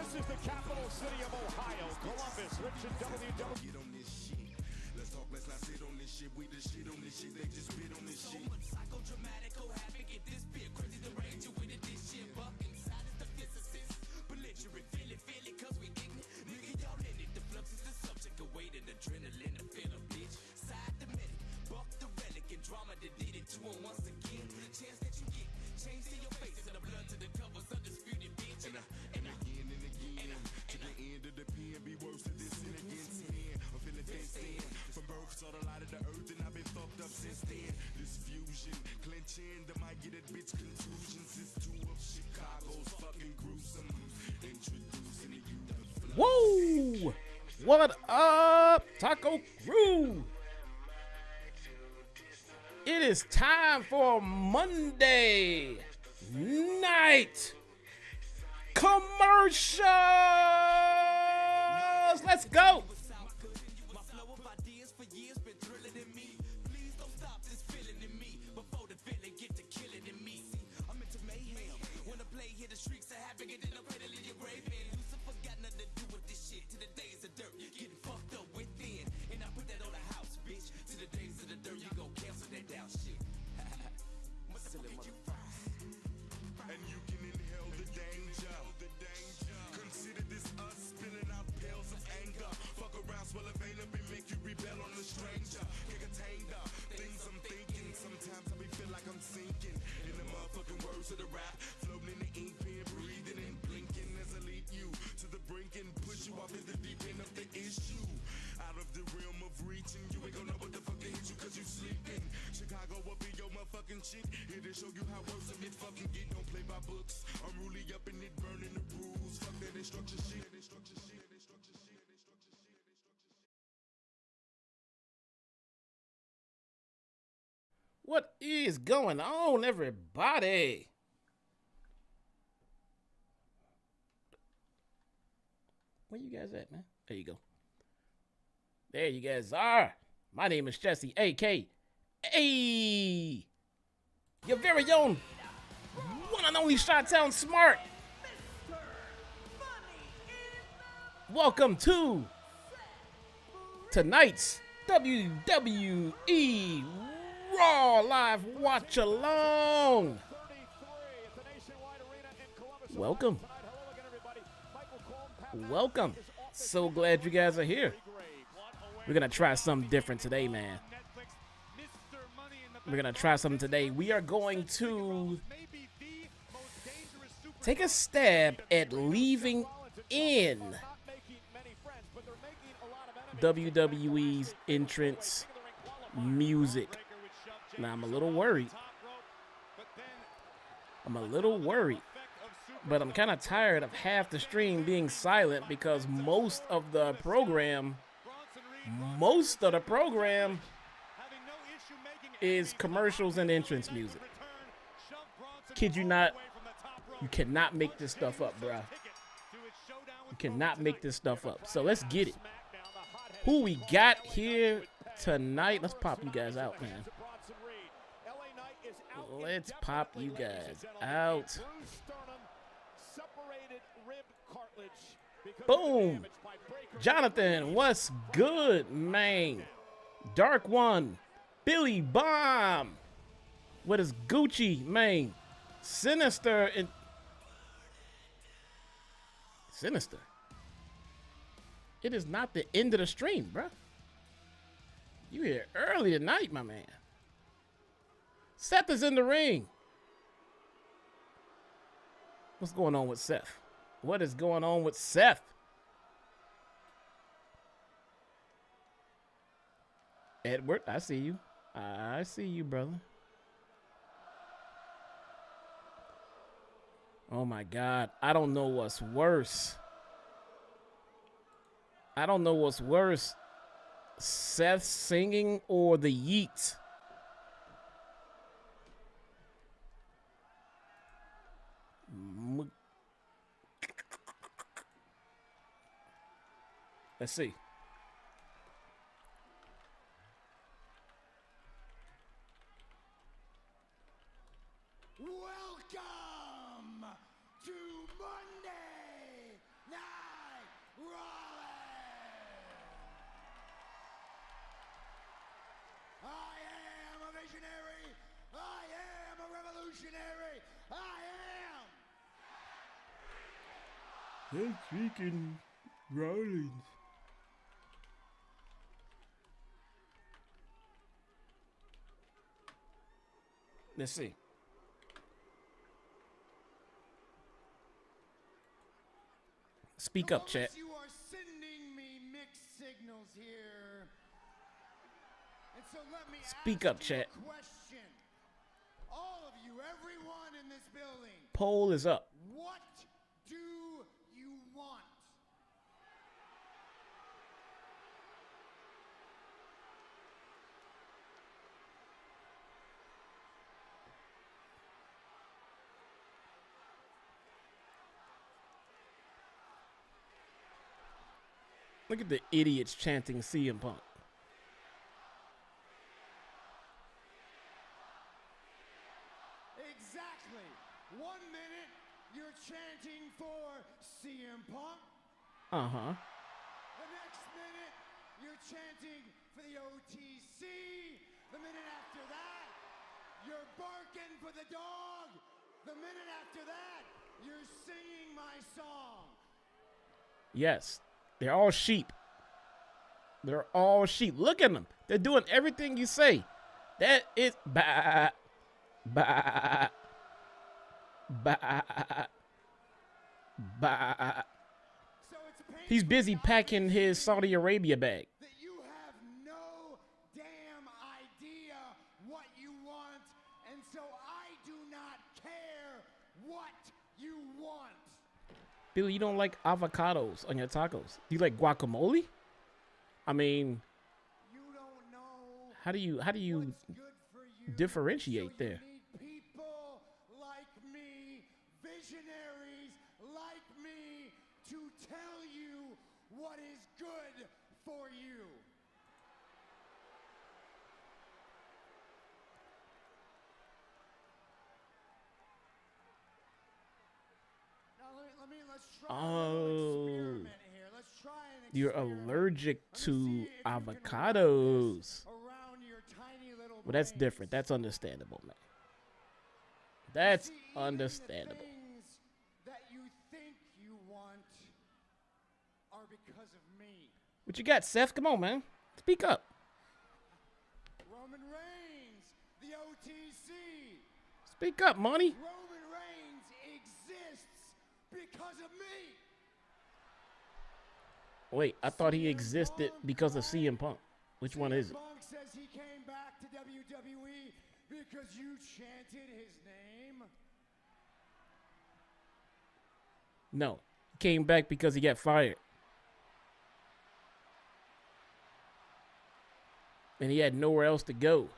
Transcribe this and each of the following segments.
This is the capital city of Ohio, Columbus, which is WWE. Get on this shit. Let's talk, let's not sit on this shit. We the shit on this shit, they just spit on this shit. So much psychodramatic, havoc at this bit. Crazy the range you with it, this shit. Buck inside is the physicist. Belligerent, feel it, cause we ignorant. Nigga, y'all in it. The flux is the subject of weight and adrenaline. The feel of bitch. Side the medic, buck the relic, and drama deleted to him once again. The chance that you get, change to your face and the blood to the covers, undisputed bitch. And again and again, to the end of the pen, be worse than this sin against men. I'm feeling fenced in. From birth, saw the light of the earth, and I've been fucked up since then. This fusion, clenching, the might get a bitch contusions. It's two of Chicago's fucking gruesome. Introducing to you the Whoa! What up, Taco Crew? It is time for Monday night commercials. Let's go. To the rap, floating in the ink pen, breathing and blinking as I lead you to the brink and push you off in the deep end of the issue. Out of the realm of reaching, you ain't gonna know what the fuck to hit you cause you sleeping. Chicago will be your motherfucking shit. Here to show you how worse of it fucking get. Don't play by books. I'm really up in it, burning the rules. Fuck that instruction shit. What is going on, everybody? Where you guys at, man? There you go. There you guys are. My name is Jesse, a.k.a. your very own one and only Chi-Town Smart. Welcome to tonight's WWE Raw Live Watch Along. Welcome. Welcome. So glad you guys are here. We're going to try something different today, man. We're going to try something today. We are going to take a stab at leaving in WWE's entrance music. Now, I'm a little worried. But I'm kind of tired of half the stream being silent because most of the program is commercials and entrance music. Kid you not, you cannot make this stuff up, bruh. You cannot make this stuff up. So let's get it. Who we got here tonight? Let's pop you guys out, man. Let's pop you guys out. Boom. Jonathan, what's good, man? Dark One. Billy Bomb. What is Gucci, man? Sinister. Sinister. It is not the end of the stream, bruh. You here early tonight, my man. Seth is in the ring. What's going on with Seth? What is going on with Seth? Edward, I see you. I see you, brother. Oh, my God. I don't know what's worse. Seth singing or the yeet? Let's see. Welcome to Monday Night Raw. I am a visionary. I am a revolutionary. I am. That's freaking Rollins. Let's see. Speak up, chat. You are sending me mixed signals here. And so let me Speak up, chat. Question. All of you, everyone in this building. Poll is up. What do you want? Look at the idiots chanting CM Punk. Exactly. 1 minute, you're chanting for CM Punk. Uh-huh. The next minute, you're chanting for the OTC. The minute after that, you're barking for the dog. The minute after that, you're singing my song. Yes. They're all sheep. They're all sheep. Look at them. They're doing everything you say. That is ba ba ba ba. So it's He's busy packing his Saudi Arabia bag. that you have no damn idea what you want, and so I do not care what you want. Billy, you don't like avocados on your tacos. Do you like guacamole? I mean, You don't know how do you what's good for you. differentiate So there? You need people like me, visionaries like me, to tell you what is good for you. Now let's try a little experiment here. Let's try an You're experiment. allergic Let me see to if you can wrap this avocados. around your tiny little Well, that's brains. different. That's understandable, man. That's See, even understandable. The things that you think you want are because of me. What you got, Seth? Come on, man. Speak up. Roman Reigns, the OTC. Speak up, money. Roman Reigns exists because of me. Wait, I thought he existed because of CM Punk. Which one is it? Punk says he came back to WWE because you chanted his name. No, he came back because he got fired. And he had nowhere else to go.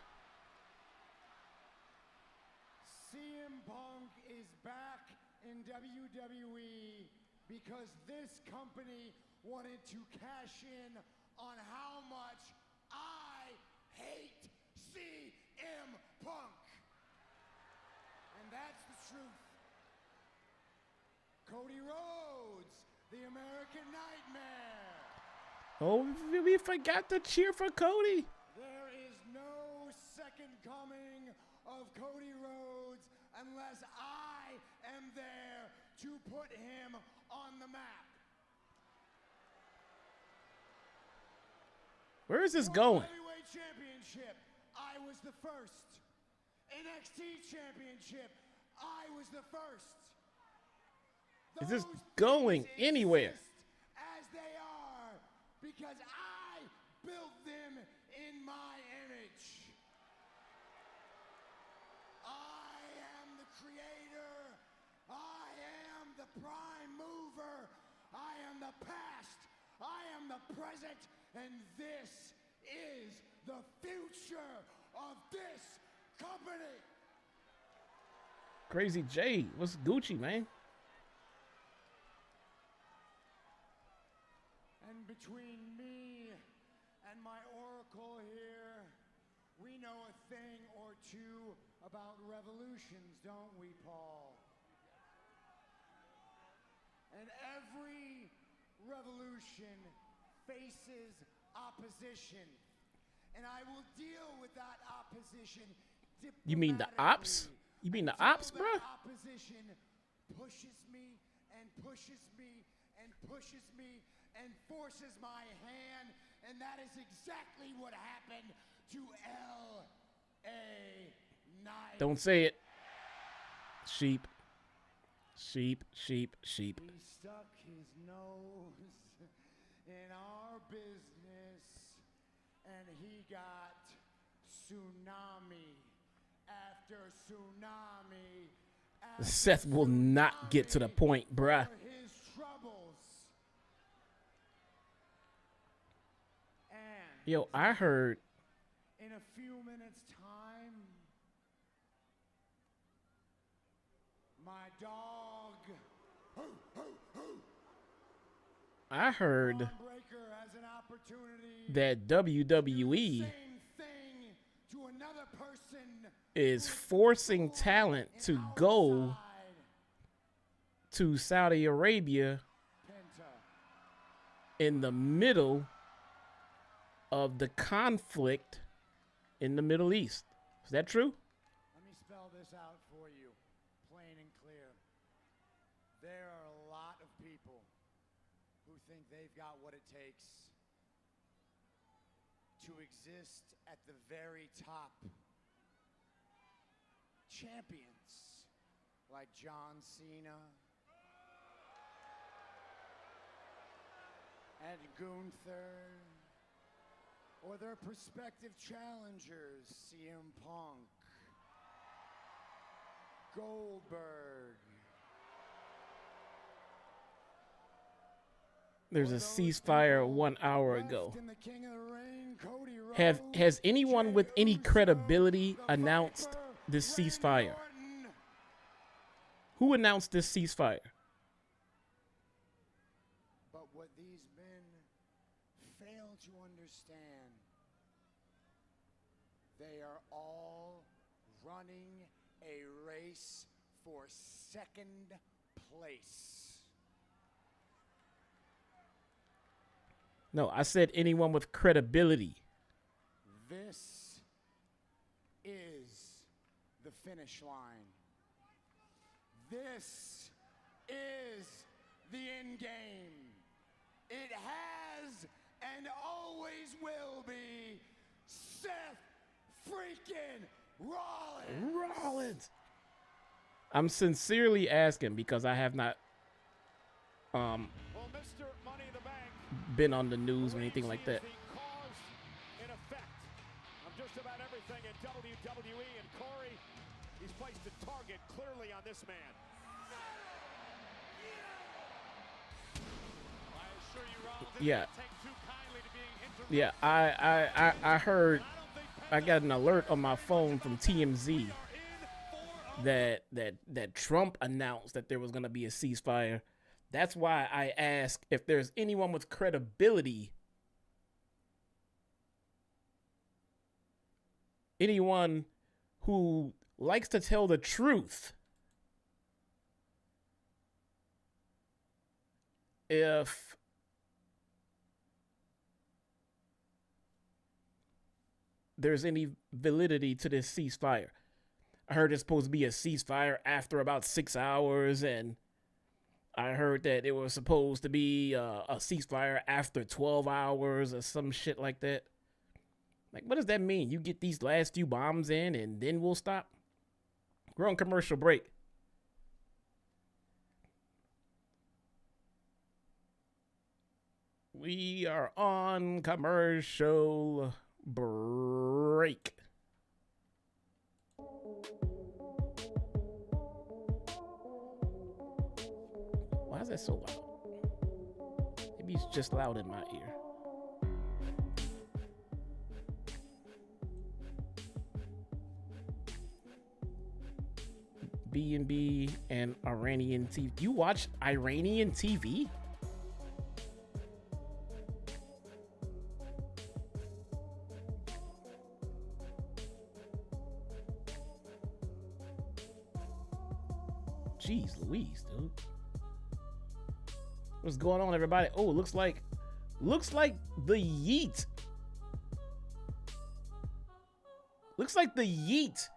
CM Punk is back in WWE because this company wanted to cash in on how much I hate CM Punk. And that's the truth. Cody Rhodes, the American Nightmare. Oh, we forgot to cheer for Cody. There is no second coming of Cody Rhodes unless I am there to put him on the map. Where is this going? Heavyweight Championship, I was the first. NXT Championship, I was the first. Is this Those going things anywhere? exist as they are because I built them in my image. I am the creator. I am the prime mover. I am the past. I am the present. And this is the future of this company. Crazy Jade. What's Gucci, man? And between me and my oracle here, we know a thing or two about revolutions, don't we, Paul? And every revolution faces opposition. And I will deal with that opposition diplomatically. You mean the ops? You mean the ops, bro? Opposition pushes me and pushes me and pushes me and forces my hand, and that is exactly what happened to L.A. Knight. Don't say it. Sheep. Sheep, sheep, sheep. He stuck his nose in our business, and he got tsunami after tsunami after Seth will not get to the point, bruh. for his troubles. And Yo, I heard in a few minutes' time, my dog, I heard Bron Breakker, has an opportunity that to WWE do the same thing to another person is forcing talent to go outside to Saudi Arabia Penta. in the middle of the conflict in the Middle East. Is that true? Let me spell this out for you, plain and clear. There are a lot of people who think they've got what it takes to exist at the very top. Champions like John Cena and Gunther, or their prospective challengers, CM Punk, Goldberg. There's a ceasefire 1 hour ago. And the King of the Ring, Cody Rhodes, Has anyone with any Jade credibility Uso, the announced Viper, this Randy ceasefire? Orton. Who announced this ceasefire? But what these men fail to understand, they are all running a race for second place. No, I said anyone with credibility. This is the finish line. This is the end game. It has and always will be Seth freaking Rollins. Rollins. I'm sincerely asking because I have not been on the news or anything like that. Just about everything in WWE, and Corey, he's placed a target clearly on this man. I assure you, Ronald, Yeah. take too kindly to being Yeah, I heard, I got an alert on my phone from TMZ that Trump announced that there was going to be a ceasefire. That's why I asked if there's anyone with credibility, anyone who likes to tell the truth, if there's any validity to this ceasefire. I heard it's supposed to be a ceasefire after about 6 hours, and I heard that it was supposed to be a ceasefire after 12 hours or some shit like that. Like, what does that mean? You get these last few bombs in and then we'll stop? We're on commercial break. We are on commercial break. Why is that so loud? Maybe it's just loud in my ear. B&B and Iranian TV. You watch Iranian TV? Jeez Louise, dude. What's going on, everybody? Oh, looks like the Yeet. Looks like the Yeet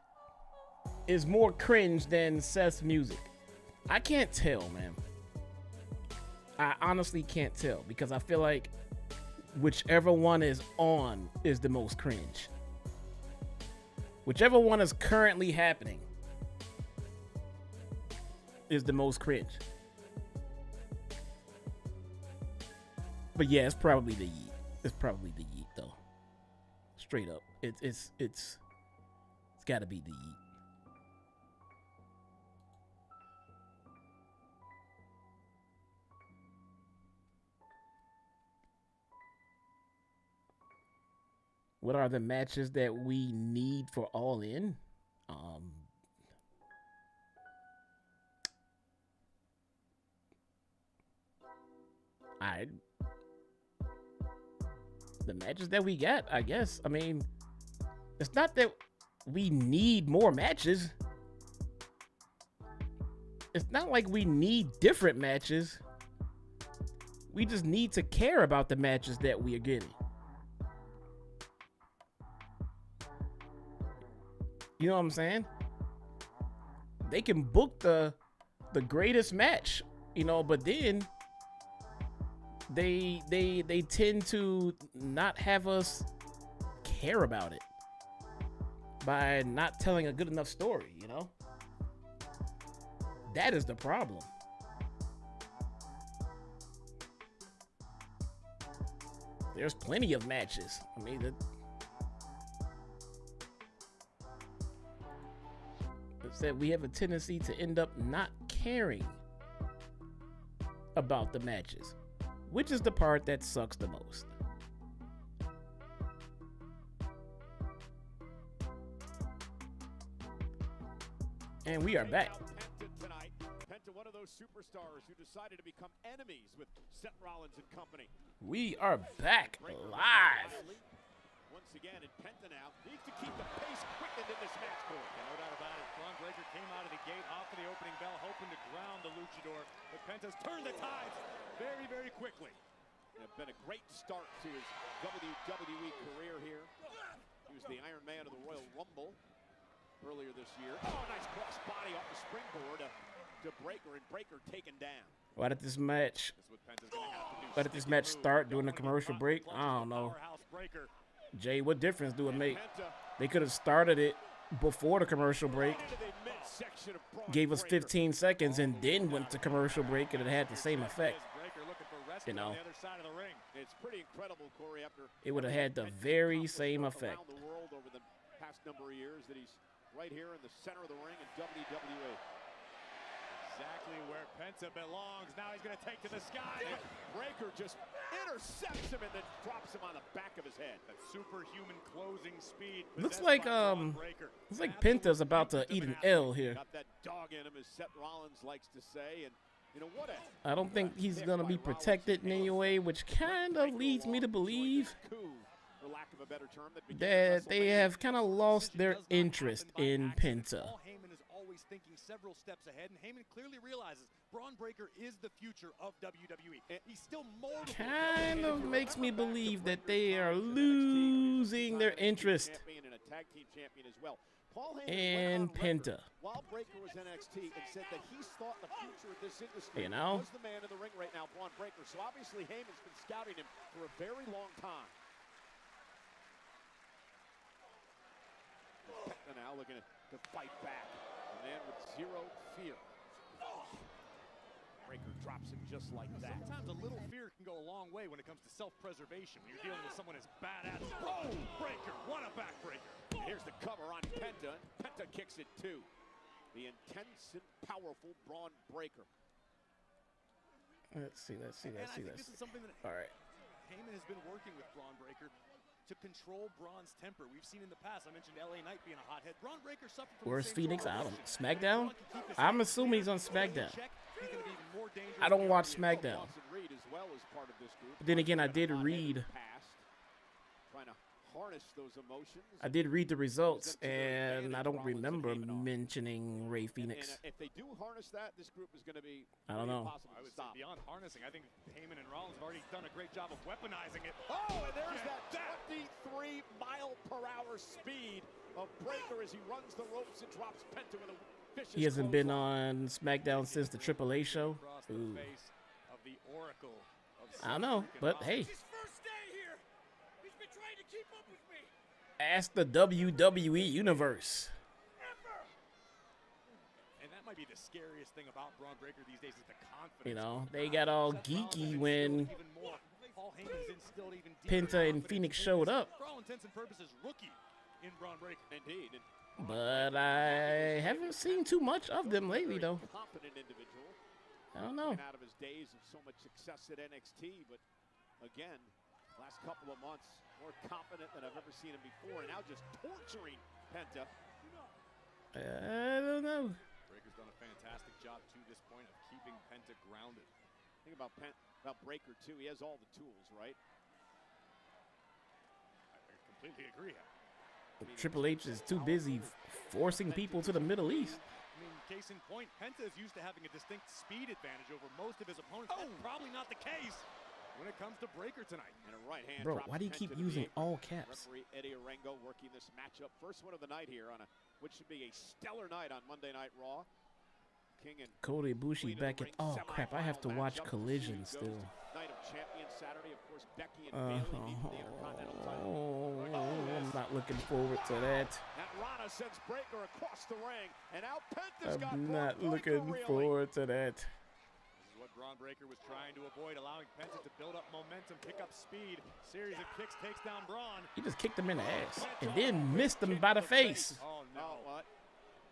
is more cringe than Seth's music. I can't tell, man. I honestly can't tell because I feel like whichever one is on is the most cringe. Whichever one is currently happening is the most cringe. But yeah, it's probably the Yeet. It's probably the Yeet though. Straight up. It's gotta be the Yeet. What are the matches that we need for All In? The matches that we got, I guess. I mean, it's not that we need more matches. It's not like we need different matches. We just need to care about the matches that we are getting. You know what I'm saying? They can book the greatest match, you know, but then they tend to not have us care about it by not telling a good enough story, you know? That is the problem. There's plenty of matches. I mean, it's that we have a tendency to end up not caring about the matches, which is the part that sucks the most. And we are back. Penta, one of those superstars who decided to become enemies with Seth Rollins and company. We are back live. Once again, and Penta now needs to keep the pace quickened in this match court. Yeah, no doubt about it. Braun Breaker came out of the gate off of the opening bell, hoping to ground the luchador. But Penta's turned the tides very, very quickly. It's been a great start to his WWE career here. He was the Iron Man of the Royal Rumble earlier this year. Oh, nice cross body off the springboard to Breaker, and Breaker taken down. Why did this match start during the commercial break? I don't know. Jay, what difference do it make? They could have started it before the commercial break. Into the midst midsection of Braun gave us Breaker. 15 seconds and then went to commercial break, and it had the same effect. Breaker looking for rescue You know. on the other side of the ring. It's pretty incredible, Corey, after It would have had the Penta's very accomplished same around effect. the world over the past number of years, that he's right here in the center of the ring in WWE. Exactly where Penta belongs. Now he's going to take to the sky. And Breaker just intercepts him and then drops him on the back of his head. That superhuman closing speed. Looks possessed like by Braun Breaker. looks like Penta's about to eat an L here. Got that dog in him, as Seth Rollins likes to say, and you know what? I don't think he's gonna be protected in any way, which kind of leads me to believe for lack of a better term, that they have kind of lost their interest in Penta. Paul Heyman is always thinking several steps ahead, and Heyman clearly realizes Braun Breaker is the future of WWE. He's still moldable. Kind of makes me believe that they are losing their interest champion and a tag team champion as well. Paul Heyman in went on record Penta. while Breaker was NXT and said that he thought the future of this industry You know? was the man in the ring right now, Braun Breaker. So obviously Heyman's been scouting him for a very long time. Penta now looking to fight back. A man with zero fear. Breaker drops him just like that. Sometimes a little fear can go a long way when it comes to self-preservation. When you're dealing with someone as badass. Oh, Breaker, what a backbreaker. And here's the cover on Penta. Penta kicks it too. The intense and powerful Braun Breaker. Let's see. And I think this is something that All right. Heyman has been working with Braun Breaker to control Braun's temper. We've seen in the past, I mentioned LA Knight being a hothead. Braun Breaker suffered from Where's the same Phoenix? I trouble. don't. SmackDown? Braun can keep his I'm temper assuming he's on in SmackDown. check. He's gonna be even more dangerous I don't than watch ever. SmackDown. Lawson Reed as well as part of this group. But then again, I did read. Past, trying to harness those emotions. I did read the results, and I don't remember mentioning Ray And Phoenix. if they do harness that, this group is going to be I don't know. impossible I to would say stop. beyond harnessing, I think Heyman and Rollins have already done a great job of weaponizing it. Oh, and there's that 23-mile-per-hour speed of Breaker as he runs the ropes and drops Penta with a vicious He hasn't been clothesline. on SmackDown since the Triple H show. Across the Ooh. face of the Oracle of I don't know, but hey, His first day here. He's been trying to keep up with me. ask the WWE Universe. And that might be the scariest thing about Braun Breaker these days is the confidence. You know, they got all Seth Rollins geeky has when instilled even more. Paul Heyman has instilled even deeper Penta and confidence Phoenix in showed this, up. for all intents and purposes, rookie in Braun Breaker. Indeed. And But I haven't seen too much of them lately, though. confident individual. I don't know. Out of his days of so much success at NXT, but again, last couple of months, more confident than I've ever seen him before, and now just torturing Penta. I don't know. Breaker's done a fantastic job to this point of keeping Penta grounded. Think about Breaker too. He has all the tools, right? I completely agree. Triple H is too busy forcing people to the Middle East. I mean, case in point, Penta is used to having a distinct speed advantage over most of his opponents. That's probably not the case when it comes to Breaker tonight. And a right hand. Bro, drops why do you Penta keep to the using apron. all caps? Referee Eddie Orengo working this matchup. First one of the night here on what should be a stellar night on Monday Night Raw. King and Cody Ibushi back in. Oh crap! I have to watch Collision still. Night of Champions Saturday, of course. Becky and Bayley meet for the Intercontinental title. I'm not looking forward to that. And Rana sends Breaker across the ring, and now Penta's got I'm Braun not Breaker looking reeling. forward to that. This is what Braun Breaker was trying to avoid, allowing Penta to build up momentum, pick up speed. Series of kicks takes down Braun. He just kicked him in the ass and then missed him by the face. Oh, no. What?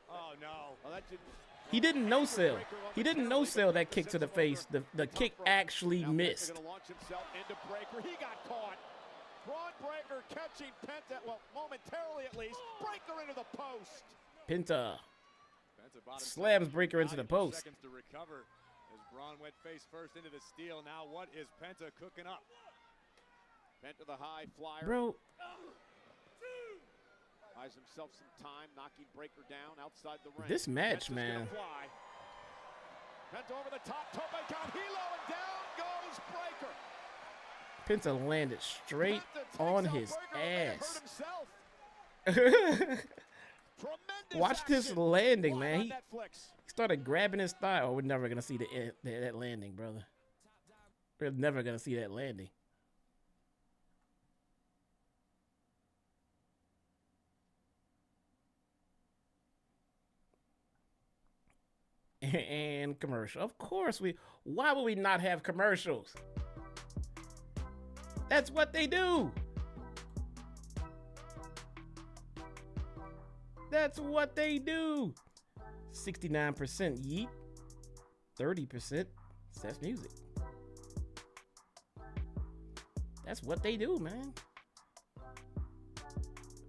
Oh, no. Well, that didn't. He didn't no sell. He didn't no sell that kick to the face. The kick actually Now missed. Penta gonna launch himself into Breaker. He got caught. Braun Breaker catching Penta, well, momentarily at least. Breaker into the post. Penta Penta bottom slams Breaker into the post. Seconds to recover as Braun went face first into the steel. Now what is Penta cooking up? Penta the high flyer. Bro, Buys himself some time, knocking Breaker down outside the ring. this match, Penta's man. gonna fly. Penta over the top, tope count, helo, and down goes Breaker. Penta landed straight Penta takes on out his Breaker and ass. hurt himself. Tremendous Watch this action. landing, Live man. on He Netflix. started grabbing his thigh. Oh, we're never gonna see that landing, brother. We're never gonna see that landing. And commercial. Of course why would we not have commercials? That's what they do. That's what they do. 69% Yeet, 30% Seth's music. That's what they do, man.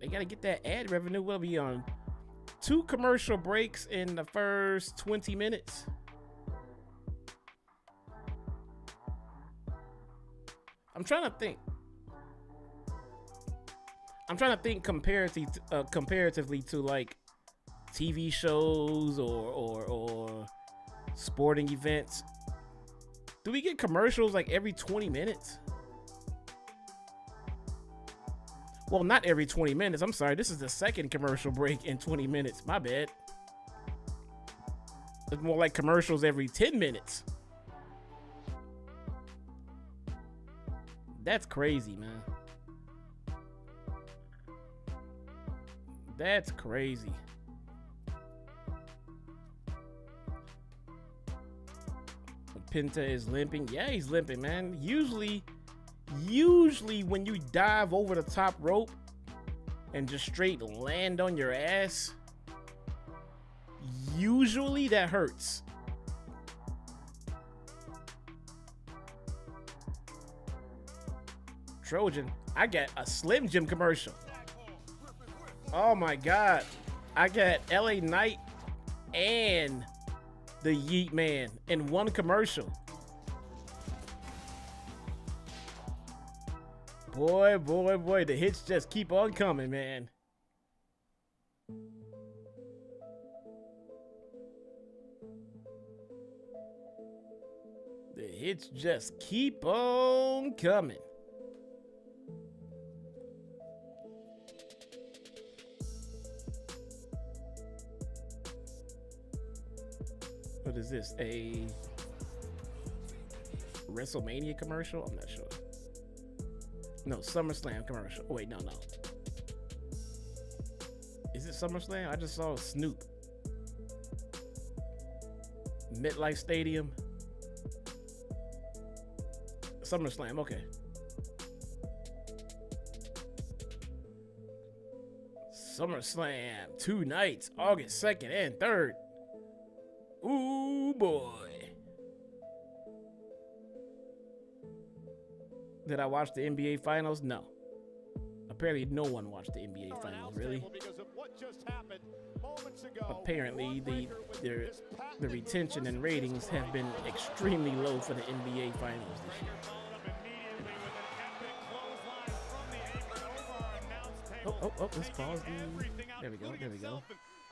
They gotta get that ad revenue. We'll be on 2 commercial breaks in the first 20 minutes. I'm trying to think comparatively to like TV shows or sporting events. Do we get commercials like every 20 minutes? Well, not every 20 minutes. I'm sorry. This is the second commercial break in 20 minutes. My bad. It's more like commercials every 10 minutes. That's crazy, man. That's crazy. Penta is limping. Yeah, he's limping, man. Usually when you dive over the top rope and just straight land on your ass, usually that hurts. Trojan, I got a Slim Jim commercial. Oh my God. I got LA Knight and the Yeet Man in one commercial. Boy, the hits just keep on coming, man. The hits just keep on coming. What is this? A WrestleMania commercial? I'm not sure. No, SummerSlam commercial. Oh, wait, no. Is it SummerSlam? I just saw Snoop. MetLife Stadium. SummerSlam, okay. SummerSlam, 2 nights, August 2nd and 3rd. Ooh, boy. Did I watch the NBA Finals? No. Apparently, no one watched the NBA Finals, really. Apparently, the retention and ratings have been extremely low for the NBA Finals this year. Oh, let's pause. There we go.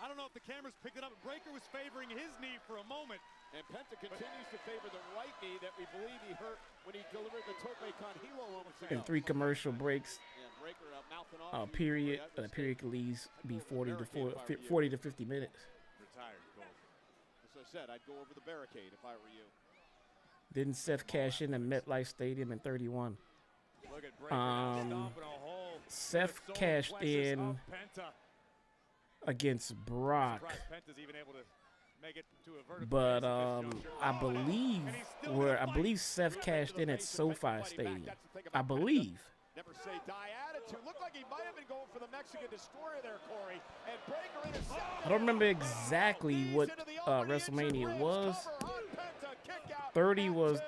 I don't know if the cameras picked it up. Breaker was favoring his knee for a moment. And Penta continues to favor the right knee that we believe he hurt when he delivered the tope con hilo moments ago. In 3 commercial breaks. Yeah, Breaker mouthing off. Period could at least be 40 to 50 minutes. Retired, Gold. As I said, I'd go over the barricade if I were you. Didn't Seth cash in at MetLife Stadium in 31? Look at Breaker stomping a hole. Seth cashed in against Brock, but I believe Seth cashed in at SoFi Stadium. I believe. Never say die attitude. Looked like he might have been going for the Mexican destroyer there, Corey. And Breaker intercepted. I don't remember exactly what WrestleMania was. 30 was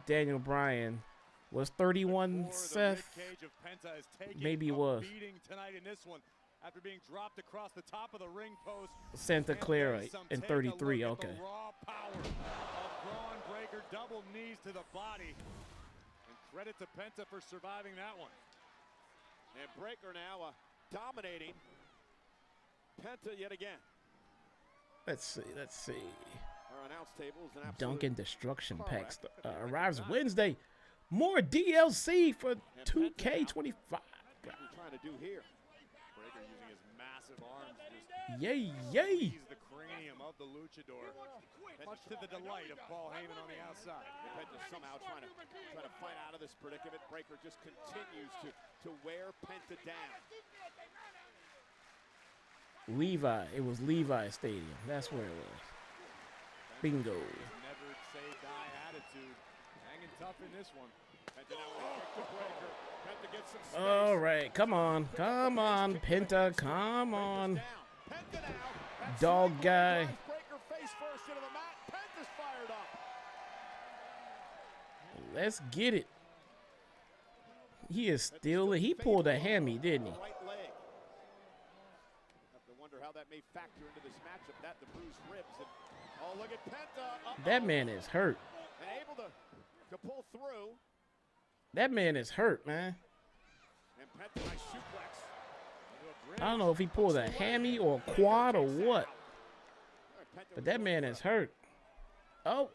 Daniel Bryan. Was 31 Seth? Maybe it was. After being dropped across the top of the ring post. Santa Clara in 33, okay. The raw power of Braun Breaker, double knees to the body. And credit to Penta for surviving that one. And Breaker now dominating Penta yet again. Let's see. Our announce table is an absolute Duncan Destruction Pack arrives Wednesday. More DLC for 2K25. What are we trying to do here? Breaker using his massive arms just Yay. squeeze the cranium of the luchador, much to the delight of Paul Heyman on the outside. Penta somehow trying to fight out of this predicament. Breaker just continues to wear Penta down. Levi. It was Levi Stadium. That's where it was. Bingo. Never say die attitude. Hanging tough in this one. Penta now with a kick to breaker. Penta gets some space. All right, come on. Come on, Penta. Come on. Penta now. Dog guy. Breaker face first into the mat. Penta's fired up. Let's get it. He is still. He pulled a hammy, didn't he? Right leg. Have to wonder how that may factor into this matchup. That the bruised ribs. And, oh, look at Penta. That man is hurt. And able to pull through. That man is hurt, man. And Penta, nice suplex. I don't know if he pulled a hammy or a quad or what, but that man is hurt. Oh.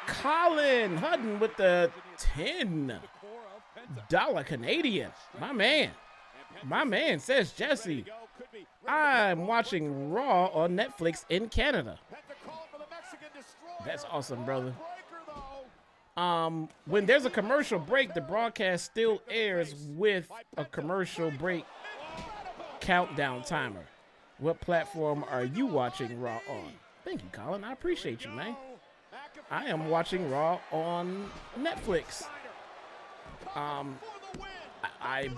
Colin Hutton with the $10 Canadian. My man says Jesse. I'm watching Raw on Netflix in Canada. That's awesome, brother. When there's a commercial break, the broadcast still airs with a commercial break countdown timer. What platform are you watching Raw on? Thank you, Colin. I appreciate you, man. I am watching Raw on Netflix. I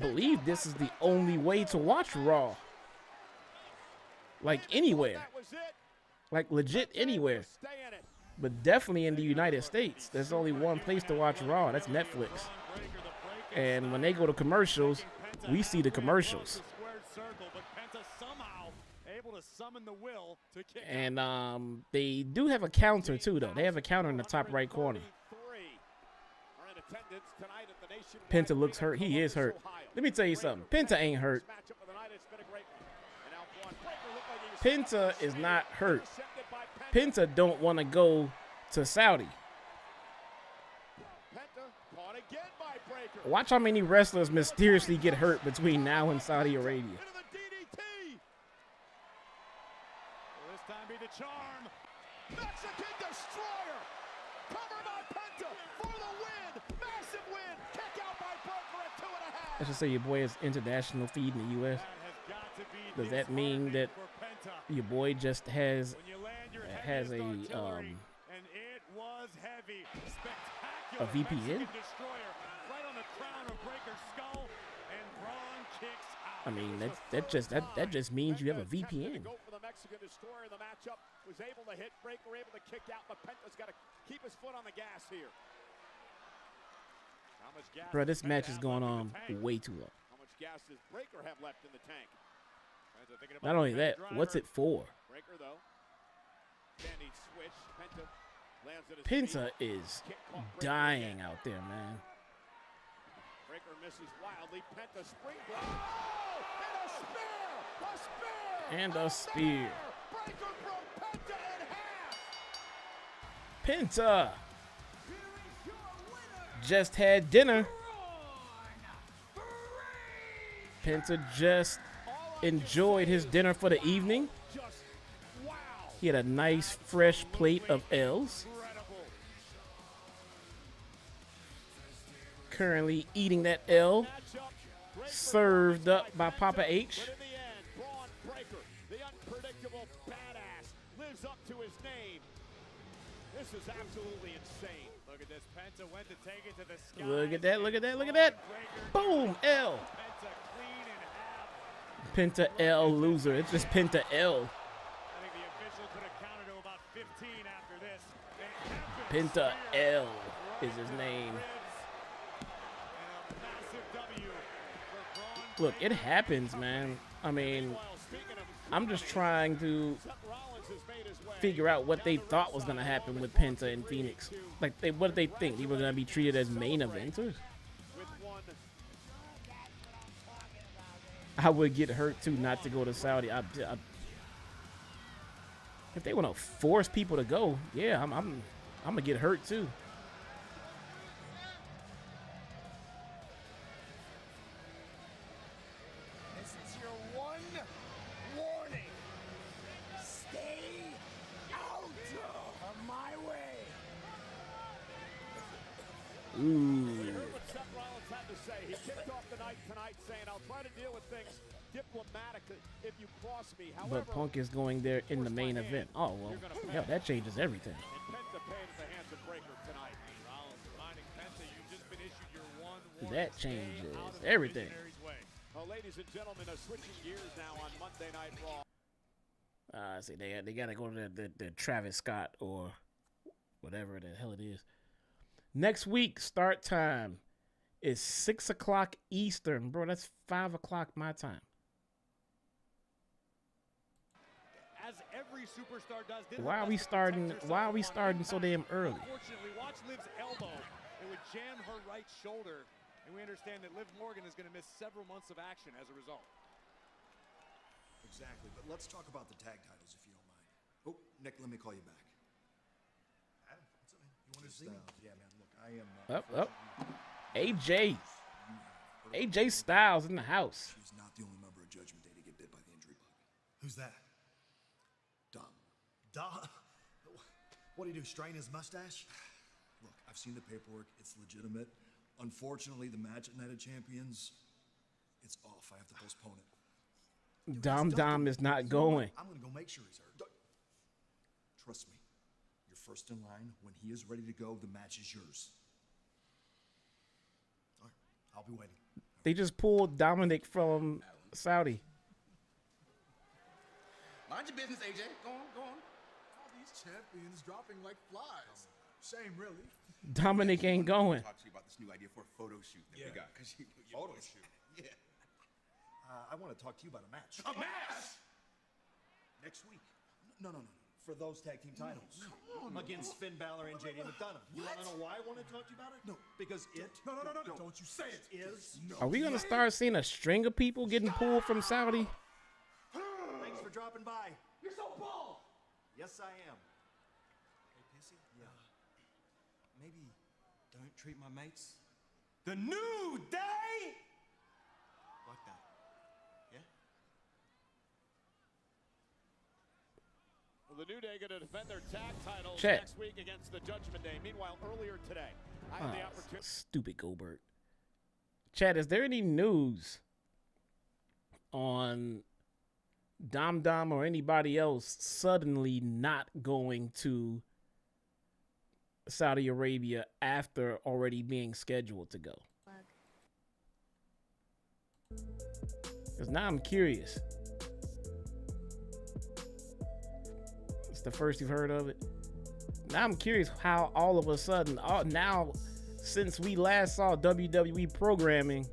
believe this is the only way to watch Raw. Like anywhere. Like legit anywhere. But definitely in the United States. There's only one place to watch Raw. That's Netflix. And when they go to commercials, we see the commercials. And they do have a counter too, though. They have a counter in the top right corner. Penta looks hurt. He is hurt. Let me tell you something. Penta ain't hurt. Penta is not hurt. Penta don't want to go to Saudi. Watch how many wrestlers mysteriously get hurt between now and Saudi Arabia. This time be the charm. Mexican Destroyer. Cover by Penta for the win. Massive win. Kick out by Breaker at 2.5. I should say your boy is international feed in the U.S. Does that mean that your boy just has a VPN? I mean, that just means you have a VPN. Go for the Mexican Destroyer. The matchup was able to hit Breaker, able to kick out, but Penta's got to keep his foot on the gas here. Bro, this match is going on way too long. How much gas does Breaker have left in the tank? Not only that, what's it for? Breaker though. Standing switch. Penta lands at his Penta feet. is dying out there, man. Breaker misses wildly. Penta springboard. Oh! And a spear! A spear! And a spear. Breaker broke Penta in half. Penta just had dinner. Penta just enjoyed his dinner for the evening. He had a nice fresh plate of L's. Currently eating that L, served up by Papa H. But in the end, Bron Breaker, the unpredictable badass, lives up to his name. This is absolutely insane. Look at this. Penta went to take it to the sky. Look at that, look at that, look at that. Boom, L. Penta clean in half. Penta L loser. It's just Penta L. I think the official could have counted to about 15 after this. Penta L is his name. Look, it happens, man. I mean, I'm just trying to figure out what they thought was going to happen with Penta and Phoenix. Like, what did they think? They were going to be treated as main eventers? I would get hurt, too, not to go to Saudi. If they want to force people to go, yeah, I'm going to get hurt, too. Ooh. You heard what Seth Rollins had to say. He kicked off the night tonight saying, I'll try to deal with things diplomatic if you cross me. However, But Punk is going there in the main event. Oh, well, hell, that changes everything. And Penta paid at the hands of Breaker tonight. Rollins reminding Penta, you've just been issued your one That changes everything. Well, ladies and gentlemen, switching gears now on Monday Night Raw. See, they got to go to the Travis Scott or whatever the hell it is. Next week, start time is 6 o'clock Eastern. Bro, that's 5 o'clock my time. As every superstar does. Why are we starting so damn early? Unfortunately, watch Liv's elbow. It would jam her right shoulder. And we understand that Liv Morgan is going to miss several months of action as a result. Exactly, but let's talk about the tag titles if you don't mind. Oh, Nick, let me call you back. Adam, what's up, man? You want to see me? Yeah, man, look, I am... Up. AJ Styles in the house. She's not the only member of Judgment Day to get bit by the injury bug. Who's that? Dom. Dom? What do you do, strain his mustache? Look, I've seen the paperwork. It's legitimate. Unfortunately, the match at Night of Champions, it's off. I have to postpone it. Dom is not going. I'm going to go make sure he's hurt. Trust me. You're first in line. When he is ready to go, the match is yours. All right, I'll be waiting. They just pulled Dominic from Saudi. Mind your business, AJ. Go on. All these champions dropping like flies. Shame, really. Dominic ain't going. Talk to you about this new idea for a photo shoot that we got. Photo shoot? Yeah. I want to talk to you about a match. A match? Next week. No. For those tag team titles. Come on. Against Finn Balor and JD McDonough. You want to know why I want to talk to you about it? No. Because it... No. Don't you say it. ...is... Are we going to start seeing a string of people getting pulled from Saudi? Thanks for dropping by. You're so bald. Yes, I am. Hey, Pissy? Yeah. Maybe don't treat my mates The New Day? like that. Yeah? Well, the New Day going to defend their tag titles Chet. next week against the Judgment Day. Meanwhile, earlier today, I had the opportunity. Stupid Goldberg. Chad, is there any news on Dom or anybody else suddenly not going to Saudi Arabia after already being scheduled to go? Because now I'm curious. It's the first you've heard of it. Now I'm curious how all of a sudden, now since we last saw WWE programming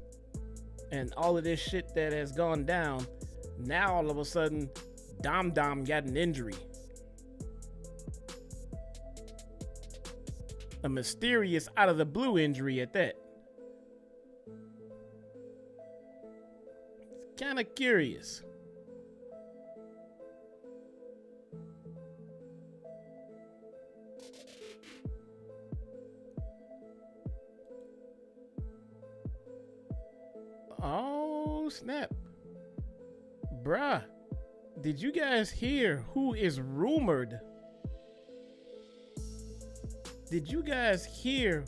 and all of this shit that has gone down, now all of a sudden Dom got an injury. A mysterious out of the blue injury at that. It's kind of curious. Oh, snap. Bruh, did you guys hear who is rumored? Did you guys hear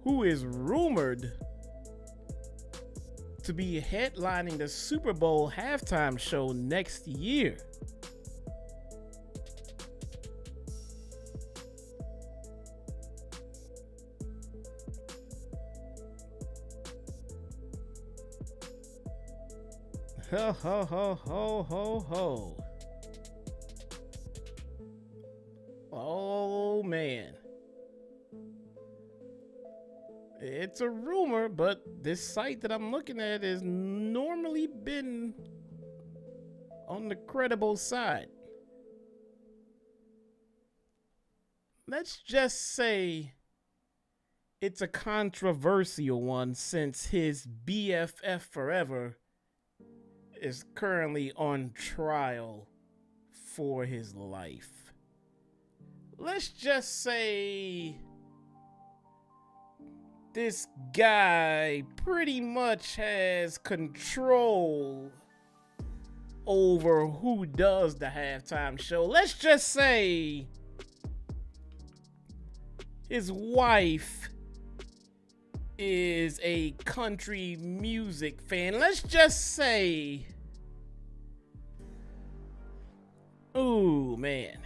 who is rumored to be headlining the Super Bowl halftime show next year? Ho, ho, ho, ho, ho, ho. Oh, man. It's a rumor, but this site that I'm looking at has normally been on the credible side. Let's just say it's a controversial one since his BFF forever is currently on trial for his life. Let's just say this guy pretty much has control over who does the halftime show. Let's just say his wife is a country music fan, let's just say, ooh, man.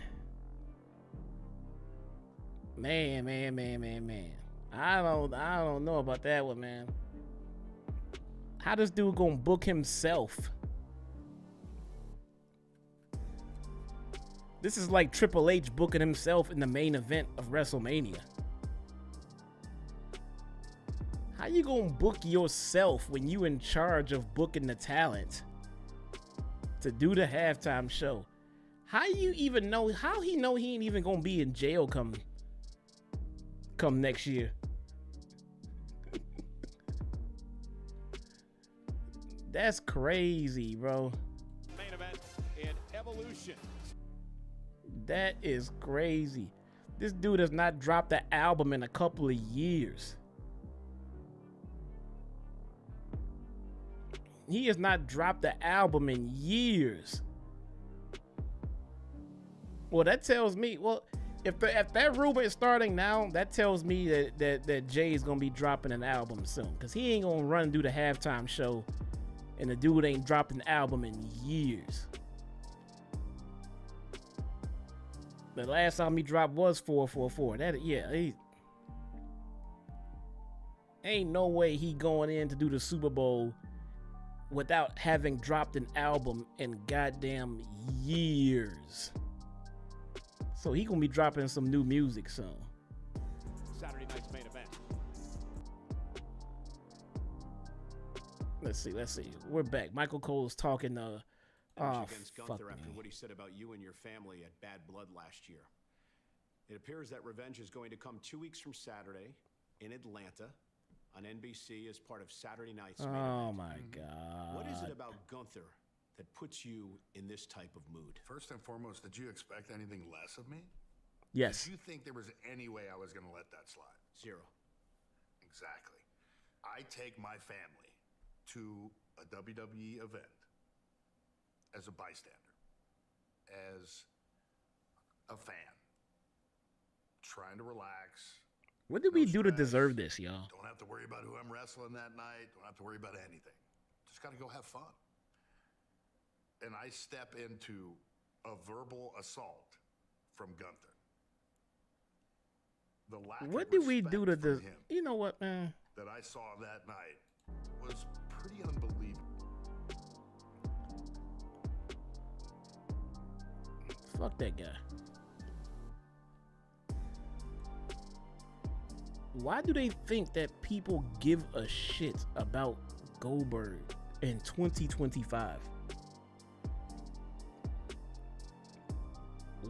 Man. I don't know about that one, man. How this dude gonna book himself? This is like Triple H booking himself in the main event of WrestleMania. How you gonna book yourself when you in charge of booking the talent to do the halftime show? How you even know? How he know he ain't even gonna be in jail come next year? That's crazy, bro. Main event in Evolution. That is crazy. This dude has not dropped an album in a couple of years. He has not dropped the album in years. Well, that tells me, well, if that rumor is starting now, that tells me that Jay is gonna be dropping an album soon, because he ain't gonna run and do the halftime show and the dude ain't dropped an album in years. The last time he dropped was 444. Ain't no way he going in to do the Super Bowl without having dropped an album in goddamn years. So he gonna be dropping some new music soon. Saturday night's main event. Let's see. We're back. Michael Cole's talking Against Gunther after what he said about you and your family at Bad Blood last year. It appears that revenge is going to come 2 weeks from Saturday in Atlanta on NBC as part of Saturday night's main event. Oh my God. What is it about Gunther that puts you in this type of mood? First and foremost, did you expect anything less of me? Yes. Did you think there was any way I was going to let that slide? Zero. Exactly. I take my family to a WWE event as a bystander, as a fan, trying to relax. What did we do to deserve this, y'all? Don't have to worry about who I'm wrestling that night. Don't have to worry about anything. Just got to go have fun. And I step into a verbal assault from Gunther. The lack What of did we do to respect this? from him You know what, man? that I saw that night was pretty unbelievable. Fuck that guy. Why do they think that people give a shit about Goldberg in 2025?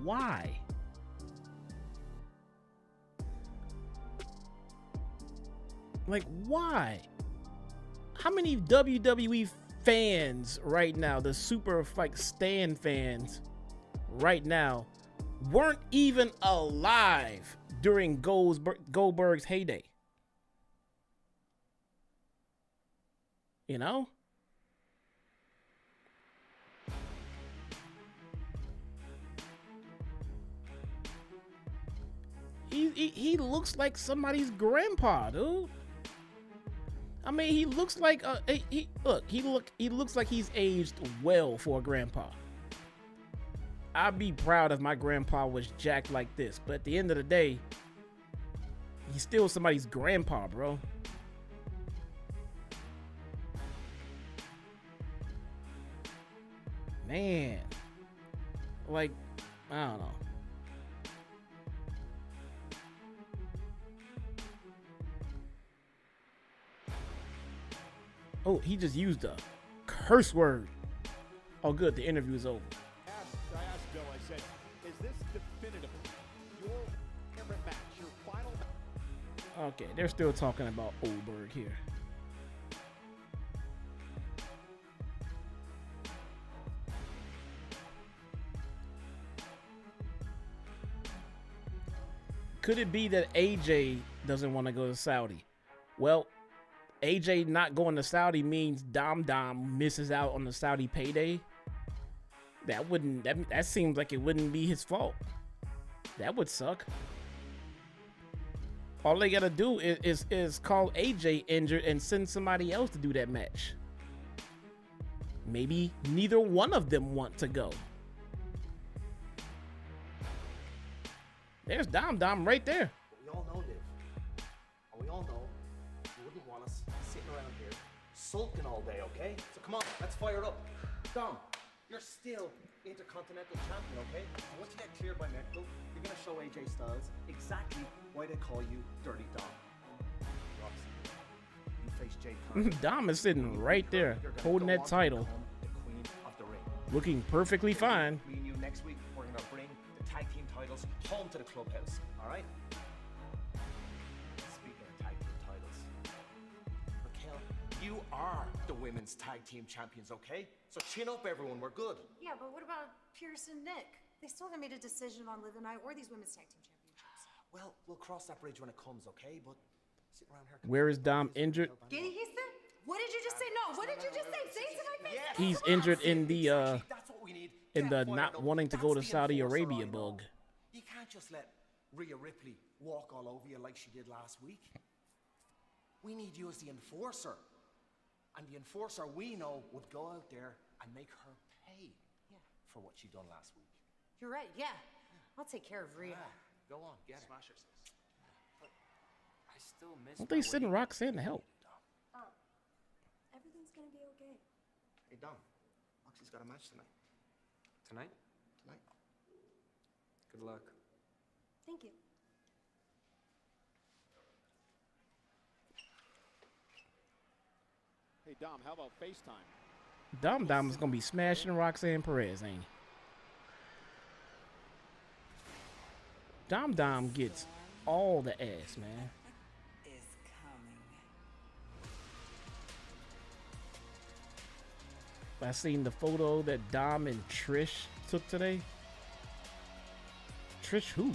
Why? Like, why? How many WWE fans right now, the super like stan fans right now, weren't even alive during Goldberg's heyday? You know? He looks like somebody's grandpa, dude. I mean, he looks like he looks like he's aged well for a grandpa. I'd be proud if my grandpa was jacked like this, but at the end of the day, he's still somebody's grandpa, bro. Man, like, I don't know. Oh, he just used a curse word. Oh, good. The interview is over. I asked Bill, I said, is this definitive? Your favorite match, your final match? Okay, they're still talking about Goldberg here. Could it be that AJ doesn't want to go to Saudi? Well, AJ not going to Saudi means Dom misses out on the Saudi payday. That seems like it wouldn't be his fault. That would suck. All they gotta do is call AJ injured and send somebody else to do that match. Maybe neither one of them want to go. There's Dom right there. We all know, Dave. And we all know you wouldn't want us sitting around here sulking all day, okay? So come on, let's fire up. Dom, you're still Intercontinental Champion, okay? And once you get cleared by medical, you're gonna show AJ Styles exactly why they call you Dirty Dom. Roxanne, you face Jade Cargill. Dom is sitting right there, holding that title, the queen of the ring. looking perfectly fine. Me and you next week, we're gonna bring the tag team titles home to the clubhouse, all right? Speaking of tag team titles, Raquel, you are the women's tag team champions, okay? So chin up, everyone. We're good. Yeah, but what about Pierce and Nick? They still haven't made a decision on Liv and I or these women's tag team championships. Well, we'll cross that bridge when it comes, okay? But sitting around here. Where is Dom injured? He's there? What did you just say? No, what did you just say? Say it to my face. He's injured in the That's what we need. in the Get fired not up. wanting to go to That's the Saudi enforcer Arabia I know. bug. You can't just let Ria Ripley walk all over you like she did last week. We need you as the enforcer. And the enforcer we know would go out there and make her pay for what she done last week. You're right, yeah. I'll take care of Rhea. Go on, get her. Smash her, sis. But I still miss. Don't they send Roxanne to help? Everything's gonna be okay. Hey, Dom. Moxie's got a match tonight. Tonight? Tonight. Good luck. Thank you. Hey, Dom, how about FaceTime? Dom is gonna be smashing Roxanne Perez, ain't he? Dom gets all the ass, man. Is coming. I seen the photo that Dom and Trish took today. Trish who?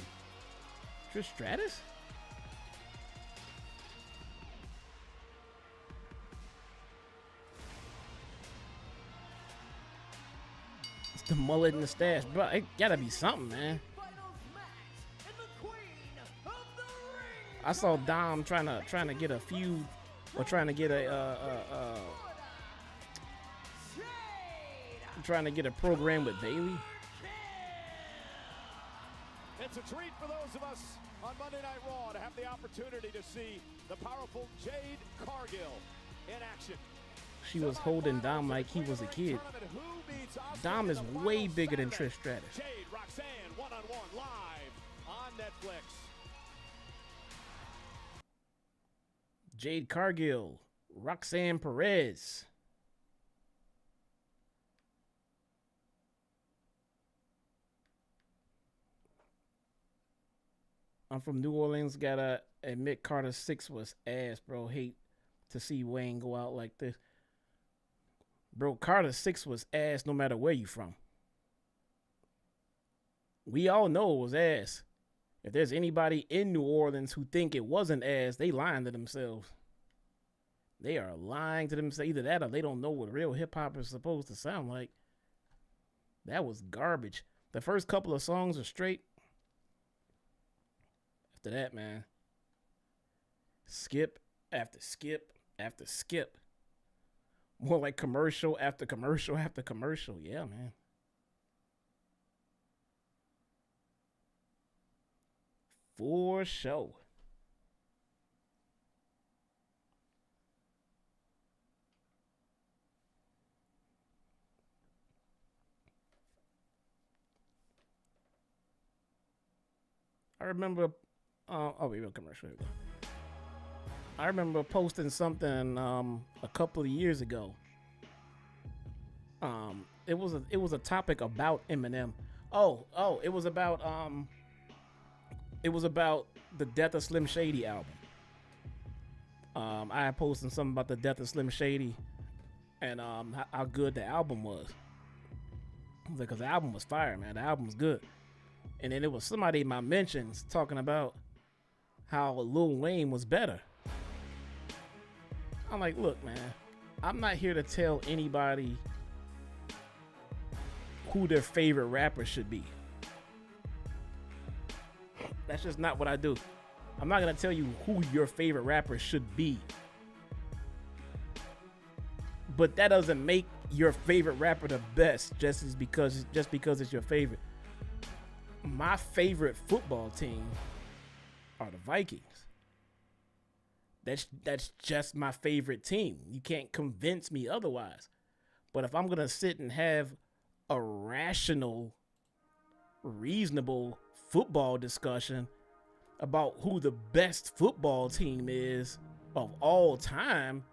Trish Stratus? It's the mullet and the stash, bro. It gotta be something, man. I saw Dom trying to get a feud or trying to get trying to get a program with Bayley. It's a treat for those of us on Monday Night Raw to have the opportunity to see the powerful Jade Cargill in action. She was holding Dom like he was a kid. Dom is way bigger than Trish Stratus. Jade, Roxanne, one-on-one live on Netflix. Jade Cargill, Roxanne Perez. I'm from New Orleans. Gotta admit, Carter 6 was ass, bro. Hate to see Wayne go out like this. Bro, Carter 6 was ass no matter where you from. We all know it was ass. If there's anybody in New Orleans who think it wasn't ass, they lying to themselves. They are lying to themselves. Either that or they don't know what real hip-hop is supposed to sound like. That was garbage. The first couple of songs are straight. After that, man, skip after skip after skip. More like commercial after commercial after commercial. Yeah, man. For sure. I remember, real commercial. Here we go. I remember posting something a couple of years ago. It was a topic about Eminem. It was about the Death of Slim Shady album. I had posted something about the Death of Slim Shady and how good the album was. Because the album was fire, man. The album was good. And then it was somebody in my mentions talking about how Lil Wayne was better. I'm like, look, man, I'm not here to tell anybody who their favorite rapper should be. That's just not what I do. I'm not gonna tell you who your favorite rapper should be, but that doesn't make your favorite rapper the best just because it's your favorite. My favorite football team are the Vikings. That's just my favorite team. You can't convince me otherwise. But if I'm gonna sit and have a rational, reasonable football discussion about who the best football team is of all time,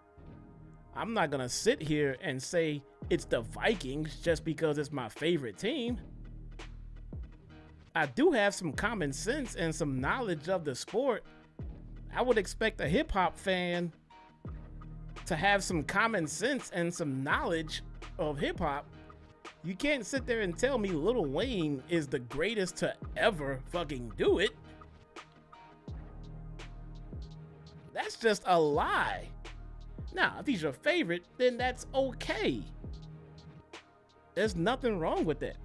I'm not gonna sit here and say it's the Vikings just because it's my favorite team. I do have some common sense and some knowledge of the sport. I would expect a hip-hop fan to have some common sense and some knowledge of hip-hop. You can't sit there and tell me Lil Wayne is the greatest to ever fucking do it. That's just a lie. Now, if he's your favorite, then that's okay. There's nothing wrong with that.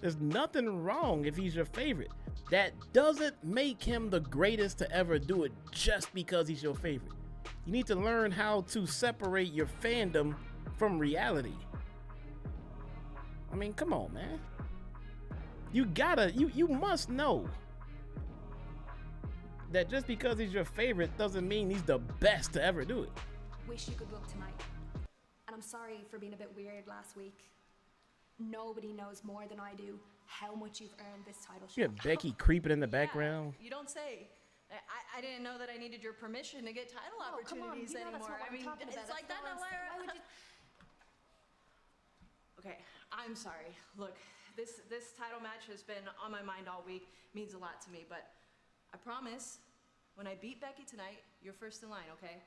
There's nothing wrong if he's your favorite. That doesn't make him the greatest to ever do it just because he's your favorite. You need to learn how to separate your fandom from reality. I mean, come on, man. You must know that just because he's your favorite doesn't mean he's the best to ever do it. Wish you good luck tonight. And I'm sorry for being a bit weird last week. Nobody knows more than I do how much you've earned this title shot. You have Becky creeping in the background. You don't say. I didn't know that I needed your permission to get title opportunities anymore. I mean, it's like that now. Why would you? Okay, I'm sorry. Look, this title match has been on my mind all week. Means a lot to me, but I promise, when I beat Becky tonight, you're first in line, okay?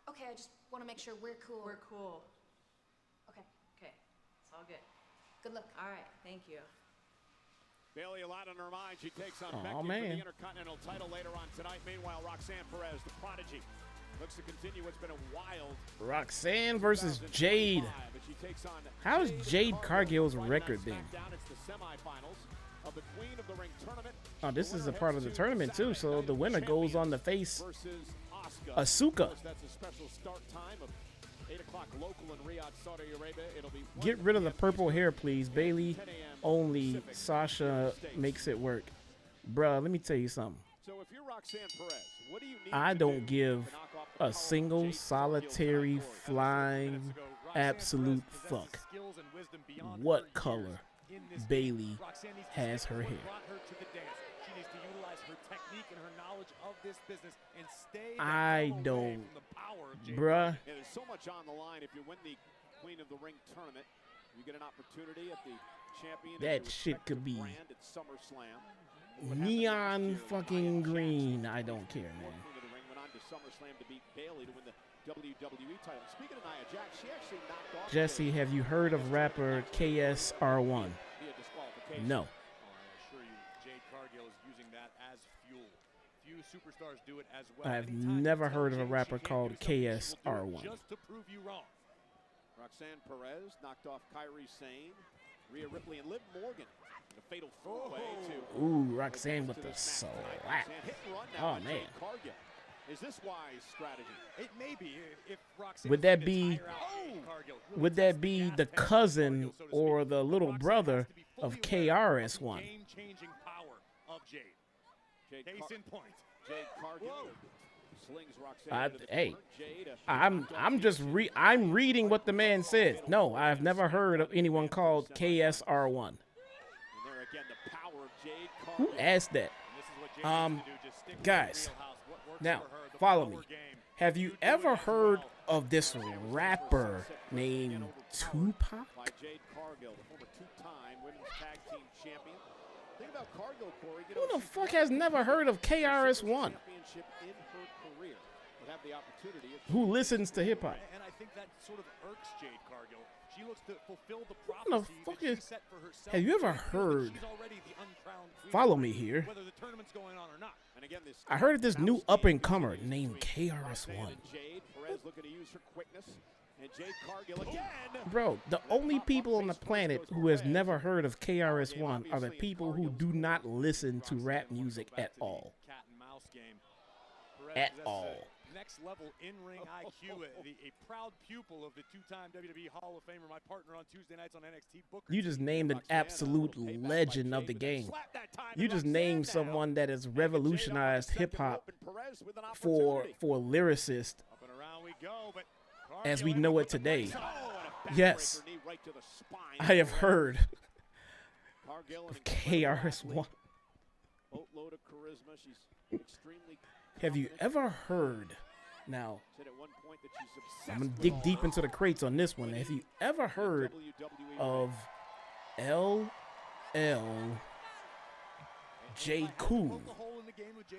Okay, I just want to make sure we're cool. We're cool. Okay. Okay, it's all good. Good luck. All right, thank you. Bayley, a lot on her mind. She takes on Becky man. for the Intercontinental title later on tonight. Meanwhile, Roxanne Perez, the prodigy, looks to continue what's been a wild Roxanne versus Jade. How has Jade Cargill's record been? It's the semifinals of the Queen of the Ring tournament. Oh, this is a part of the tournament too, so the winner goes on to face Asuka. That's a special start time of 8 o'clock local in Riyadh, Saudi Arabia. It'll be Get rid of the purple hair, please. Bayley only. Sasha makes it work. Bruh, let me tell you something. So if you're Roxanne Perez, what do you need I to don't do give to knock off the a single solitary flying absolute fuck what color Bayley has her hair. She needs to utilize her technique and her knowledge of this business and stay I don't, from the power of Jade. bruh. Yeah, there's so much on the line. If you win the Queen of the Ring tournament, you get an opportunity at the champion. That shit could be brand at SummerSlam. neon fucking green. I don't care, man. Queen of the Ring went on to SummerSlam to beat Bayley to win the WWE title. Speaking of Nia Jax, she actually knocked off Jesse, have you heard of rapper KSR1? via disqualification. No. I assure you, Jade Cargill is using that as fuel. Few superstars do it as well. I have Anytime never you tell heard of a Jade rapper she can't called do something, she will do KSR1. it just to prove you wrong. Roxanne Perez knocked off Kairi Sane, Ria Ripley, and Liv Morgan in a fatal four-way to Ooh, Roxanne with the slap. Oh, man. Cargill. Is this wise strategy? It may be if Roxanne Would that be the cousin or the little brother of KRS-One? Game-changing power of Jade. Case in point. Jade Cargill slings Roxanne into the Hey, corner. Jade, I'm reading what the man says. No, I've never heard of anyone called KSR1. and there again, the power of Jade Who Cargill. asked that? Guys, now follow me. Have you ever heard of this rapper named Tupac? By Jade Cargill, the former two-time women's tag team champion. Think about Cargill, Corey. Who the fuck has never heard of KRS-One? Championship in her career. Would have the opportunity if Who listens to hip hop? And I think that sort of irks Jade Cargill. She looks to fulfill the What the prophecy fuck that she is? set for herself. Have you ever heard? She's already the uncrowned queen, Follow me here. whether the tournament's going on or not. And again, this I heard of this new up and comer named KRS-One. Jade Perez looking to use her quickness And Jade Cargill again. Bro, the only people on the planet who has never heard of KRS-One are the people who do not listen to rap music at all. Cat and mouse game. At all. Next level in-ring IQ, a proud pupil of the two-time WWE Hall of Famer, my partner on Tuesday nights on NXT. Booker You just named an absolute legend of the game. You just named someone that has revolutionized hip-hop for lyricists as we know it today. Yes, I have heard of KRS-One. Have you ever heard? Now, I'm going to dig deep into the crates on this one. Have you ever heard of LL J. Cool?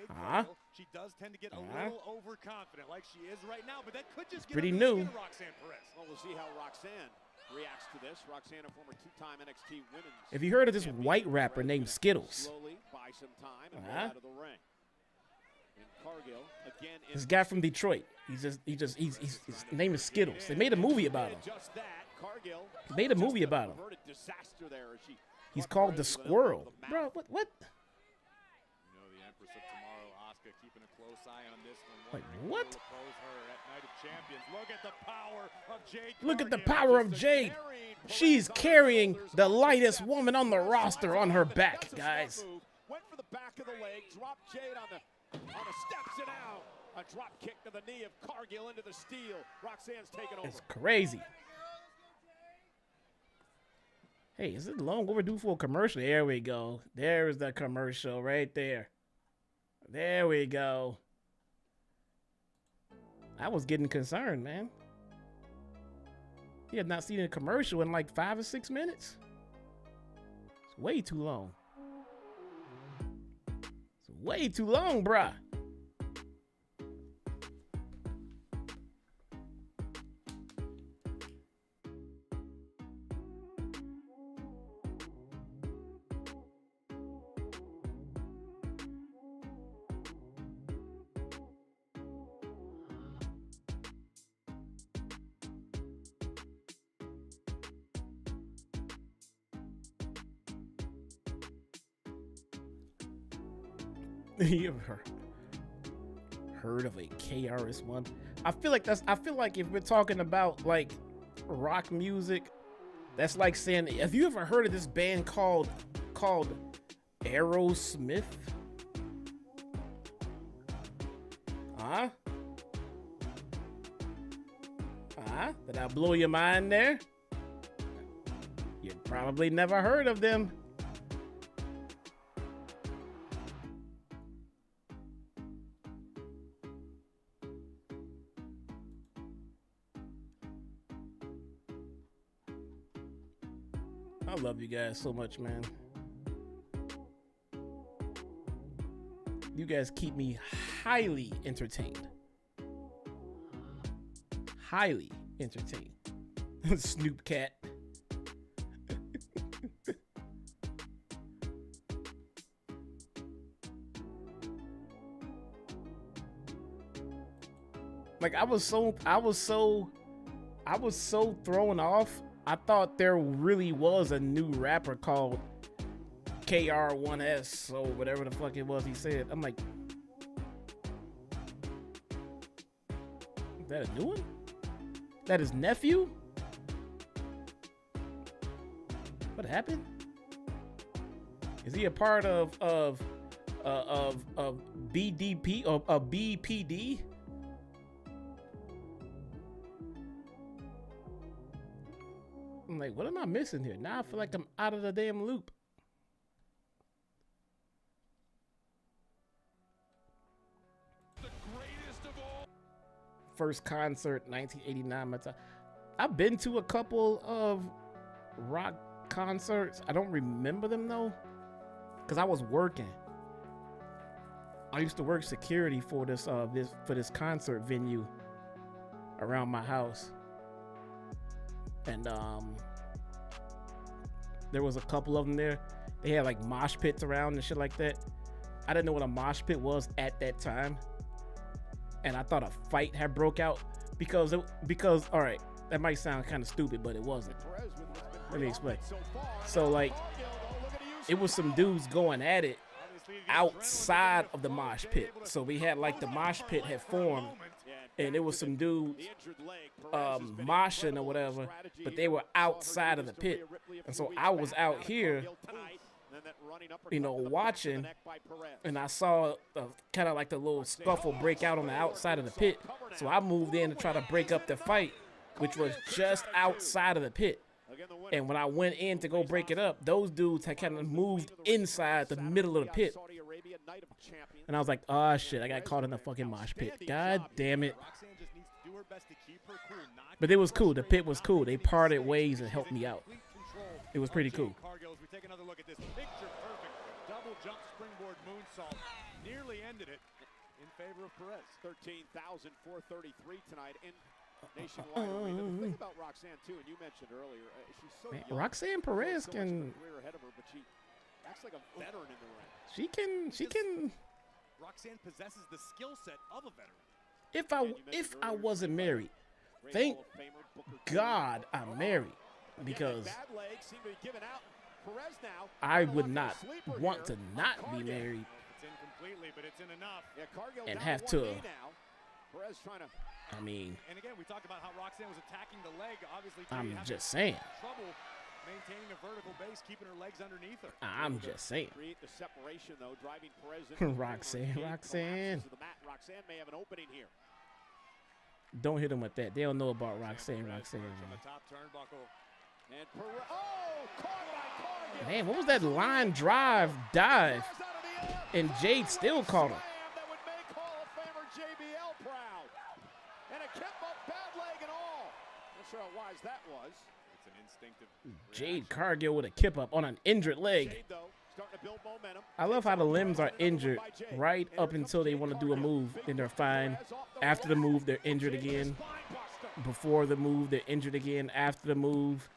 Huh? She does tend to get a little overconfident like she is right now, but that could just get pretty under the new. skin of Roxanne Perez. Well, we'll see how Roxanne reacts to this. Roxanne, a former two-time NXT women's. Have you heard of this white rapper named Skittles? Slowly buy some time and out of the ring. Cargill, again, this guy from Detroit. His name is Skittles. They made a movie about him. They made a movie about him. He's called the Squirrel. Bro, what? You know, the Empress of Tomorrow, Asuka, keeping a close eye on this one. Like, what? Night of Champions. Look at the power of Jade. Look at the power of Jade. She's carrying the lightest woman on the roster on her back, guys. Went for the back of the leg, dropped Jade on the steps and out. A drop kick to the knee of Cargill into the steel. Roxanne's taken over. It's crazy. Hey, is it long overdue for a commercial? There we go. There's the commercial right there. There we go. I was getting concerned, man. He had not seen a commercial in like 5 or 6 minutes. It's way too long. Way too long, bruh. You ever heard of a KRS-One? I feel like if we're talking about like rock music, that's like saying, have you ever heard of this band called Aerosmith? Huh? Did I blow your mind there? You probably never heard of them. I love you guys so much, man. You guys keep me highly entertained. Highly entertained. Snoop Cat. Like I was so thrown off. I thought there really was a new rapper called KR1S or whatever the fuck it was he said. I'm like, is that a new one? That his nephew? What happened? Is he a part of BDP or BPD? I'm like, what am I missing here? Now I feel like I'm out of the damn loop. The greatest of all. First concert, 1989. I've been to a couple of rock concerts. I don't remember them though, because I was working. I used to work security for this concert venue around my house. And there was a couple of them there. They had like mosh pits around and shit like that. I didn't know what a mosh pit was at that time. And I thought a fight had broke out because all right, That might sound kind of stupid, but it wasn't. Let me explain. So, like, it was some dudes going at it outside of the mosh pit. So we had, like, the mosh pit had formed, and it was some dudes moshing or whatever, but they were outside of the pit. And so I was out here, you know, watching, and I saw kind of like the little scuffle break out on the outside of the pit. So I moved in to try to break up the fight, which was just outside of the pit. And when I went in to go break it up, those dudes had kind of moved inside the middle of the pit. And I was like, oh shit, I got caught in the fucking mosh pit. God damn it. But it was cool. The pit was cool. They parted ways and helped me out. It was pretty cool. Cargill, as we take another look at this picture perfect double jump springboard moonsault, nearly ended it in favor of Perez. 13,433 tonight in nationwide arena. The thing about Roxanne too, and you mentioned earlier, she's so young. Roxanne Perez can. Career ahead of her, but she acts like a veteran in the ring. She can. Roxanne possesses the skill set of a veteran. If I wasn't married, thank God I'm married, because I would not want to not be married and have to. I mean, and again, we talked about how Roxanne was attacking the leg. Obviously, I'm just saying. Trouble maintaining a vertical base, keeping her legs underneath her. I'm just saying. Create the separation though, driving Perez into Roxanne. Roxanne may have an opening here. Don't hit him with that. They don't know about Roxanne. From the top turnbuckle. And Cargill. Man, what was that line drive dive? And Jade still caught him. That would make Hall of Famer JBL proud. And a kept up bad leg and all. Not sure how wise that was. It's an instinctive Jade Cargill with a kip up on an injured leg. Jade, though, starting to build momentum. I love how the limbs are injured right up until they want to do a move, and they're fine. After the move, they're injured again. Before the move, they're injured again. After the move,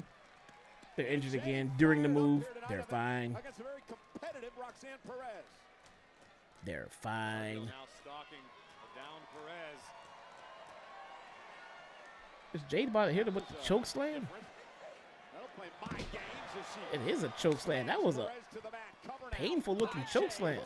they're injured again. During the move, they're fine. Against a very competitive Roxanne Perez. They're fine. Now stalking down Perez. Is Jade about to hit him with the choke slam? It is a choke slam. That was a painful looking choke slam.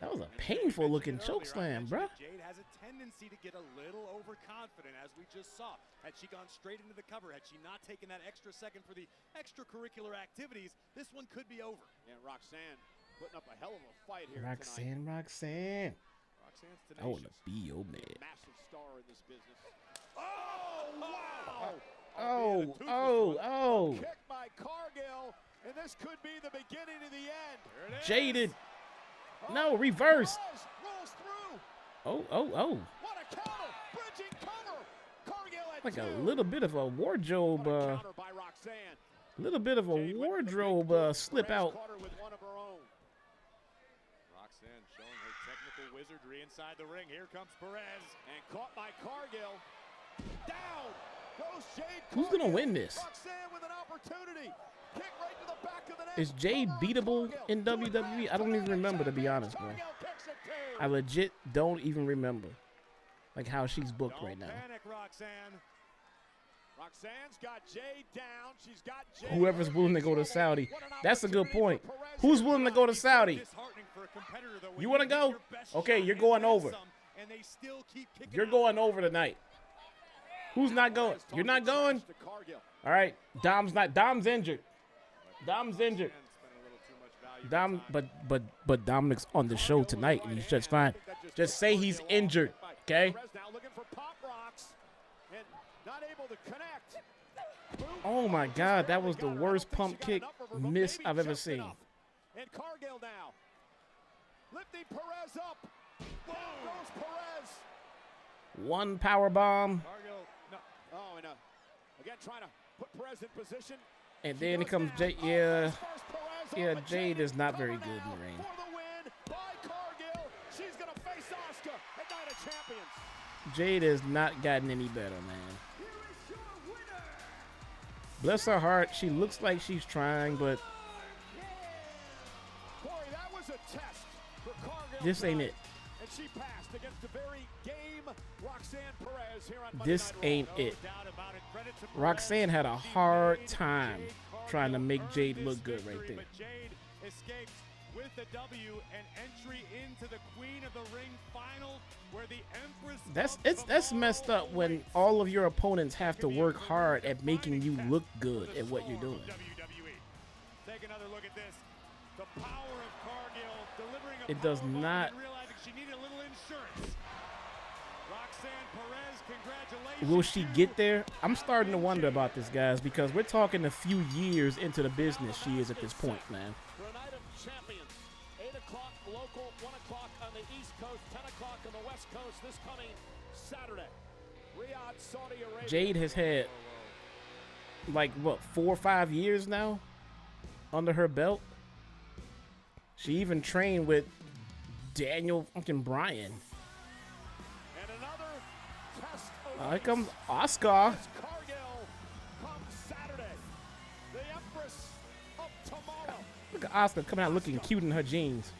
That was a painful looking choke slam, bruh. Jade has a tendency to get a little overconfident, as we just saw. Had she gone straight into the cover, had she not taken that extra second for the extracurricular activities, this one could be over. Yeah, Roxanne putting up a hell of a fight here Roxanne. Roxanne's tenacious. I want to be your man. Massive star in this business. Oh, wow! Oh. Kick by Cargill, and this could be the beginning of the end. Jaded. No, reverse. Rolls through. Oh. What a counter! Bridging cover. Cargill at Like two. a little bit of a wardrobe. Counter by Roxanne. Little bit of a wardrobe slip out. Caught her with one of her own. Roxanne showing her technical wizardry inside the ring. Here comes Perez. And caught by Cargill. Down goes Jade. Who's gonna win this? Roxanne with an opportunity. Kick right to the back of the neck. Is Jade beatable in WWE? I don't even remember, to be honest, bro. I legit don't even remember, like, how she's booked right now. Panic, Roxanne. Roxanne's got Jade down. She's got Jade. Whoever's willing to go to Saudi. That's a good point. Who's willing to go to Saudi? You want to go? Okay, you're going over. You're going over tonight. Who's not going? You're not going? All right. Dom's injured. Dom's injured. But Dominic's on the show tonight, and he's just fine. Just say he's injured, okay? Oh my God, that was the worst pump kick miss I've ever seen. And Cargill now lifting Perez up. Down goes Perez. One power bomb. Oh, and again trying to put Perez in position. And then it comes Jade. Yeah, Jade is not very good in the ring. For the win by Cargill. She's gonna face Asuka at Night of Champions. Jade has not gotten any better, man. Bless her heart, she looks like she's trying, but Corey, that was a test for Cargill. this ain't it. And she passed against the very game Roxanne this ain't it. Roxanne had a hard time trying to make Jade look good right there. Jade escapes with the W and entry into the Queen of the Ring final, where the Empress. That's messed up when all of your opponents have to work hard at making you look good at what you're doing. Take another look at this. The power of Cargill delivering a It does not. realizing she needed a little insurance. Roxanne Perez, congratulations. Will she get there? I'm starting to wonder about this, guys, because we're talking a few years into the business she is at this point, man. For a night of champions, 8 o'clock local, 1 o'clock on the East Coast, 10 o'clock on the West Coast this coming Saturday. Riyadh, Saudi Arabia. Jade has had, like, what, 4 or 5 years now under her belt? She even trained with Daniel fucking Bryan. And another test Here comes Oscar. Cargill comes Saturday. The Empress of tomorrow. Look at Oscar coming out looking cute in her jeans.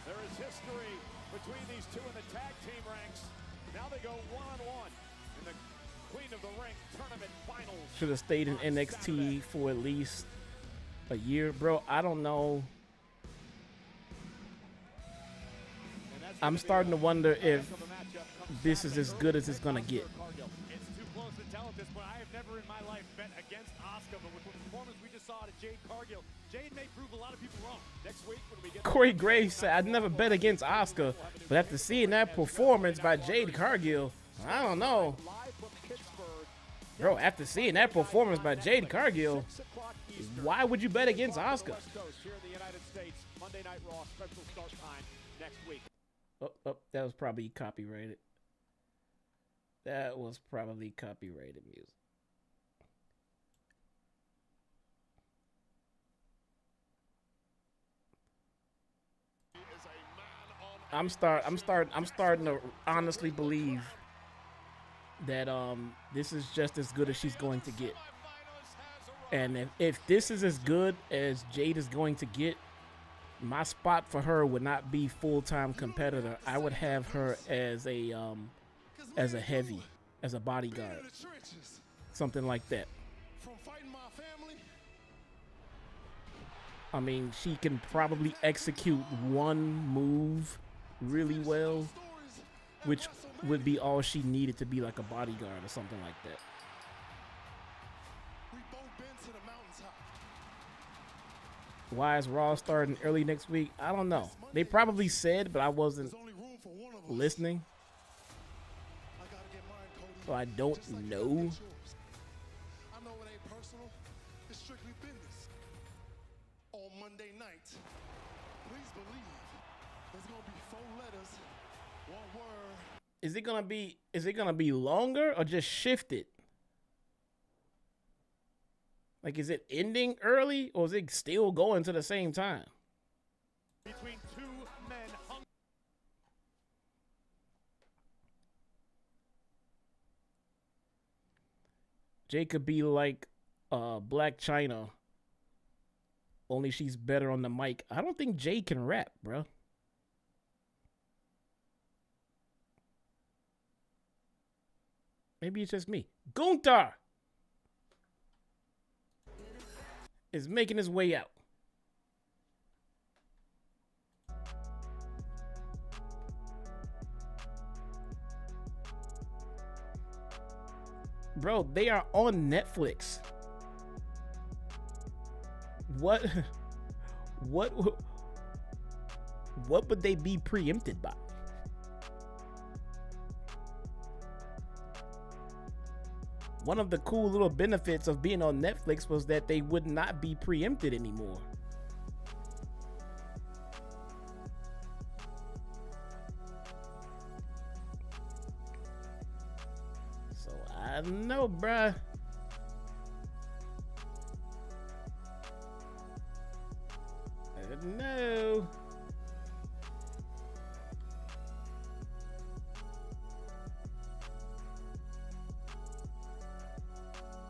There is history between these two in the tag team ranks. Now they go one-on-one in the Queen of the Ring tournament finals. Should have stayed in NXT for at least a year, bro. I don't know. I'm starting to wonder if this is as good as it's gonna get. It's too close to tell at this point. I have never in my life bet against Asuka, but with the performance we just saw out of Jade Cargill, Jade may prove a lot of people wrong. Next week when we get Corey Graves said, "I'd never bet against Asuka, but after seeing that performance by Jade Cargill, I don't know." Bro, after seeing that performance by Jade Cargill, why would you bet against Asuka? Here in the United States, Monday Night Raw, special start time next week. Oh, that was probably copyrighted. That was probably copyrighted music. I'm starting to honestly believe that this is just as good as she's going to get. And if this is as good as Jade is going to get, my spot for her would not be full-time competitor. I would have her as a heavy, as a bodyguard, something like that. I mean, she can probably execute one move really well, which would be all she needed to be like a bodyguard or something like that. Why is Raw starting early next week? I don't know. They probably said, but I wasn't listening. So I don't know. I know it ain't personal. It's strictly business. On Monday night, please believe there's gonna be 4 letters, 1 word. Is it gonna be longer or just shifted? Like, is it ending early or is it still going to the same time? Between 2 men hung. Jay could be like Black China, only she's better on the mic. I don't think Jay can rap, bro. Maybe it's just me. Gunther is making his way out. Bro, they are on Netflix. What would they be preempted by? One of the cool little benefits of being on Netflix was that they would not be preempted anymore. So I don't know, bruh. I don't know.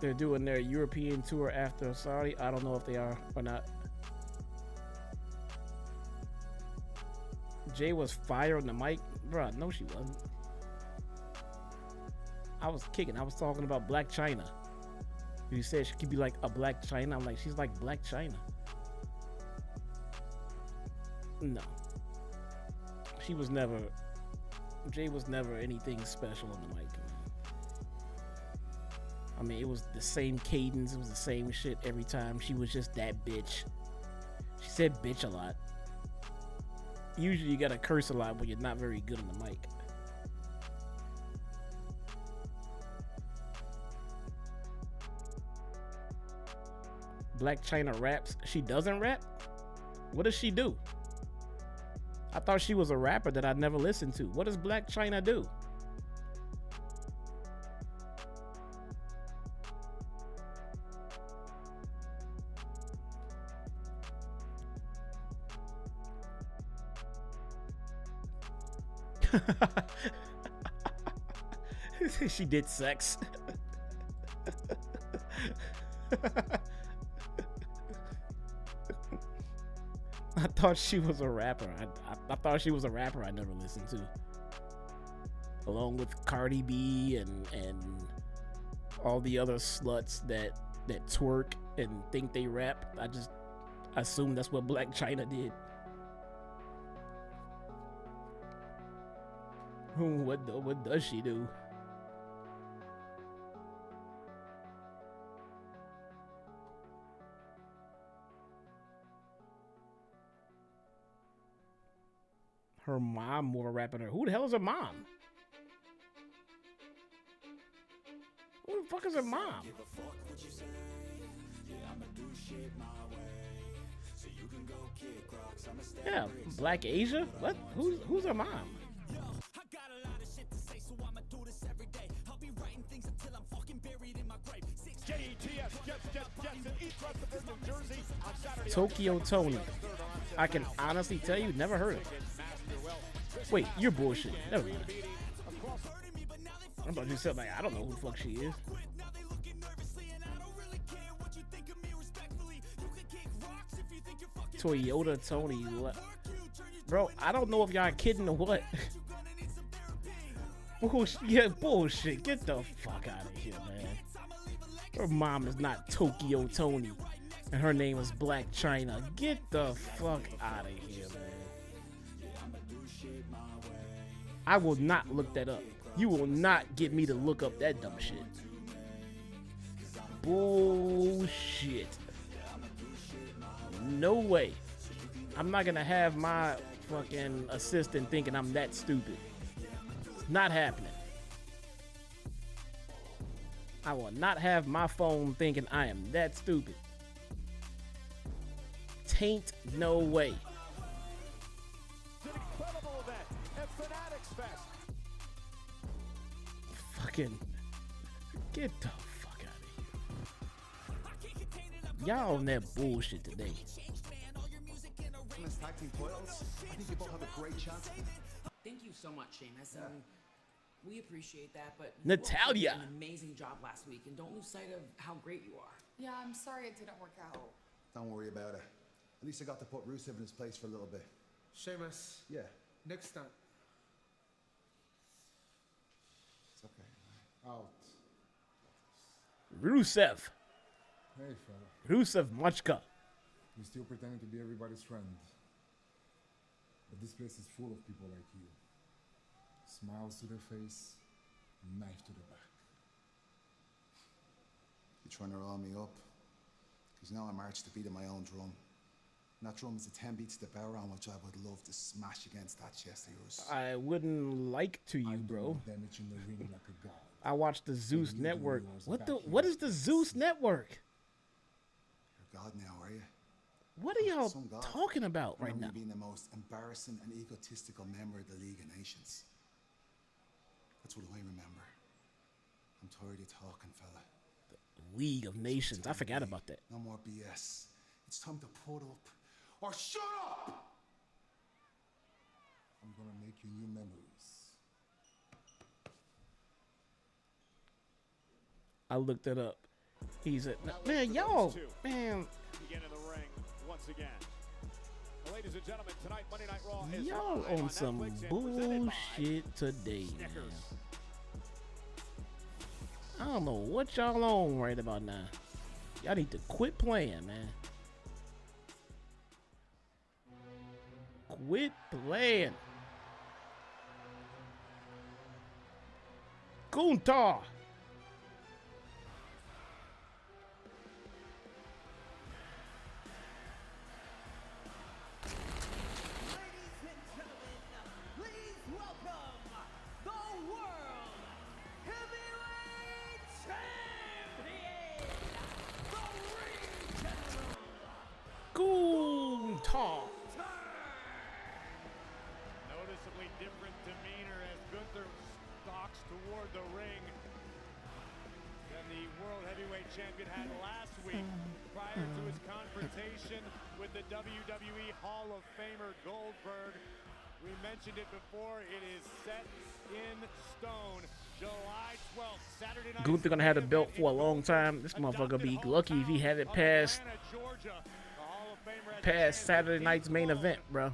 They're doing their European tour after Saudi. I don't know if they are or not. Jay was fire on the mic. Bruh, no she wasn't. I was kicking. I was talking about Black China. You said she could be like a Black China. I'm like, she's like Black China. No. She was never... Jay was never anything special on the mic. I mean, it was the same cadence. It was the same shit every time. She was just that bitch. She said bitch a lot. Usually you gotta curse a lot when you're not very good on the mic. Black China raps. She doesn't rap? What does she do? I thought she was a rapper that I'd never listened to. What does Black China do? She did sex. I thought she was a rapper. I thought she was a rapper I never listened to. Along with Cardi B and all the other sluts that twerk and think they rap. I just assumed that's what Black China did. What does she do? Her mom more of a rapper than her. Who the hell is her mom? Who the fuck is her mom? Yeah, Black Asia? What? Who's her mom? Tokyo Tony. I can honestly tell you, never heard of it. Wait, you're bullshit. Never mind. I'm about to do something like, I don't know who the fuck she is. Toyota Tony. Bro, I don't know if y'all kidding or what. Bullshit. Get the fuck out of here, man. Her mom is not Tokyo Tony. And her name is Black China. Get the fuck out of here, man. I will not look that up. You will not get me to look up that dumb shit. Bullshit. No way. I'm not gonna have my fucking assistant thinking I'm that stupid. It's not happening. I will not have my phone thinking I am that stupid. Tain't no way. Fucking get the fuck out of here. Y'all on that bullshit today. Tag team titles. I think you both have a great chance. Thank you so much, Sheamus. We appreciate that, but Natalia you did an amazing job last week, and don't lose sight of how great you are. Yeah, I'm sorry it didn't work out. Don't worry about it. At least I got to put Rusev in his place for a little bit. Sheamus. Yeah. Next time. It's okay. Out. Rusev. Hey, fella. Rusev Machka. You're still pretending to be everybody's friend. But this place is full of people like you. Smiles to their face, knife to the back. You're trying to roll me up. Because now I march to beat in my own drum. And that drum is a 10 beats to the barrel on which I would love to smash against that chest of yours. I wouldn't like to you, bro. Damage in the ring like a god. I watched the Zeus Network. What is the Zeus Network? You're God now, are you? What are y'all talking about right now? Being the most embarrassing and egotistical member of the League of Nations. That's what I remember. I'm tired of talking, fella. The League of Nations. I forgot about that. No more BS. It's time to put up or shut up! I'm gonna make you new memories. I looked it up. He's a man, y'all, man. Begin in the ring once again. ladies and gentlemen, tonight Monday Night Raw is Y'all live on some Netflix and presented by bullshit today, man. Snickers. I don't know what y'all on right about now. Y'all need to quit playing, man. Quit playing. Gunther. Noticeably different demeanor as Gunther stalks toward the ring than the World Heavyweight Champion had last week prior to his confrontation with the WWE Hall of Famer Goldberg. We mentioned it before, it is set in stone. July 12th, Saturday night. Gunther gonna have the belt for a long time. This motherfucker be lucky if he had it past Saturday night's main event, bro.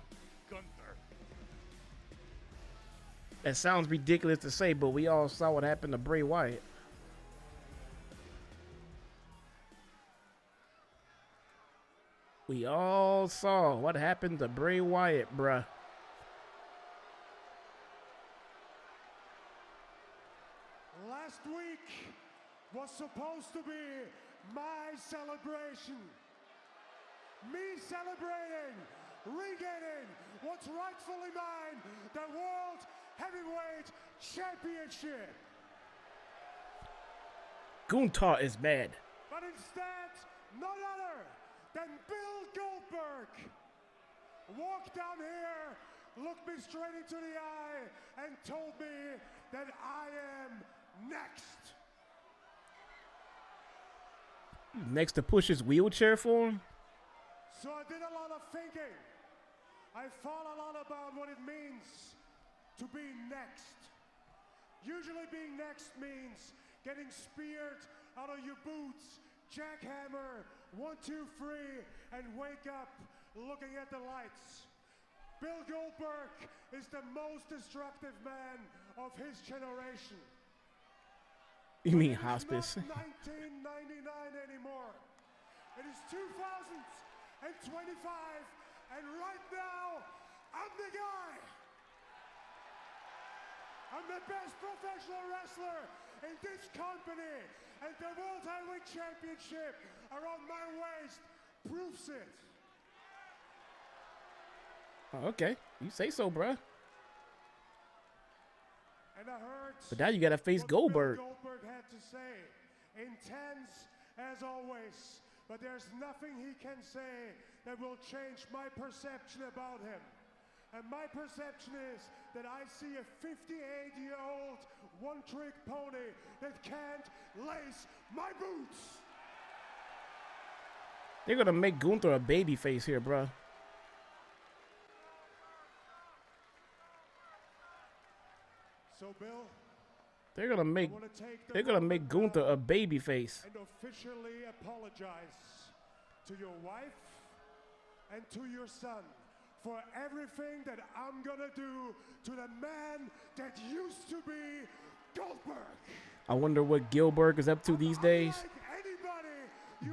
That sounds ridiculous to say, but we all saw what happened to Bray Wyatt. We all saw what happened to Bray Wyatt, bruh. Last week was supposed to be my celebration. Me celebrating, regaining what's rightfully mine, the World Heavyweight Championship. Gunther is mad. But instead, none other than Bill Goldberg walked down here, looked me straight into the eye, and told me that I am next. Next to push his wheelchair for him? So I did a lot of thinking. I thought a lot about what it means to be next. Usually being next means getting speared out of your boots, jackhammer, 1, 2, 3, and wake up looking at the lights. Bill Goldberg is the most destructive man of his generation. You mean hospice? It's not 1999 anymore. It is 2025, and right now, I'm the guy. I'm the best professional wrestler in this company, and the World Heavyweight Championship around my waist proves it. Oh, okay, you say so, bruh. And I heard but now you gotta face Goldberg. Goldberg had to say, intense as always, but there's nothing he can say that will change my perception about him. And my perception is that I see a 58-year-old one-trick pony that can't lace my boots. They're gonna make Gunther a babyface here, bruh. So, Bill, They're gonna make Gunther a babyface. and officially apologize to your wife and to your son for everything that I'm gonna do to the man that used to be Goldberg. I wonder what Goldberg is up to these days.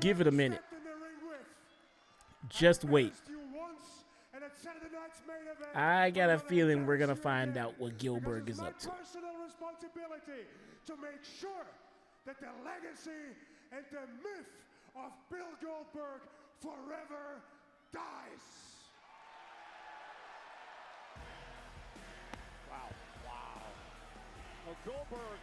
Give it a minute. Just wait. I got a feeling we're gonna find out what Goldberg is up to. Personal responsibility to make sure that the legacy and the myth of Bill Goldberg forever dies. Wow. Well, Goldberg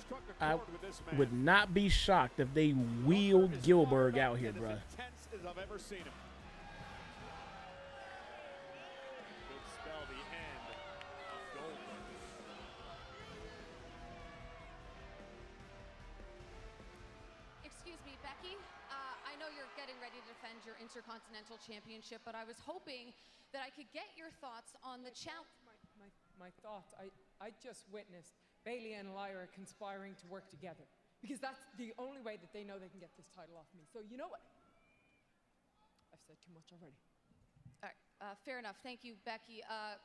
struck a I chord with this man. would not be shocked if they wheeled Goldberg out here, bruh. Intense as I've ever seen him. Could spell the end of Goldberg. Excuse me, Becky. I know you're getting ready to defend your Intercontinental Championship, but I was hoping that I could get your thoughts on the challenge. My thoughts, I just witnessed Bayley and Lyra conspiring to work together, because that's the only way that they know they can get this title off me. So you know what? I've said too much already. Fair enough. Thank you, Becky.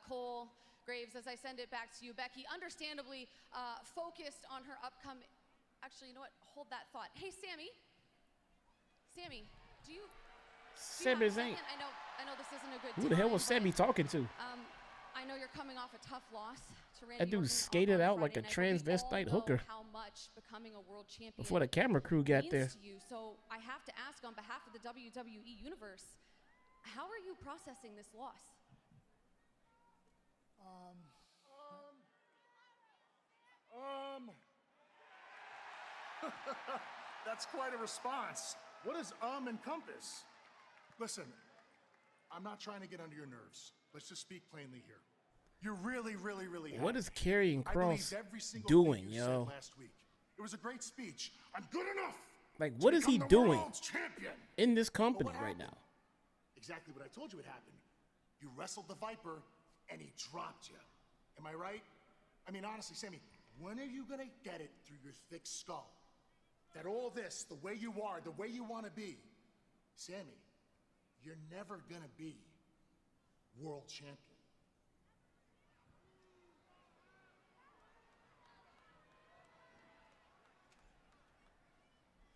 Cole Graves, as I send it back to you. Becky, understandably focused on her upcoming... Actually, you know what? Hold that thought. Hey, Sammy. Sammy, do you... Sammy ain't. I know this isn't a good Who the hell was Sammy talking to? I know you're coming off a tough loss to Randy That dude Orton skated on out like a Friday night, but we all transvestite know hooker how much becoming a world champion before the camera crew got there. means to you. So I have to ask on behalf of the WWE Universe, how are you processing this loss? That's quite a response. What does encompass? Listen, I'm not trying to get under your nerves. Let's just speak plainly here. You're really What is Karrion Kross doing, doing, yo? Last week. It was a great speech. I'm good enough. Like, what is he doing in this company right now? Exactly what I told you would happen. You wrestled the Viper, and he dropped you. Am I right? I mean, honestly, Sammy, when are you gonna get it through your thick skull that all this, the way you are, the way you want to be, Sammy, you're never gonna be world champion.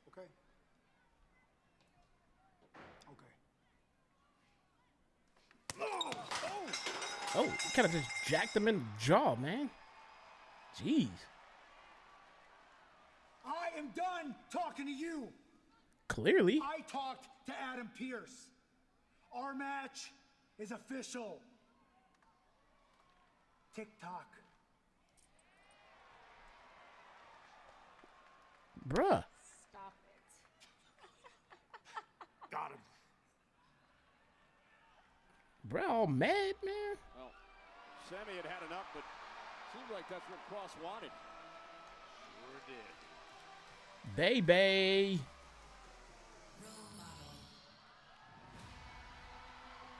Okay. Oh, you kind of just jacked him in the jaw, man. Jeez. I am done talking to you. Clearly. I talked to Adam Pearce. Our match is official. TikTok. Bruh. Stop it. Got him. Bruh, all mad, man. Well, Sammy had enough, but seems like that's what Kross wanted. Sure did. Baby.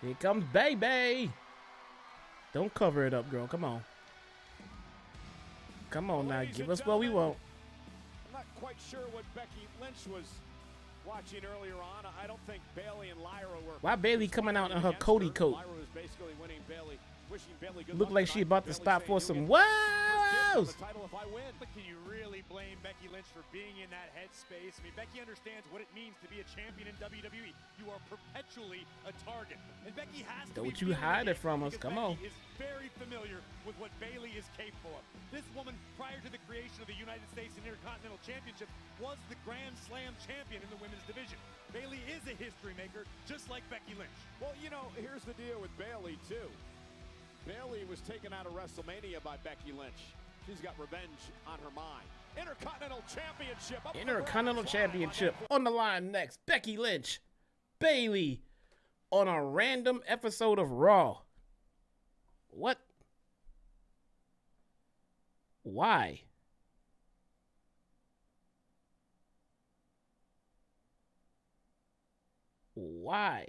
Here comes baby. Don't cover it up, girl. Come on. Come on now. Give us what we want. I'm not quite sure what Becky Lynch was watching earlier on. I don't think Bayley and Lyra were... Why Bayley coming out in her Cody coat? Lyra was basically winning Bayley, wishing Bayley good Look luck like she tonight. about to Bayley stop saying for you'll some get wows. the title if I win. But can you really blame Becky Lynch for being in that headspace? I mean, Becky understands what it means to be a champion in WWE. You are perpetually a target. And Becky has to Don't be you hide it feeling from us. because Come on. Becky is very familiar with what Bayley is capable of. This woman, prior to the creation of the United States Intercontinental Championship, was the Grand Slam champion in the women's division. Bayley is a history maker, just like Becky Lynch. Well, you know, here's the deal with Bayley, too. Bayley was taken out of WrestleMania by Becky Lynch. She's got revenge on her mind. Intercontinental Championship. Intercontinental Championship on the line next. Becky Lynch, Bayley on a random episode of Raw. What? Why? Why?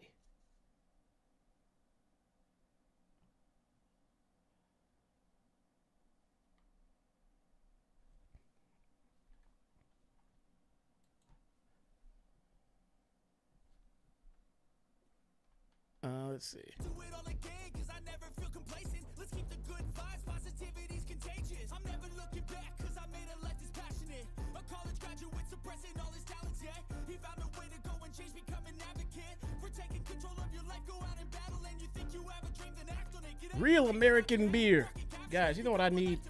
Let's see. Do it all again, 'cause I never feel complacent. Let's keep the good vibes, positivity's contagious. I'm never looking back, 'cause I made a life that's passionate. A college graduate suppressing all his talents, yeah. He found a way to go and change, become an advocate. For taking control of your life, go out and battle. And you think you have a dream, then act on it. Get Real American beer. Guys, you know what I need?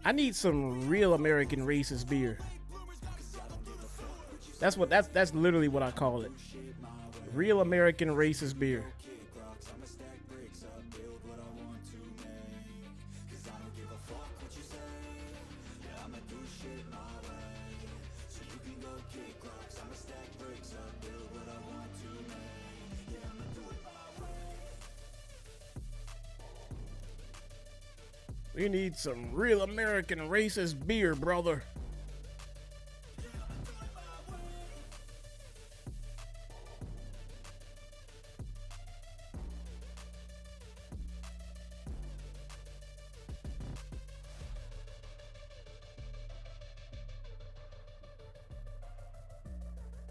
I need some real American racist beer. That's literally what I call it. Real American racist beer. We need some real American racist beer, brother.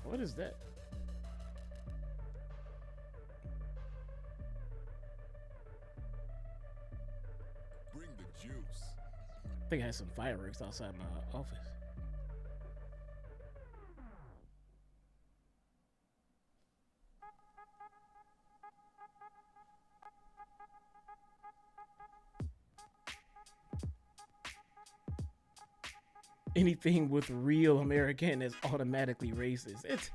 What is that? I think I had some fireworks outside my office. Anything with real American is automatically racist. It's,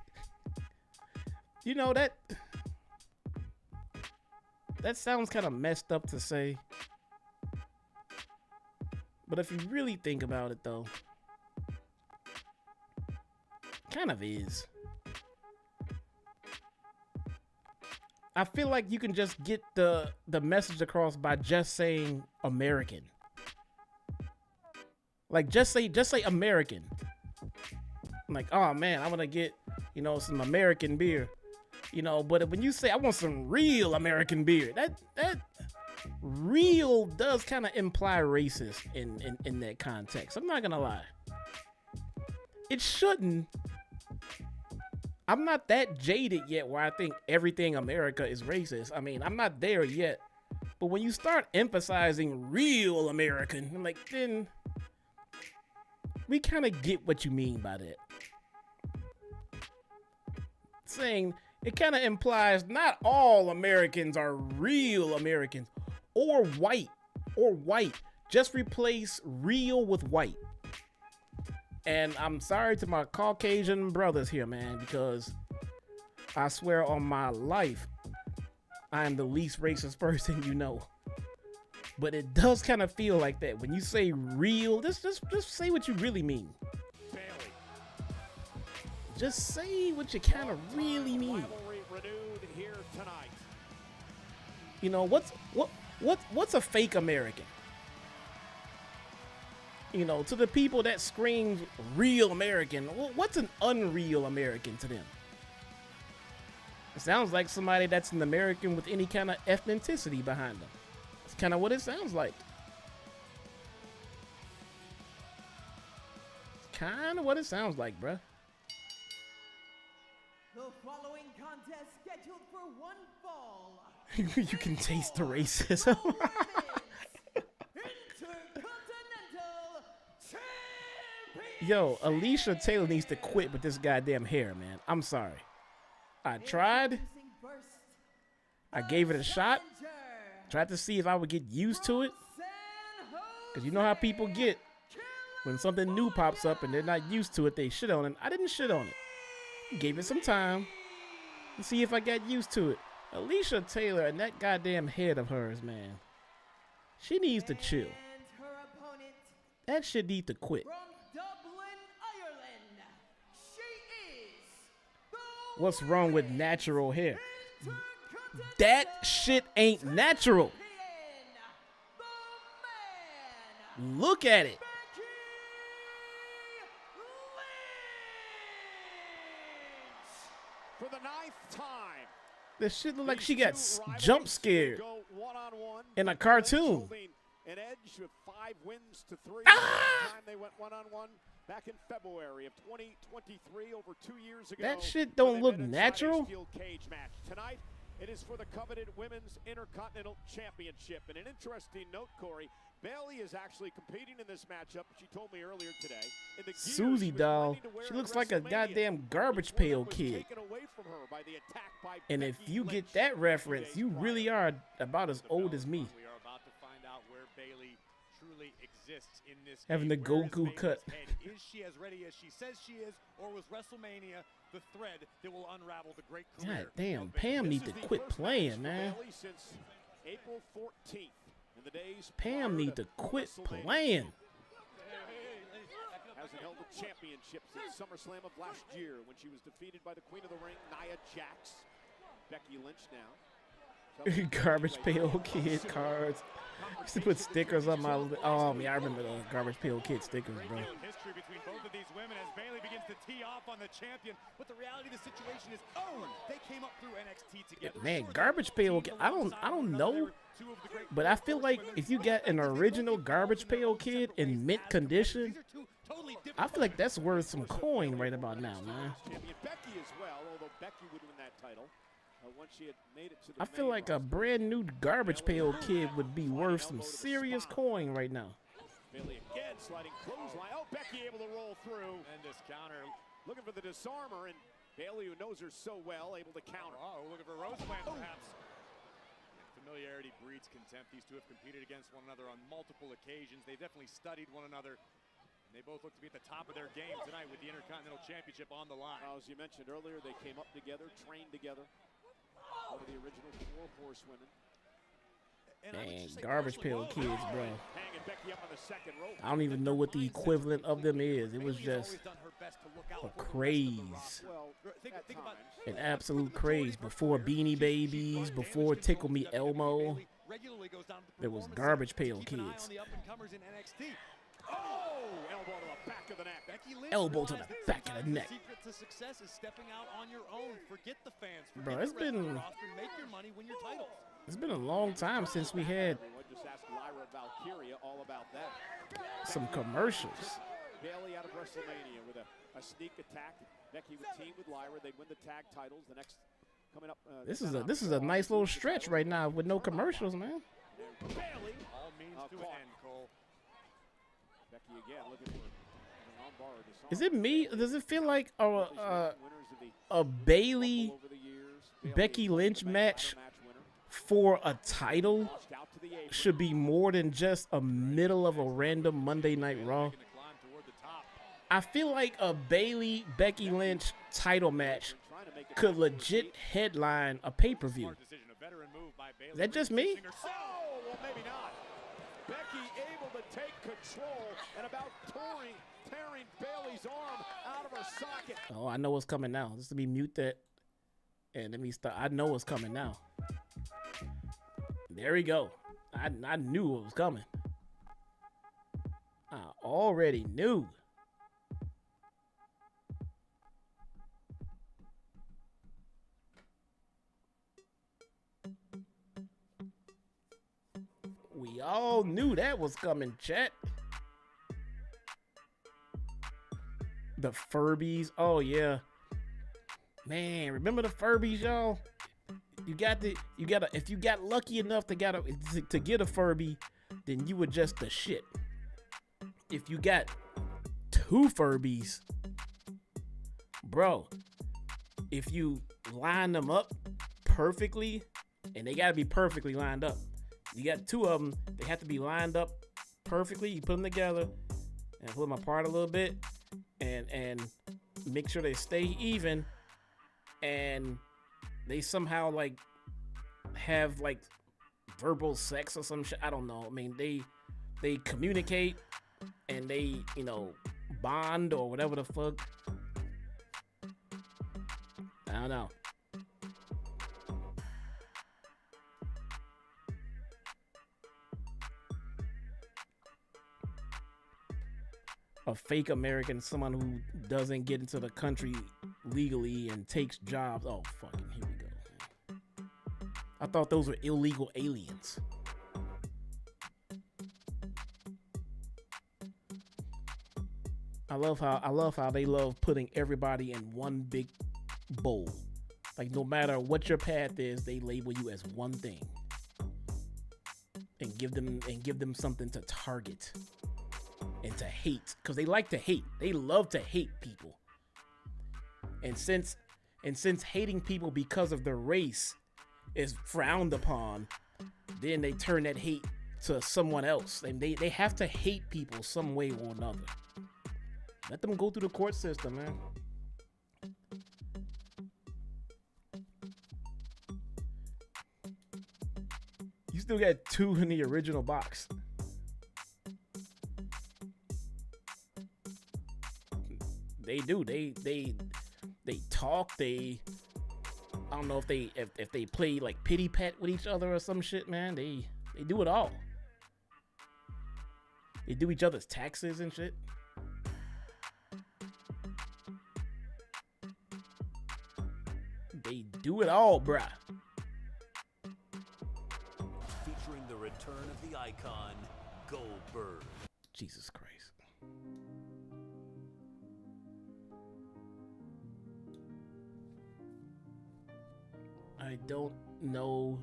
you know, that sounds kind of messed up to say. But if you really think about it, though, kind of is. I feel like you can just get the message across by just saying American. Like, just say American. I'm like, oh man, I want to get, you know, some American beer. You know, but when you say I want some real American beer, that real does kind of imply racist in that context. I'm not gonna lie. It shouldn't. I'm not that jaded yet where I think everything America is racist. I mean, I'm not there yet. But when you start emphasizing real American, I'm like, then we kind of get what you mean by that. Saying it kind of implies not all Americans are real Americans or white. Just replace real with white. And I'm sorry to my Caucasian brothers here, man, because I swear on my life, I am the least racist person you know. But it does kind of feel like that. When you say real, just say what you really mean. Bayley. Just say what you kind of really mean. Rivalry renewed here tonight. You know, what's a fake American? You know, to the people that scream real American, what's an unreal American to them? It sounds like somebody that's an American with any kind of ethnicity behind them. That's kind of what it sounds like. It's kind of what it sounds like, bruh. The following contest scheduled for one fall. You can taste the racism. Yo, Alicia Taylor needs to quit with this goddamn hair, man. I'm sorry. I tried. I gave it a shot. Tried to see if I would get used to it. Because you know how people get when something new pops up and they're not used to it, they shit on it. I didn't shit on it. Gave it some time to see if I got used to it. Alicia Taylor and that goddamn head of hers, man. She needs to chill. That shit needs to quit. What's wrong with natural hair? That shit ain't natural. Look at it. For the 9th time. This shit look like she got jump scared in a cartoon. An edge with 5 wins to 3. Ah! The time they went one-on-one back in February of 2023, over 2 years ago. That shit don't look natural. Cage match. Tonight, it is for the coveted Women's Intercontinental Championship. And an interesting note, Corey, Bayley is actually competing in this matchup. She told me earlier today. In the Susie doll. She looks like a goddamn Garbage Pail Kid. And if you get that reference, you really are about as old as me. We are about to find out where Bayley truly exists in this Having the game. Goku cut. Is she as ready as she says she is, or was WrestleMania the thread that will unravel the great career? God damn, Pam need to quit playing, man. Since April 14th. In the days Pam need to quit playing. Hasn't held a championship since SummerSlam of last year when she was defeated by the Queen of the Ring, Nia Jax. Becky Lynch now. Garbage Pail Kid cards. I used to put stickers on my. Oh man, I remember those Garbage Pail Kid stickers, bro. History between both of these women as Bayley begins to tee off on the champion. But the reality of the situation is, they came up through NXT together. Man, Garbage Pail Kid. I don't know, but I feel like if you got an original Garbage Pail Kid in mint condition, I feel like that's worth some coin right about now, man. Becky as well, although Becky would win that title. Once she had made it to the I feel like a brand new Garbage Pail Kid would be worth some serious coin right now. Bayley again sliding clothesline. Oh, Becky able to roll through. And this counter. Looking for the disarmer, and Bayley, who knows her so well, able to counter. Oh, looking for Rhodes plan, perhaps. Familiarity breeds contempt. These two have competed against one another on multiple occasions. They've definitely studied one another. And they both look to be at the top of their game tonight with the Intercontinental Championship on the line. As you mentioned earlier, they came up together, trained together. One of the original 4 horsewomen. Man, garbage pail kids, bro. Hanging Becky up on the second rope. I don't even know what the equivalent of them is. It was just a craze. An absolute craze. Before Beanie Babies, before Tickle Me Elmo, there was garbage pail kids. Elbow to the back of the neck. Becky Lynch Elbow to the back of the neck. The secret to success is stepping out on your own. Forget the fans. Bro, it's been make your money, win your titles. It's been a long time since we had Just ask Lyra Valkyria all about that. some commercials. Bayley out of WrestleMania with a sneak attack. Becky would team with Lyra. They'd win the tag titles. The next coming up. This is a nice little stretch right now with no commercials, man. Bayley. All means to an end, Cole. Becky again looking for an armbar or disarm. Is it me? Does it feel like a Bayley Becky Lynch match for a title should be more than just a middle of a random Monday Night Raw? I feel like a Bayley Becky Lynch title match could legit headline a pay-per-view. Is that just me? Oh, well, maybe not. Becky able to take control and about tearing Bayley's arm out of her socket. Oh, I know what's coming now. Just let me mute that. And let me start. I know what's coming now. There we go. I knew it was coming. I already knew. We all knew that was coming, chat. The Furbies. Oh, yeah. Man, remember the Furbies, y'all? If you got lucky enough to get a Furby, then you were just the shit. If you got 2 Furbies, bro, if you line them up perfectly, and they gotta be perfectly lined up. You got 2 of them, they have to be lined up perfectly. You put them together and put them apart a little bit and make sure they stay even, and they somehow like have like verbal sex or some shit. I don't know. I mean, they communicate and they, you know, bond or whatever the fuck. I don't know. A fake American, someone who doesn't get into the country legally and takes jobs. Oh, fucking here we go. I thought those were illegal aliens. I love how they love putting everybody in one big bowl. Like no matter what your path is, they label you as one thing. And give them something to target. And to hate, because they like to hate. They love to hate people. And since hating people because of their race is frowned upon, then they turn that hate to someone else. And they have to hate people some way or another. Let them go through the court system, man. You still got 2 in the original box. They do. They talk. I don't know if they play like pity pat with each other or some shit, man. They do it all. They do each other's taxes and shit. They do it all, bruh. Featuring the return of the icon, Goldberg. Jesus Christ. I don't know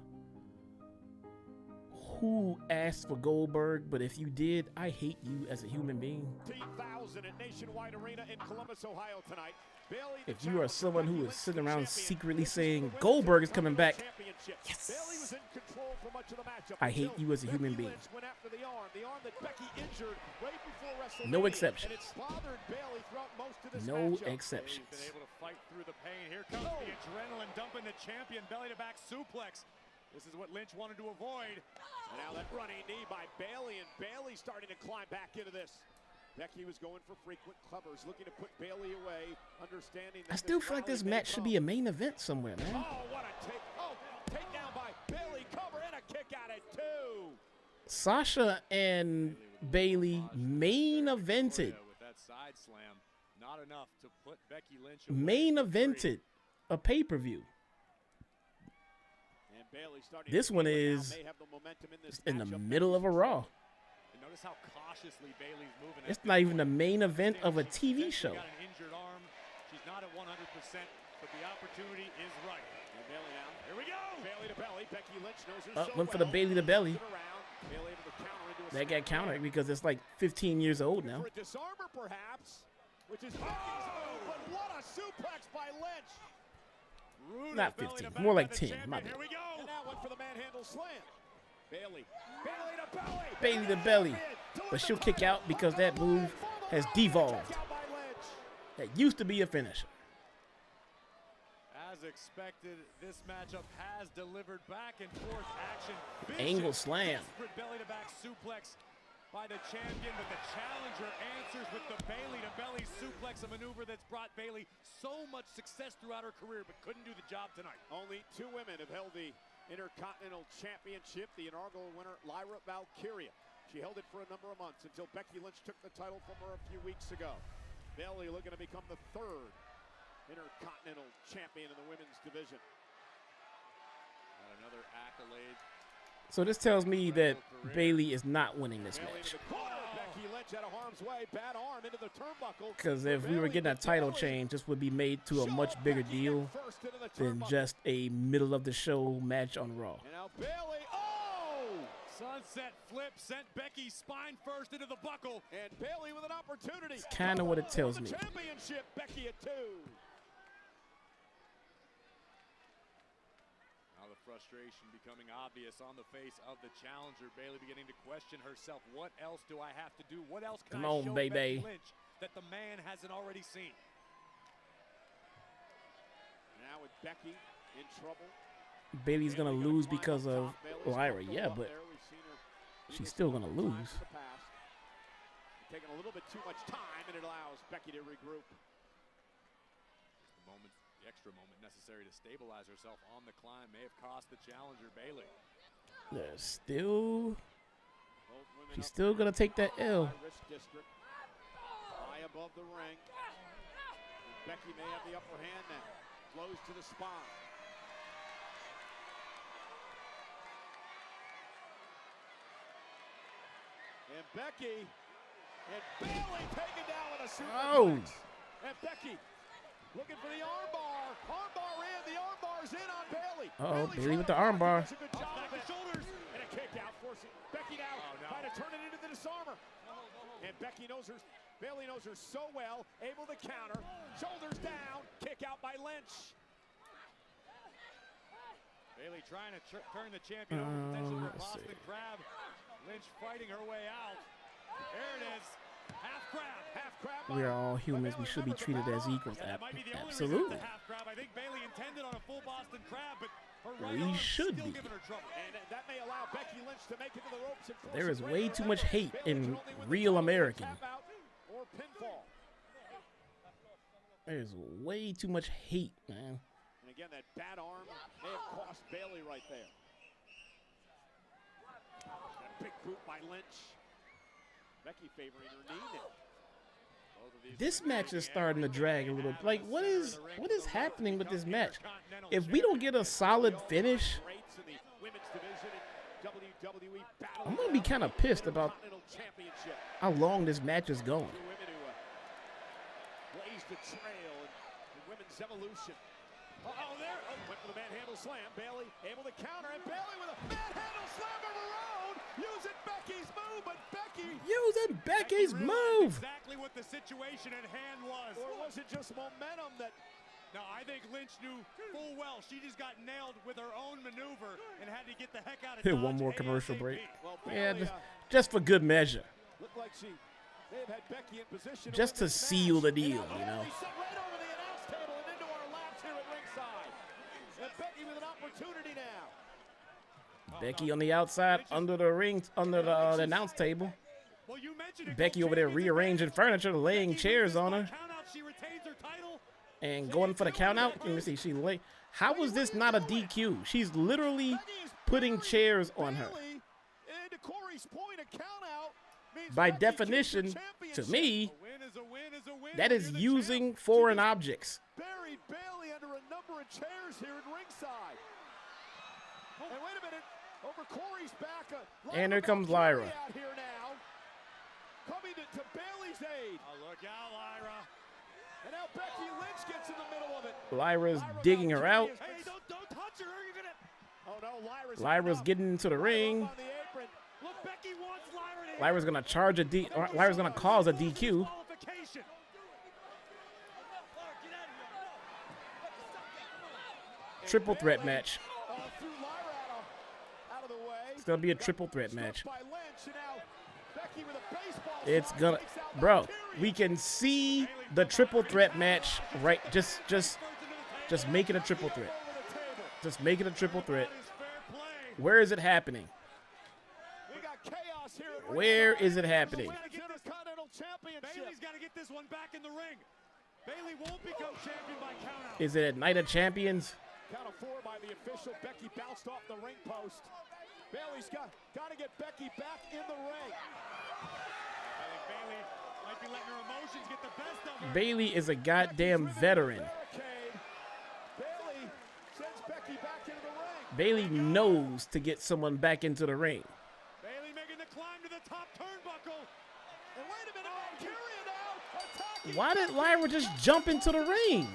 who asked for Goldberg, but if you did, I hate you as a human being. 15,000 at Nationwide Arena in Columbus, Ohio tonight. Bayley, If you are someone who is sitting around secretly saying Goldberg is coming back, yes, Bayley was in control for much of the matchup. I hate you as a human being. Went after the arm that Becky injured right before WrestleMania. No exception. And it's bothered Bayley throughout most of this No matchup. exceptions. Been able to fight through the pain. Here comes the adrenaline dumping the champion, belly to back suplex. This is what Lynch wanted to avoid. And now that running knee by Bayley, and Bayley starting to climb back into this. Becky was going for frequent covers, looking to put Bayley away, understanding that I still feel like this match should be a main event somewhere, man. Oh, what a take. Oh, takedown by Bayley, cover and a kick out at 2. Sasha and Bayley main evented. With that side slam, not enough to put Becky Lynch away. Main evented a pay-per-view. And Bayley starting This one is in the middle of a Raw. And notice how cautiously Bayley's moving. It's not even the main event of a TV show. Got an injured arm. She's not at 100%, but the opportunity is right. And Bayley now. Here we go. Bayley to belly. Becky Lynch knows her so Went for the well. Bayley to belly. Bayley able to counter into a That got countered because it's like 15 years old now. for a disarmer, perhaps, which is Becky's move, but what a suplex by Lynch. Not 15, more like 10. My bad. Here we go. And that went for the manhandle slam. Bayley to belly. Bayley to belly. But she'll kick out because that move has devolved. That used to be a finisher. As expected, this matchup has delivered back and forth action. Angle slam. Desperate belly to back suplex by the champion, but the challenger answers with the Bayley to belly suplex, a maneuver that's brought Bayley so much success throughout her career, but couldn't do the job tonight. Only 2 women have held the Intercontinental Championship. The inaugural winner, Ria Ripley. She held it for a number of months until Becky Lynch took the title from her a few weeks ago. Bayley looking to become the 3rd Intercontinental Champion in the women's division. Not another accolade. So this tells me that Bayley is not winning this match. Becky Lynch out of harm's way, bad arm into the turnbuckle. Because if we were getting a title change, this would be made to a much bigger deal than just a middle of the show match on Raw. And now Bayley, oh! Sunset flip sent Becky spine first into the buckle. And Bayley with an opportunity. It's kind of what it tells me. Championship, Becky at 2. Now the frustration becoming obvious on the face of the challenger. Bayley beginning to question herself. What else do I have to do? What else can I show Becky Lynch that the man hasn't already seen? Now with Becky in trouble. Bayley's going to lose because of Lyra. Yeah, but she's still going to lose. Taking a little bit too much time, and it allows Becky to regroup. The extra moment necessary to stabilize herself on the climb may have cost the challenger Bayley. There's still, she's still going to take that L. High above the ring. Becky may have the upper hand now. Flows to the spine. And Becky and Bayley taken down with a suplex. And Becky looking for the armbar. Armbar in. The armbar's in on Bayley. Bayley with the armbar. Does a good job of it. Shoulders and a kick out, forcing Becky now trying to turn it into the disarmer. And Becky knows her. Bayley knows her so well, able to counter. Shoulders down. Kick out by Lynch. Bayley trying to turn the champion over potentially for Boston Crab. Lynch fighting her way out. There it is. Half crab. Half crab. We are all humans. We should be treated as equals. Absolutely. Half crab. I think Bayley intended on a full Boston Crab, but her We should be. And that may allow Becky Lynch to make it to the ropes. There is way too much hate in real American. Or pinfall. There's way too much hate, man. And again, that bad arm may have cost Bayley right there. A big boot by Lynch. Becky favoring her knee now. This match is starting to drag a little. Like, what is happening with this match? If we don't get a solid finish, I'm gonna be kind of pissed about how long this match is going. Blaze the trail in women's evolution. Went for the manhandle slam. Bayley able to counter, and Bayley with a manhandle slam of her own. Using Becky's move, but Becky using Becky's move. Exactly what the situation at hand was. Or was it just momentum that? No, I think Lynch knew full well she just got nailed with her own maneuver and had to get the heck out of Dodge. One more commercial break. Well, Yeah, Bayley, just for good measure. looked like she may have had Becky in position. Just to seal the deal, you know. Right over the announce table and into our laps here at ringside. And Becky with an opportunity now. Becky on the outside, under the ring, under the announce table. Becky over there rearranging furniture, laying chairs on her, and going for the count out. Let me see, she lay. How was this not a DQ? She's literally putting chairs on her. By definition, to me, that is using foreign objects. Buried Bayley under a number of chairs here at ringside. And wait a minute, over Corey's back. And here comes Lyra. Out here now. Coming to Bayley's aid. Oh, look out, Lyra. And now Becky Lynch gets in the middle of it. Lyra's digging her out. Hey, don't touch her. You're gonna... Oh no, Lyra's getting into the ring. Look, Becky wants Lyra to... Lyra's gonna charge a Lyra's gonna cause a DQ. Triple threat match. It's gonna be a triple threat match. It's gonna, bro. We can see the triple threat match, right? Just make it a triple threat. Just make it a triple threat. Where is it happening? Where is it happening? Bayley's got to get this one back in the ring. Bayley won't become champion by countout. Is it at Night of Champions? Count of 4 by the official. Becky bounced off the ring post. Bayley's got to get Becky back in the ring. I think Bayley might be letting her emotions get the best of her. Bayley is a goddamn veteran. Bayley sends Becky back into the ring. Bayley knows to get someone back into the ring. Bayley making the climb to the top turnbuckle. And wait a minute, Valkyria now attacking. Why did Lyra just jump into the ring?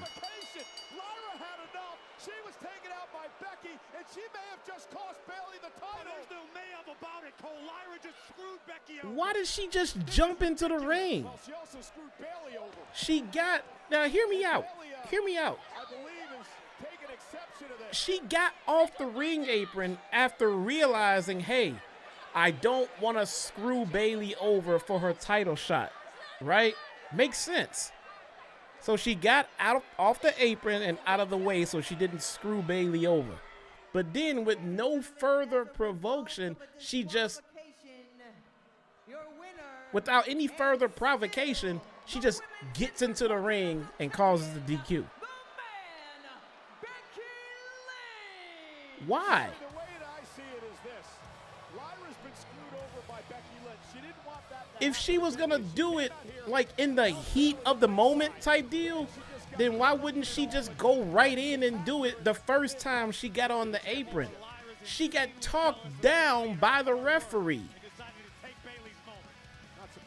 Lyra had enough. She was taken out by Becky, and she may have just cost Bayley the title. There's no may have about it, Cole. Lyra just screwed Becky over. Why did she just jump into the ring? Well, she also screwed Bayley over. She got, now hear me out. Hear me out. I believe is taking exception to this. She got off the ring apron after realizing, hey, I don't want to screw Bayley over for her title shot, right? Makes sense. So she got off the apron and out of the way so she didn't screw Bayley over. But then with no further provocation, she just, without any further provocation, she just gets into the ring and causes the DQ. Why? The way that I see it is this. Lyra's been screwed over by Becky Lynch. She didn't want that. If she was going to do it like in the heat of the moment type deal, then why wouldn't she just go right in and do it the first time she got on the apron? She got talked down by the referee.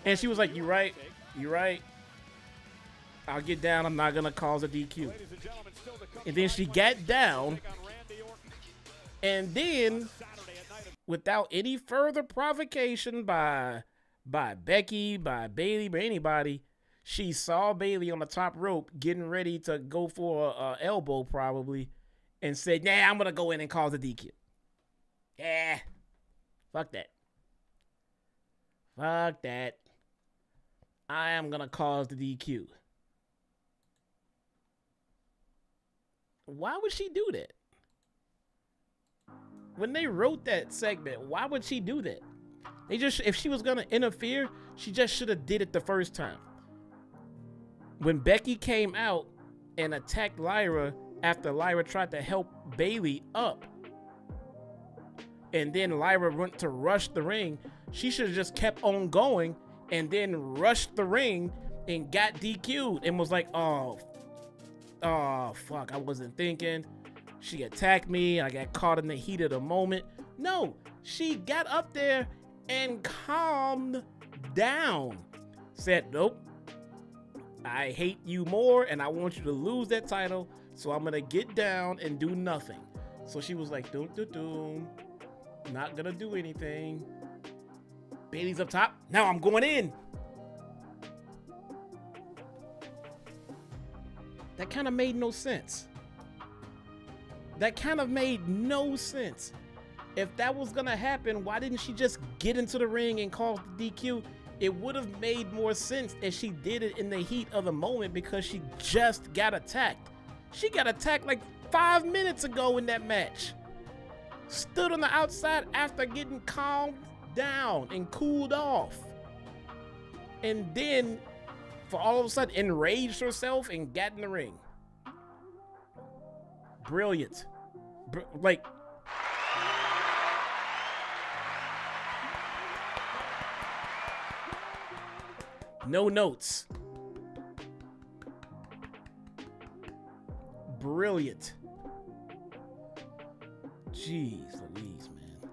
And she was like, "You right, you right. I'll get down. I'm not going to cause a DQ." And then she got down. And then, without any further provocation by Becky, by Bayley, by anybody, she saw Bayley on the top rope getting ready to go for an elbow probably and said, "Nah, I'm going to go in and cause a DQ. Yeah, fuck that. Fuck that. I am going to cause the DQ." Why would she do that? When they wrote that segment, why would she do that? If she was gonna interfere, she just should have did it the first time. When Becky came out and attacked Lyra after Lyra tried to help Bayley up, and then Lyra went to rush the ring, she should have just kept on going and then rushed the ring and got DQ'd and was like, oh fuck, I wasn't thinking. She attacked me. I got caught in the heat of the moment. No, she got up there and calmed down. Said, "Nope, I hate you more and I want you to lose that title. So I'm gonna get down and do nothing. So she was like, doom, doom, doom. Not gonna do anything. Bayley's up top. Now I'm going in. That kind of made no sense. That kind of made no sense. If that was gonna happen, why didn't she just get into the ring and cause the DQ? It would have made more sense if she did it in the heat of the moment because she just got attacked. She got attacked like 5 minutes ago in that match. Stood on the outside after getting calmed down and cooled off. And then, for all of a sudden, enraged herself and got in the ring. Brilliant. Like... No notes. Brilliant. Jeez Louise, man.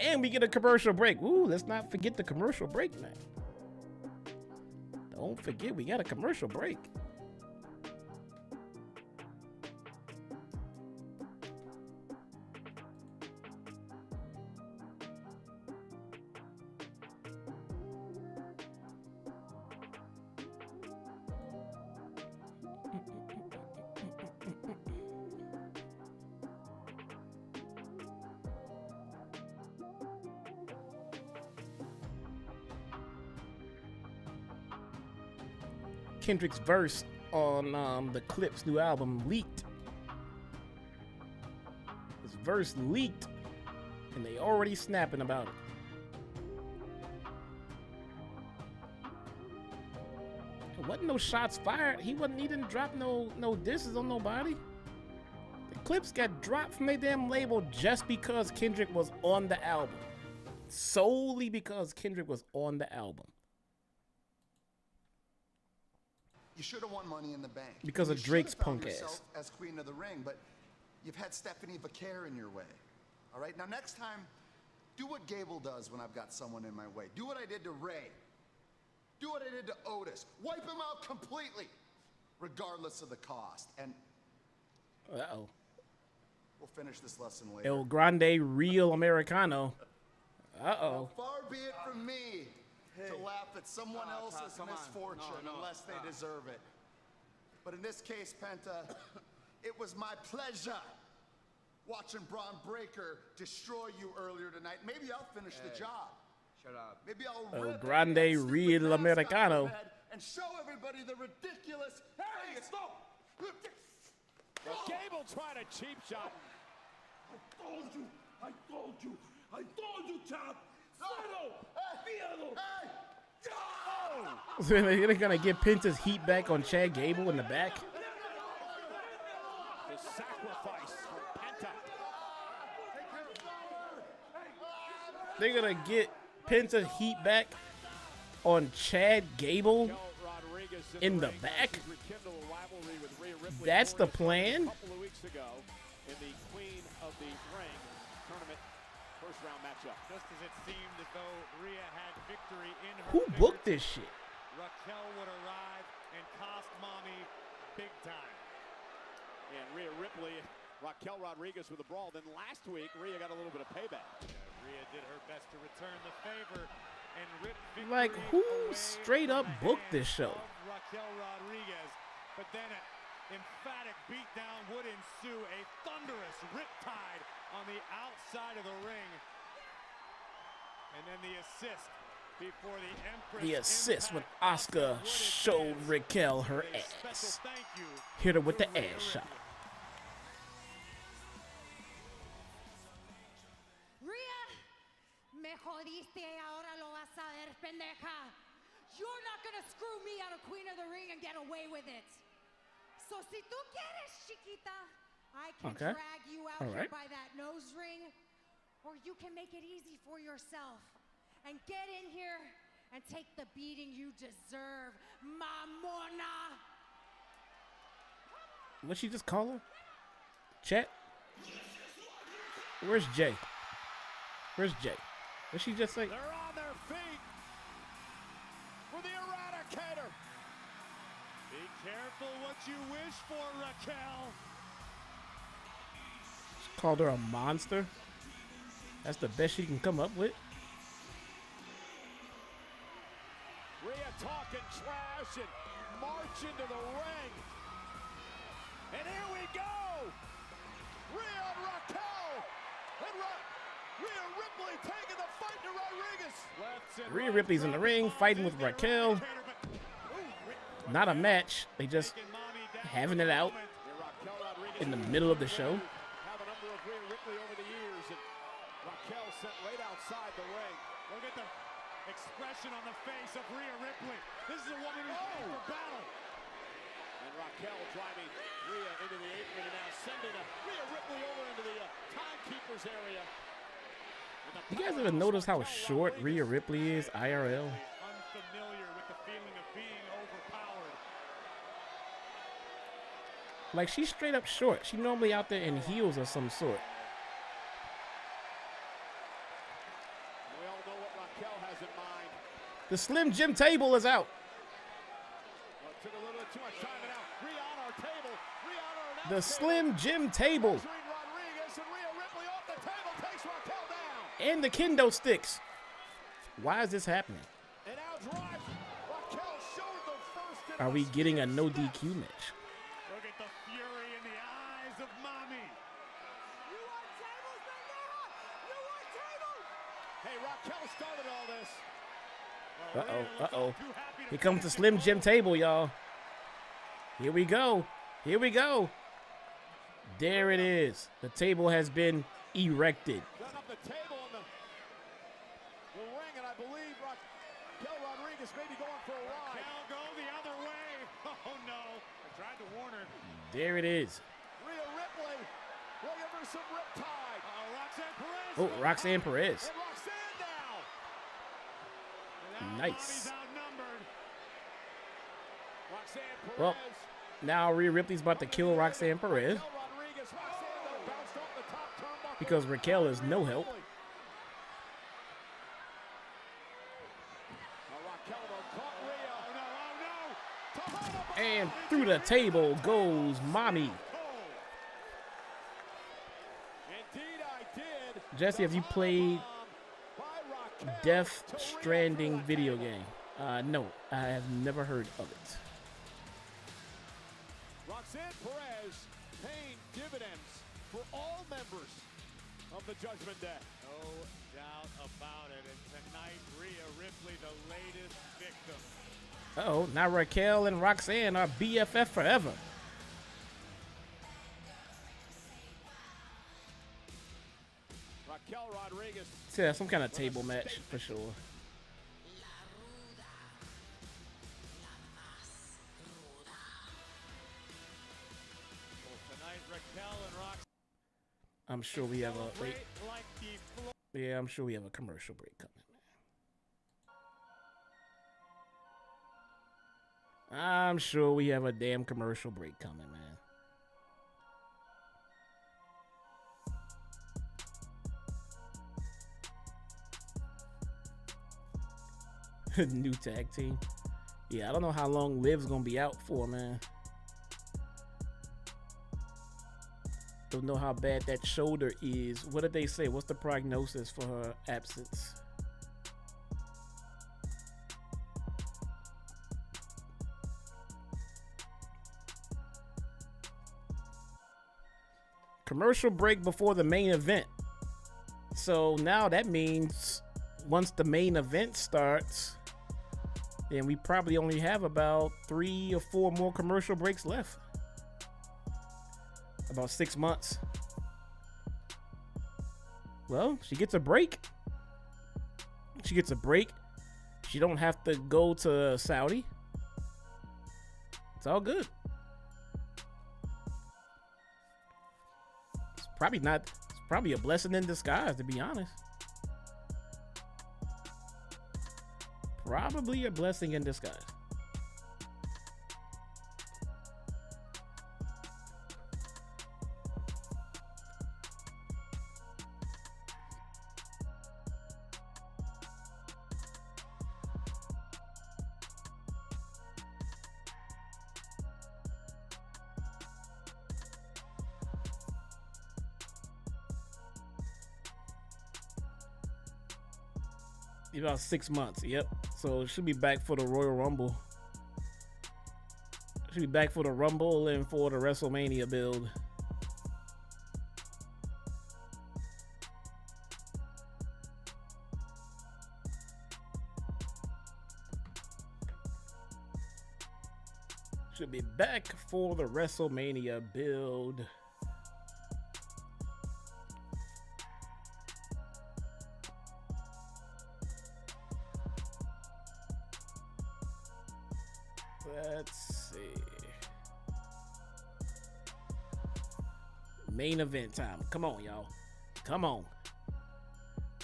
And we get a commercial break. Ooh, let's not forget the commercial break, man. Don't forget, we got a commercial break. Kendrick's verse on the Clip's new album leaked. His verse leaked, and they already snapping about it. There wasn't no shots fired. He didn't drop no disses on nobody. The Clips got dropped from their damn label just because Kendrick was on the album. Solely because Kendrick was on the album. You should have won Money in the Bank. Because of Drake's punk ass. As Queen of the Ring, but you've had Stephanie Vaquer in your way. All right, now next time, do what Gable does when I've got someone in my way. Do what I did to Ray. Do what I did to Otis. Wipe him out completely, regardless of the cost. And uh-oh. We'll finish this lesson later. El Grande Real Americano. Uh-oh. Far be it from me to laugh at someone else's misfortune unless they deserve it. But in this case, Penta, it was my pleasure watching Bron Breakker destroy you earlier tonight. Maybe I'll finish the job. Shut up. Maybe I'll El Grande Real Americano. And show everybody the ridiculous. Hey, stop! Gable tried a cheap shot. I told you, Chop. So they're gonna get Penta's heat back on Chad Gable in the back. The sacrifice from Penta. They're gonna get Penta's heat back on Chad Gable in the back. That's the plan. A couple of weeks ago in the Queen of the Ring tournament first round matchup. Just as it seemed as though Ria had victory in her. Who booked this shit? Raquel would arrive and cost mommy big time. And Ria Ripley, Raquel Rodriguez with a brawl. Then last week, Ria got a little bit of payback. Ria did her best to return the favor and rip victory Like, who straight up booked this show? Raquel Rodriguez, but then an emphatic beatdown would ensue, a thunderous riptide on the outside of the ring. And then the assist before the Empress. The assist when Asuka showed Raquel her ass. Hit her with the ass shot. Ria, me jodiste y ahora lo vas a ver, pendeja. You're not gonna screw me out of Queen of the Ring and get away with it. So si tú quieres, chiquita, I can drag you out here by that nose ring, or you can make it easy for yourself and get in here and take the beating you deserve, mamona. What'd she just call her? Chet? Where's Jay? Where's Jay? What'd she just say? They're on their feet for the Eradicator. Be careful what you wish for, Raquel. She called her a monster. That's the best she can come up with. Rhea talking trash and march into the ring. And here we go. Rhea and Raquel. And Rhea Ripley taking the fight to Rodriguez. Rhea Ripley's in the ring fighting with Raquel. Not a match. They just having it out in the middle of the show. Have a number of Rhea Ripley over the years, and Raquel sent right outside the ring. Look at the expression on the face of Rhea Ripley. This is a woman who's ready for battle. And Raquel driving Rhea into the apron and now sending Rhea Ripley over into the timekeeper's area. You guys ever notice how short Rhea Ripley is IRL? Unfamiliar with the feeling of being overpowered. Like, she's straight up short. She's normally out there in heels of some sort. We all know what Raquel has in mind. The Slim Jim table is out. Well, it took a little bit too much time, and now Rhea on our table. Rhea on our The Slim Jim table. Rodriguez and Rhea Ripley off the table takes Raquel down. And the kendo sticks. Why is this happening? And now drives. Raquel showed the first. Are we getting a no DQ match? Look at the fury in the eyes of Mommy. You want tables, Bendeja? You want tables? Hey, Raquel started all this. Uh-oh. Here comes the Slim Jim table, y'all. Here we go. Here we go. There it is. The table has been erected. Done up the table in the ring, and I believe Raquel Rodriguez may be going for a ride. Raquel go the other way. Oh, no. I tried to warn her. There it is. Rhea Ripley looking for some riptide. Roxanne Perez. Oh, Roxanne Perez. And Roxanne now. Nice. Roxanne Perez. Well, now Rhea Ripley's about to kill Roxanne Perez because Raquel is no help. And through the table goes Mommy. Jesse, have you played Death Stranding video game? No, I have never heard of it. Roxanne Perez paying dividends for all members of the Judgment Day. No doubt about it. And tonight, Rhea Ripley, the latest victim. Uh-oh, now Raquel and Roxanne are BFF forever. Raquel Rodriguez. Yeah, some kind of table match for sure. I'm sure we have a wait. Yeah, I'm sure we have a commercial break coming. I'm sure we have a damn commercial break coming, man. New tag team. Yeah, I don't know how long Liv's gonna be out for, man. Don't know how bad that shoulder is. What did they say? What's the prognosis for her absence? Commercial break before the main event. So now that means once the main event starts, then we probably only have about 3 or 4 more commercial breaks left. About 6 months. Well, she gets a break. She gets a break. She don't have to go to Saudi. It's all good. It's probably a blessing in disguise, to be honest. Probably a blessing in disguise. About 6 months. Yep. So she'll be back for the Royal Rumble. She'll be back for the Rumble and for the WrestleMania build. Should be back for the WrestleMania build. Let's see. Main event time. Come on, y'all. Come on.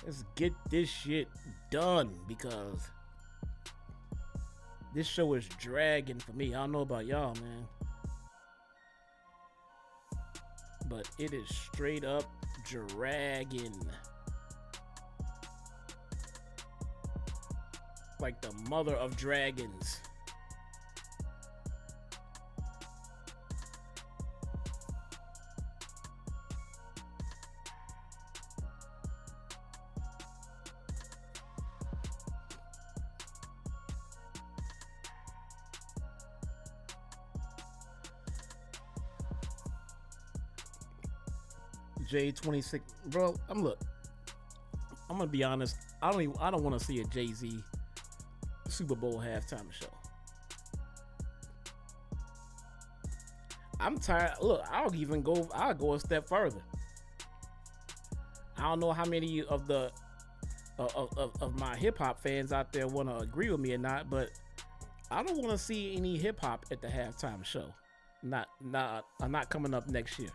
Let's get this shit done because this show is dragging for me. I don't know about y'all, man. But it is straight up dragging. Like the mother of dragons. Jade 26, bro. I'm gonna be honest. I don't want to see a Jay-Z Super Bowl halftime show. I'm tired. Look, I'll go a step further. I don't know how many of the of my hip hop fans out there want to agree with me or not, but I don't want to see any hip hop at the halftime show. I'm not coming up next year.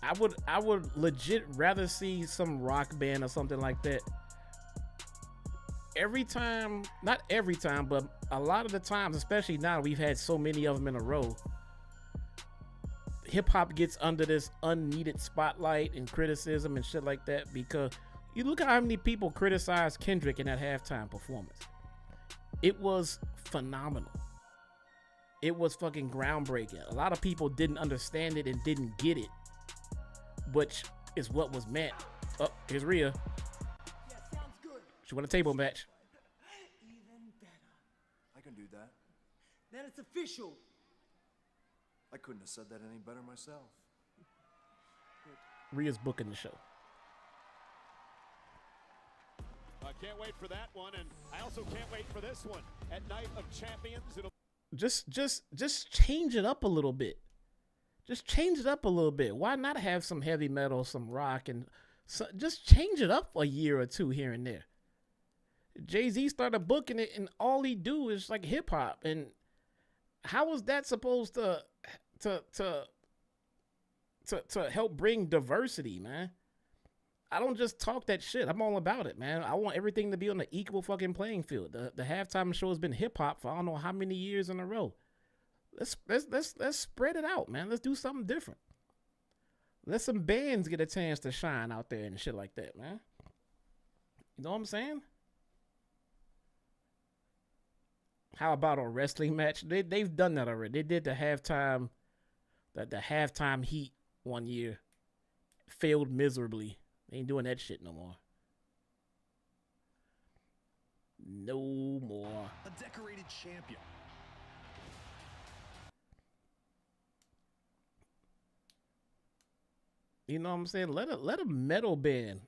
I would legit rather see some rock band or something like that. Every time, not every time, but a lot of the times, especially now we've had so many of them in a row, hip hop gets under this unneeded spotlight and criticism and shit like that, because you look at how many people criticized Kendrick in that halftime performance. It was phenomenal. It was fucking groundbreaking. A lot of people didn't understand it and didn't get it, which is what was meant. Oh, here's Rhea. Yeah, sounds good. She won a table match. Even better. I can do that. Then it's official. I couldn't have said that any better myself. Rhea's booking the show. I can't wait for that one, and I also can't wait for this one. At Night of Champions, it'll Just change it up a little bit. Just change it up a little bit. Why not have some heavy metal, some rock, and just change it up a year or two here and there. Jay-Z started booking it, and all he do is like hip hop. And how is that supposed to help bring diversity, man? I don't just talk that shit. I'm all about it, man. I want everything to be on the equal fucking playing field. The halftime show has been hip hop for I don't know how many years in a row. Let's spread it out, man. Let's do something different. Let some bands get a chance to shine out there and shit like that, man. You know what I'm saying? How about a wrestling match? They've done that already. They did the halftime heat one year. Failed miserably. They ain't doing that shit no more. No more. A decorated champion. You know what I'm saying? Let a metal band,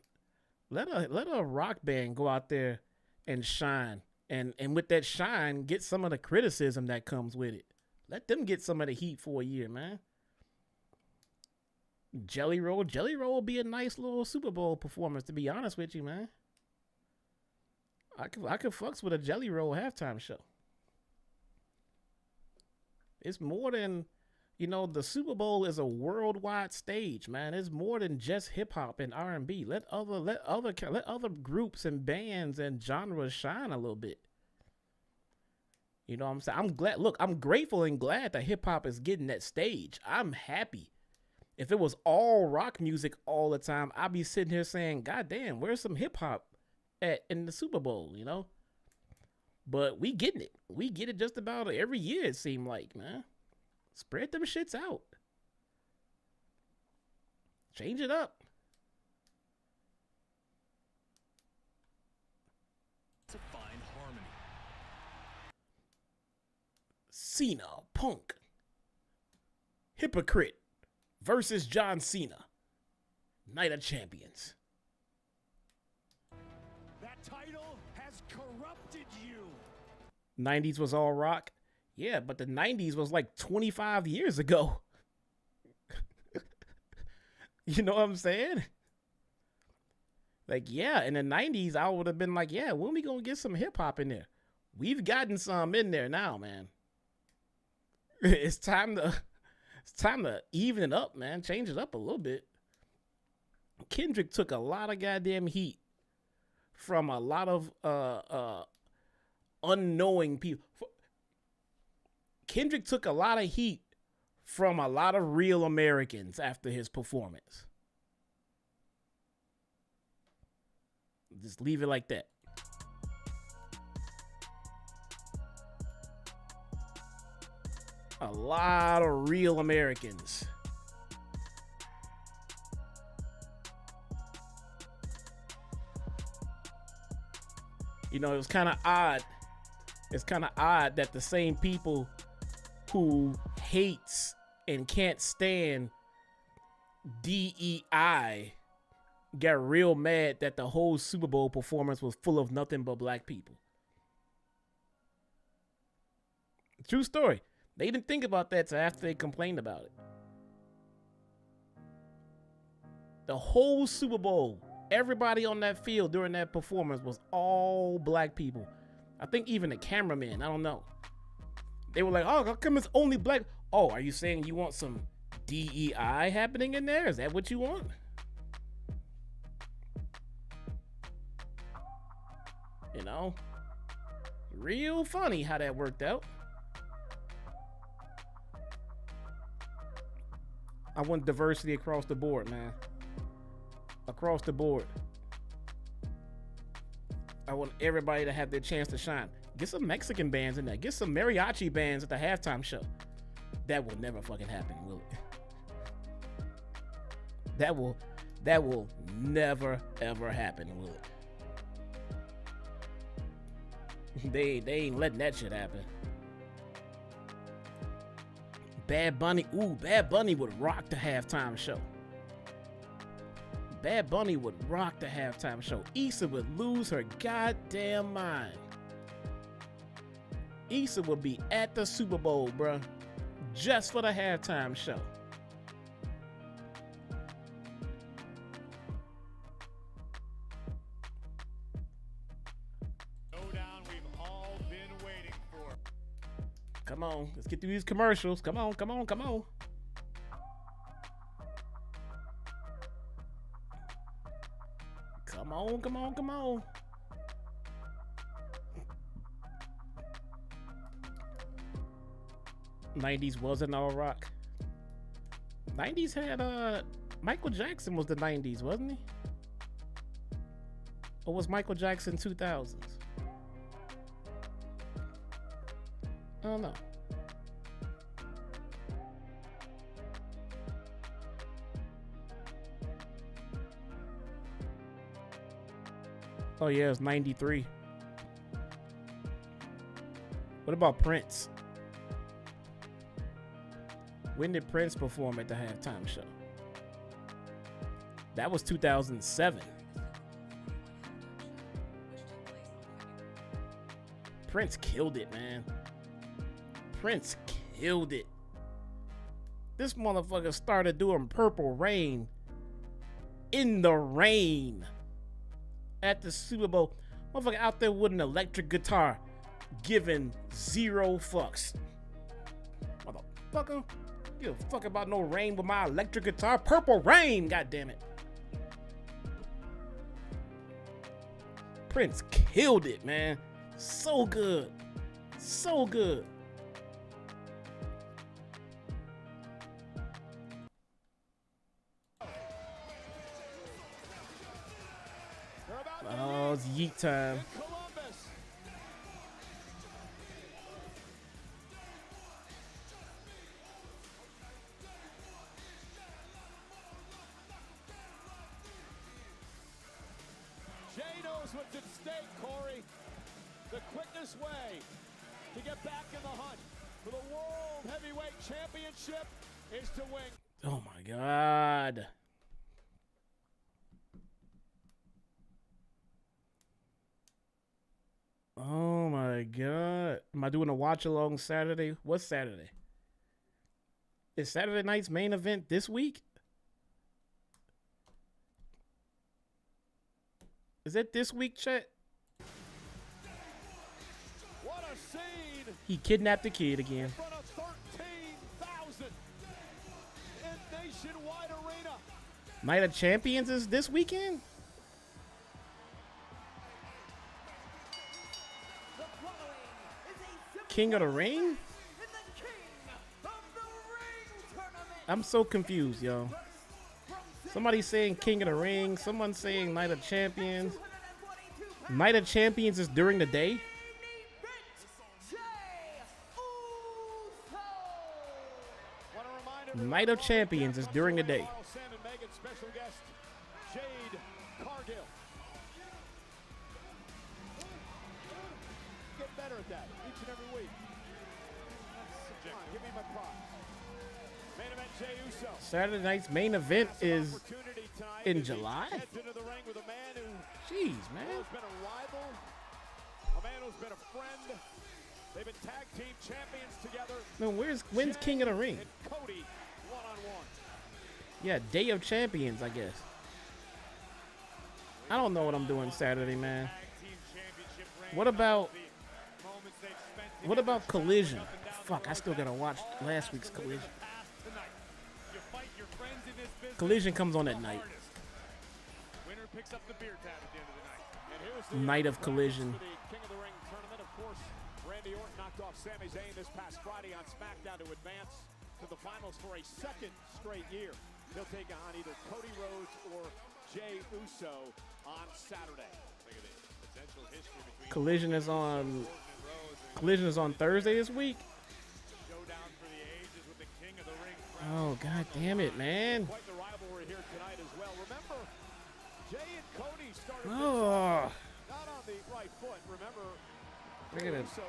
let a rock band go out there and shine. And with that shine, get some of the criticism that comes with it. Let them get some of the heat for a year, man. Jelly Roll will be a nice little Super Bowl performance, to be honest with you, man. I could fucks with a Jelly Roll halftime show. It's more than, you know, the Super Bowl is a worldwide stage, man. It's more than just hip hop and R&B. Let other groups and bands and genres shine a little bit. You know what I'm saying? I'm grateful and glad that hip hop is getting that stage. I'm happy. If it was all rock music all the time, I'd be sitting here saying, God damn, where's some hip hop at in the Super Bowl, you know? But we getting it. We get it just about every year, it seemed like, man. Spread them shits out. Change it up. Cena, Punk. Hypocrite versus John Cena. Night of Champions. That title has corrupted you. 90s was all rock. Yeah, but the 90s was like 25 years ago. You know what I'm saying? Like, yeah, in the 90s, I would have been like, yeah, when we gonna get some hip hop in there? We've gotten some in there now, man. It's time to even it up, man. Change it up a little bit. Kendrick took a lot of goddamn heat from a lot of unknowing people. Kendrick took a lot of heat from a lot of real Americans after his performance. Just leave it like that. A lot of real Americans. You know, it was kind of odd. It's kind of odd that the same people who hates and can't stand DEI got real mad that the whole Super Bowl performance was full of nothing but black people. True story. They didn't think about that till after they complained about it. The whole Super Bowl, everybody on that field during that performance was all black people. I think even the cameraman, I don't know. They were like, oh, how come it's only black? Oh, are you saying you want some DEI happening in there? Is that what you want? You know? Real funny how that worked out. I want diversity across the board, man. Across the board. I want everybody to have their chance to shine. Get some Mexican bands in there. Get some mariachi bands at the halftime show. That will never fucking happen, will it? That will never ever happen, will it? They ain't letting that shit happen. Bad Bunny, Bad Bunny would rock the halftime show. Bad Bunny would rock the halftime show. Issa would lose her goddamn mind. Issa would be at the Super Bowl, bruh, just for the halftime show. Showdown we've all been waiting for. Come on, let's get through these commercials. Come on, come on, come on. Come on, come on, come on. '90s wasn't all rock. '90s had Michael Jackson was the '90s, wasn't he? Or was Michael Jackson 2000s? I don't know. Oh yeah, it was 93. What about Prince? When did Prince perform at the halftime show? That was 2007. Prince killed it, man. Prince killed it. This motherfucker started doing Purple Rain in the rain at the Super Bowl. Motherfucker out there with an electric guitar giving zero fucks. Motherfucker, give a fuck about no rain with my electric guitar. Purple Rain, goddammit. Prince killed it, man. So good. So good. Oh, it's yeet time. Jay knows what's at stake, Corey. The quickest way to get back in the hunt for for the World Heavyweight Championship is to win. Oh my God. Oh my God. Am I doing a watch along Saturday? What's Saturday? Is Saturday night's main event this week? Is it this week, Chet? What a scene! He kidnapped the kid again. In front of 13,000 in Nationwide Arena. Night of Champions is this weekend? King of the Ring? I'm so confused, yo. Somebody's saying King of the Ring. Someone's saying Night of Champions. Night of Champions is during the day? Night of Champions is during the day. Sam and Megan, special guest Jade, Cargill. Get better at that each and every week. Come on, give me my props. Main event, Jey Uso. Saturday night's main event is in July? Into the ring with a man who Jeez, man. has been a rival, a man who's been a friend. They've been tag team champions together. No, when's King of the Ring? And Cody one-on-one. Yeah, Day of Champions, I guess. I don't know what I'm doing Saturday, man. What about Collision? Fuck, I still gotta watch last week's Collision. Collision comes on at night. Winner picks up the beer tab at the end of the night. And here's the Night of Collision. For the King of the Ring tournament, of course, Randy Orton knocked off Sami Zayn this past Friday on SmackDown to advance to the finals for a second straight year. He'll take on either Cody Rhodes or Jey Uso on Saturday. Think of the potential history between Collision is on Thursday this week. showdown for the ages with the King of the Ring. Oh, God damn it, man. Quite the rivalry here tonight as well. Remember, Jey and Cody started Oh. not on the right foot. Remember, Look at it. Uso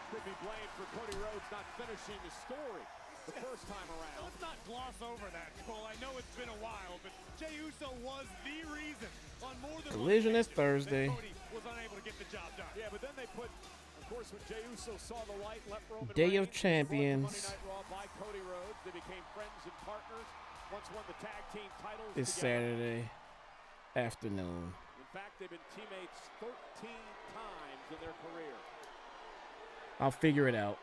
could be blamed for Cody Rhodes not finishing the story the first time around. Let's not gloss over that, Cole. I know it's been a while, but Jey Uso was the reason on more than Collision one is Thursday. Cody was unable to get the job done. Yeah, but then they put, of course, when Jey Uso saw the light, left Roman Day of Reigns, Champions Monday Night Raw by Cody Rhodes. They became friends and partners. Once won the tag team titles It's together. Saturday afternoon. In fact, they've been teammates 13 times in their career. I'll figure it out.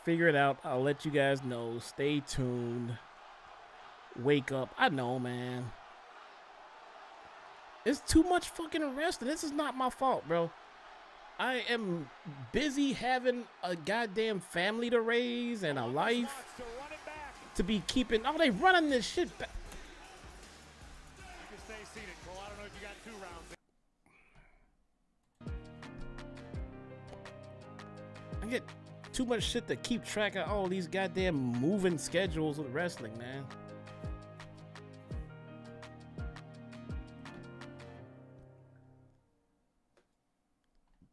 Figure it out. I'll let you guys know. Stay tuned. Wake up. I know, man. It's too much fucking wrestling. This is not my fault, bro. I am busy having a goddamn family to raise and a life to be keeping. Oh, they running this shit back. You can stay seated, Cole. I don't know if you got 2 rounds. I get too much shit to keep track of all these goddamn moving schedules with wrestling, man.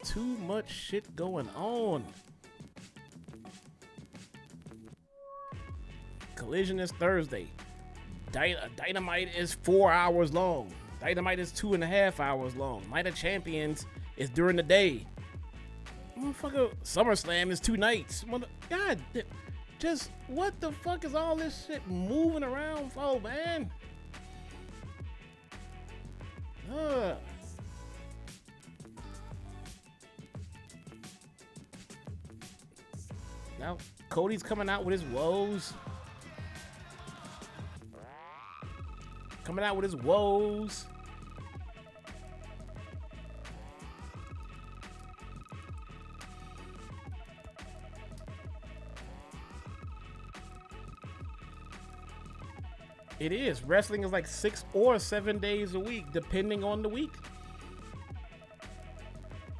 Too much shit going on. Collision is Thursday. Dynamite is 4 hours long. Dynamite is 2.5 hours long. Night of Champions is during the day. Motherfucker, SummerSlam is 2 nights. God, just what the fuck is all this shit moving around for, man? Ugh. Now, Cody's coming out with his woes. Coming out with his woes. It is. Wrestling is like 6 or 7 days a week, depending on the week.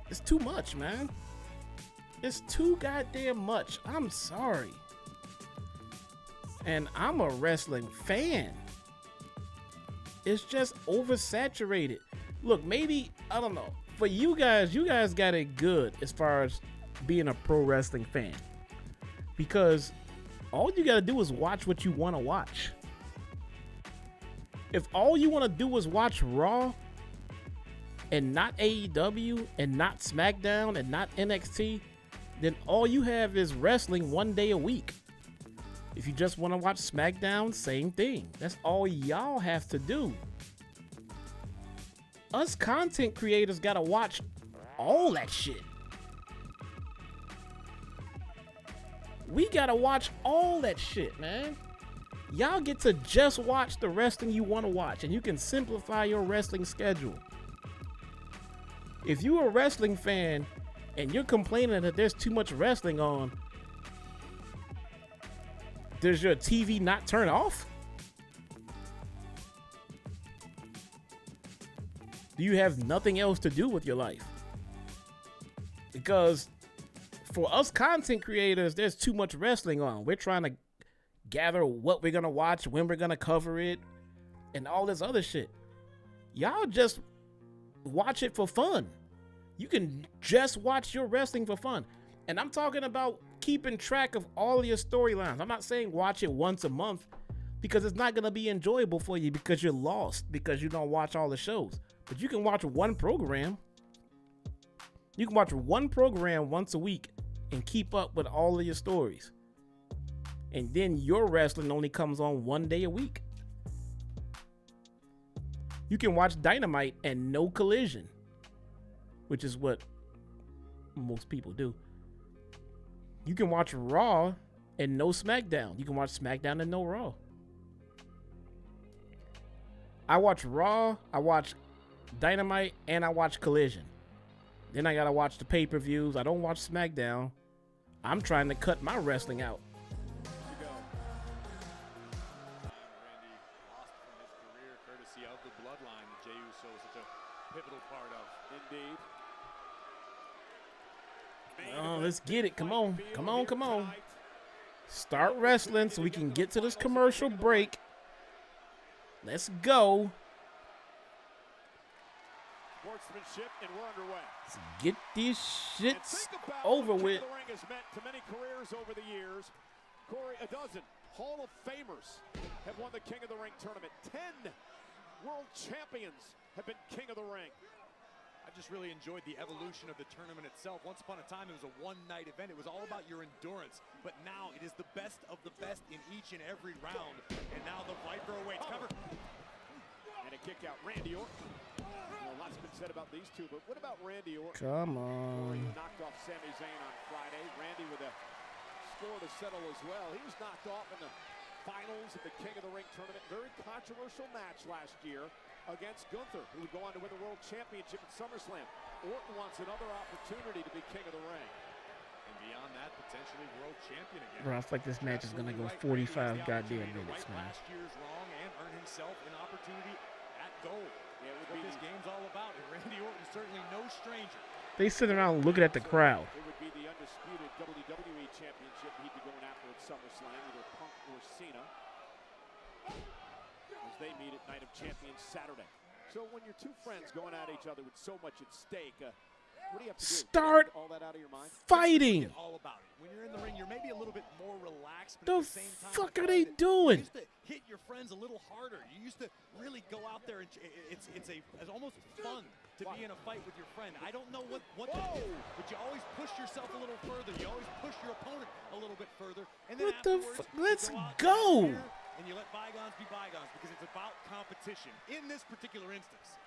It's too much, man. It's too goddamn much. I'm sorry. And I'm a wrestling fan. It's just oversaturated. look, maybe, I don't know. For you guys got it good as far as being a pro wrestling fan. Because all you got to do is watch what you want to watch. If all you want to do is watch Raw and not AEW and not SmackDown and not NXT, then all you have is wrestling one day a week. If you just want to watch SmackDown, same thing. That's all y'all have to do. Us content creators got to watch all that shit. We got to watch all that shit, man. Y'all get to just watch the wrestling you want to watch, and you can simplify your wrestling schedule. If you're a wrestling fan and you're complaining that there's too much wrestling on, does your TV not turn off? Do you have nothing else to do with your life? Because for us content creators, there's too much wrestling on. We're trying to gather what we're going to watch, when we're going to cover it, and all this other shit. Y'all just watch it for fun. You can just watch your wrestling for fun. And I'm talking about keeping track of all of your storylines. I'm not saying watch it once a month, because it's not going to be enjoyable for you because you're lost because you don't watch all the shows. But you can watch one program. You can watch one program once a week and keep up with all of your stories. And then your wrestling only comes on one day a week. You can watch Dynamite and no Collision, which is what most people do. You can watch Raw and no SmackDown. You can watch SmackDown and no Raw. I watch Raw, I watch Dynamite, and I watch Collision. Then I gotta watch the pay-per-views. I don't watch SmackDown. I'm trying to cut my wrestling out. Randy lost from his career courtesy of the bloodline that Jey Uso is such a pivotal part of. Indeed. Oh, let's get it. Come on. Come on, come on. Start wrestling so we can get to this commercial break. Let's go. Sportsmanship, and we're underway. Let's get these shits over with. The ring has meant to many careers over the years. Corey, a dozen Hall of Famers have won the King of the Ring tournament. 10 world champions have been King of the Ring. I just really enjoyed the evolution of the tournament itself. Once upon a time, it was a one-night event. It was all about your endurance. But now it is the best of the best in each and every round. And now the Viper awaits. Cover. And a kick out. Randy Orton. Lots been said about these two, but what about Randy Orton? Come on. He knocked off Sami Zayn on Friday. Randy with a score to settle as well. He was knocked off in the finals of the King of the Ring tournament. Very controversial match last year against Gunther, who would go on to win the World Championship at SummerSlam. Orton wants another opportunity to be King of the Ring. And beyond that, potentially world champion again. Bro, I feel like this match is going to go 45 goddamn minutes, man. Last year's wrong and earn himself an opportunity at gold. Yeah, it would what be this game's all about, and Randy Orton is certainly no stranger. They sit around looking at the crowd. It would be the undisputed WWE Championship he'd be going after at SummerSlam, either Punk or Cena, as they meet at Night of Champions Saturday. So when you're two friends going at each other with so much at stake, what do you have to do? Start all that out of your mind? Fighting. All about it. When you're in the ring, you're maybe a little bit more relaxed. But The at the same time, fuck are they doing? You used to hit your friends a little harder. You used to really go out there, and it's almost fun to be in a fight with your friend. I don't know what to do, but you always push yourself a little further. You always push your opponent a little bit further. And then What the afterwards, fuck? Let's you go. And you let bygones be bygones because it's about competition in this particular instance.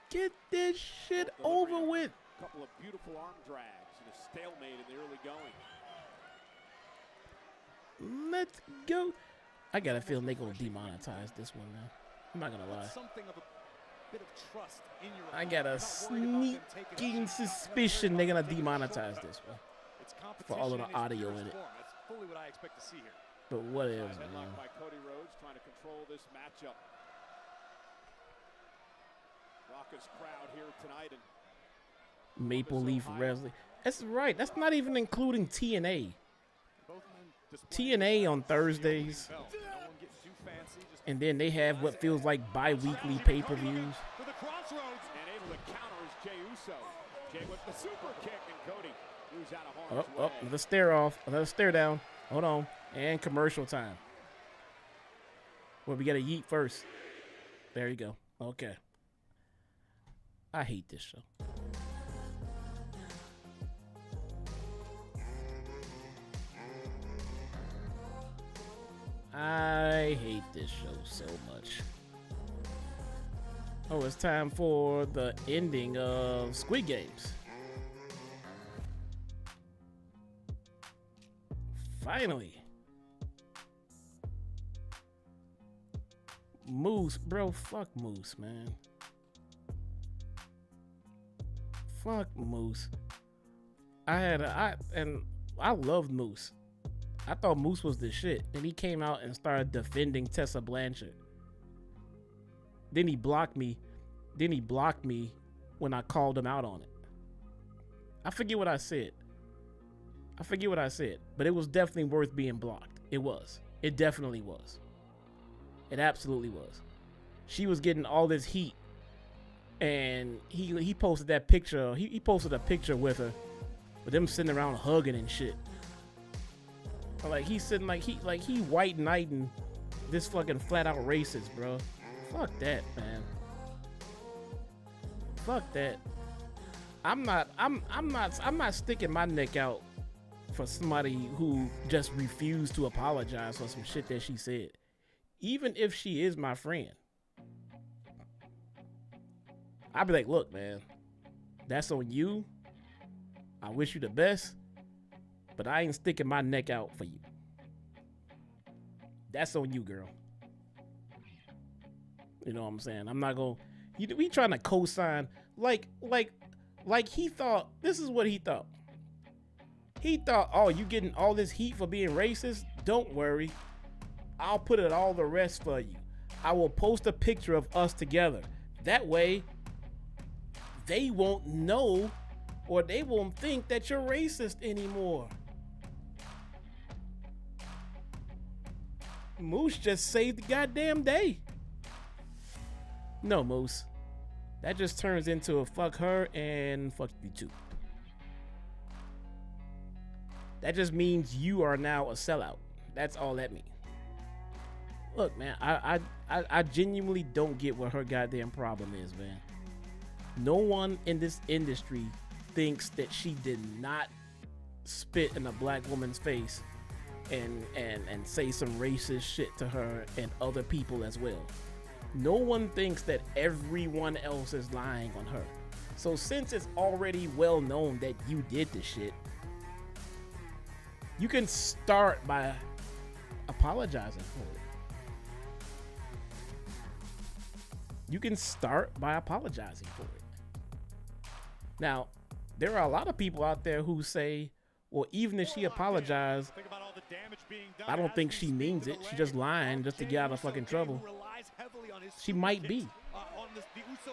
Get this shit over with. A couple of beautiful arm drags and a stalemate in the early going. Let's go. I got a feeling they're going to demonetize this one now. I'm not going to lie. Something of a bit of trust in your I got a sneaking suspicion they're going to demonetize this one. For all of the audio in it. That's fully what I expect to see here. But whatever, Headlock man. by Cody Rhodes trying to control this matchup. Raucous crowd here tonight. And Maple Leaf Wrestling. That's right. That's not even including TNA. TNA on Thursdays. And then they have what feels like bi-weekly pay-per-views. For the Crossroads, Jey Uso. Jey with the super kick, and Cody moves out of harm's way. Oh, another stare off. Another stare down. Hold on. And commercial time. Well, we got to yeet first. There you go. Okay. I hate this show. I hate this show so much. Oh, it's time for the ending of Squid Games. Finally. Moose, bro, fuck Moose, man. Fuck Moose. I loved Moose. I thought Moose was the shit. And he came out and started defending Tessa Blanchard. Then he blocked me. When I called him out on it. I forget what I said. But it was definitely worth being blocked. It was. It definitely was. It absolutely was. She was getting all this heat. And he posted that picture. He posted a picture with her. With them sitting around hugging and shit. Like he's sitting like he white knighting this fucking flat out racist, bro. Fuck that, man. Fuck that. I'm not sticking my neck out for somebody who just refused to apologize for some shit that she said. Even if she is my friend. I'd be like, look, man, that's on you. I wish you the best, but I ain't sticking my neck out for you. That's on you, girl. You know what I'm saying? I'm not gonna. We trying to co-sign like he thought. This is what he thought. He thought, oh, you getting all this heat for being racist? Don't worry, I'll put it all the rest for you. I will post a picture of us together. That way, they won't know or they won't think that you're racist anymore. Moose just saved the goddamn day. No, Moose. That just turns into a fuck her and fuck you too. That just means you are now a sellout. That's all that means. Look, man, I genuinely don't get what her goddamn problem is, man. No one in this industry thinks that she did not spit in a black woman's face and say some racist shit to her and other people as well. No one thinks that everyone else is lying on her. So since it's already well known that you did the shit, you can start by apologizing for it. You can start by apologizing for it. Now, there are a lot of people out there who say, well, even if she apologized, I don't think she means it. She's just lying just to get out of fucking trouble. She might be.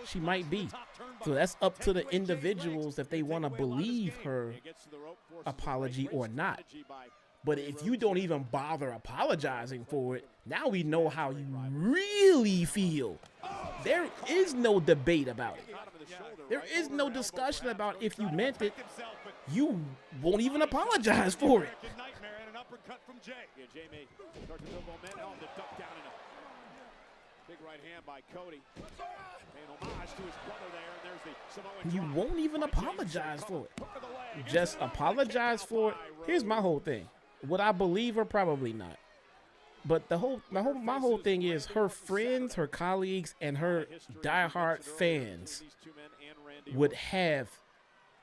She might be. So that's up to the individuals if they want to believe her apology or not. But if you don't even bother apologizing for it, now we know how you really feel. There is no debate about it. There is no discussion about if you meant it. You won't even apologize for it. Big right hand by Cody. Paying homage to his brother there, and there's the Samoan You drop. won't even apologize for it. Just apologize for it. Here's my whole thing. Would I believe her? Probably not. But my whole thing is her friends, her colleagues, and her diehard fans would have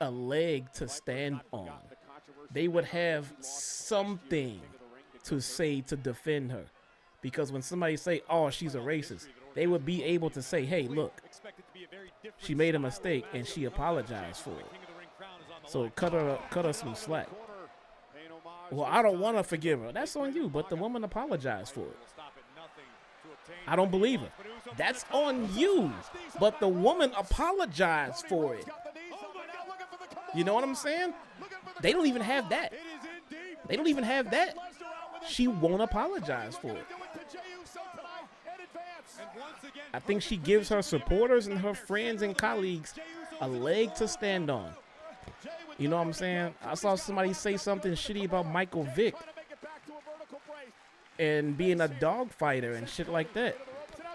a leg to stand on. They would have something to say to defend her. Because when somebody say, oh, she's a racist, they would be able to say, hey, look, she made a mistake and she apologized for it. So cut her some slack. Well, I don't want to forgive her. That's on you, but the woman apologized for it. I don't believe her. That's on you, but the woman apologized for it. You know what I'm saying? They don't even have that. They don't even have that. She won't apologize for it. I think she gives her supporters and her friends and colleagues a leg to stand on. You know what I'm saying? I saw somebody say something shitty about Michael Vick and being a dog fighter and shit like that.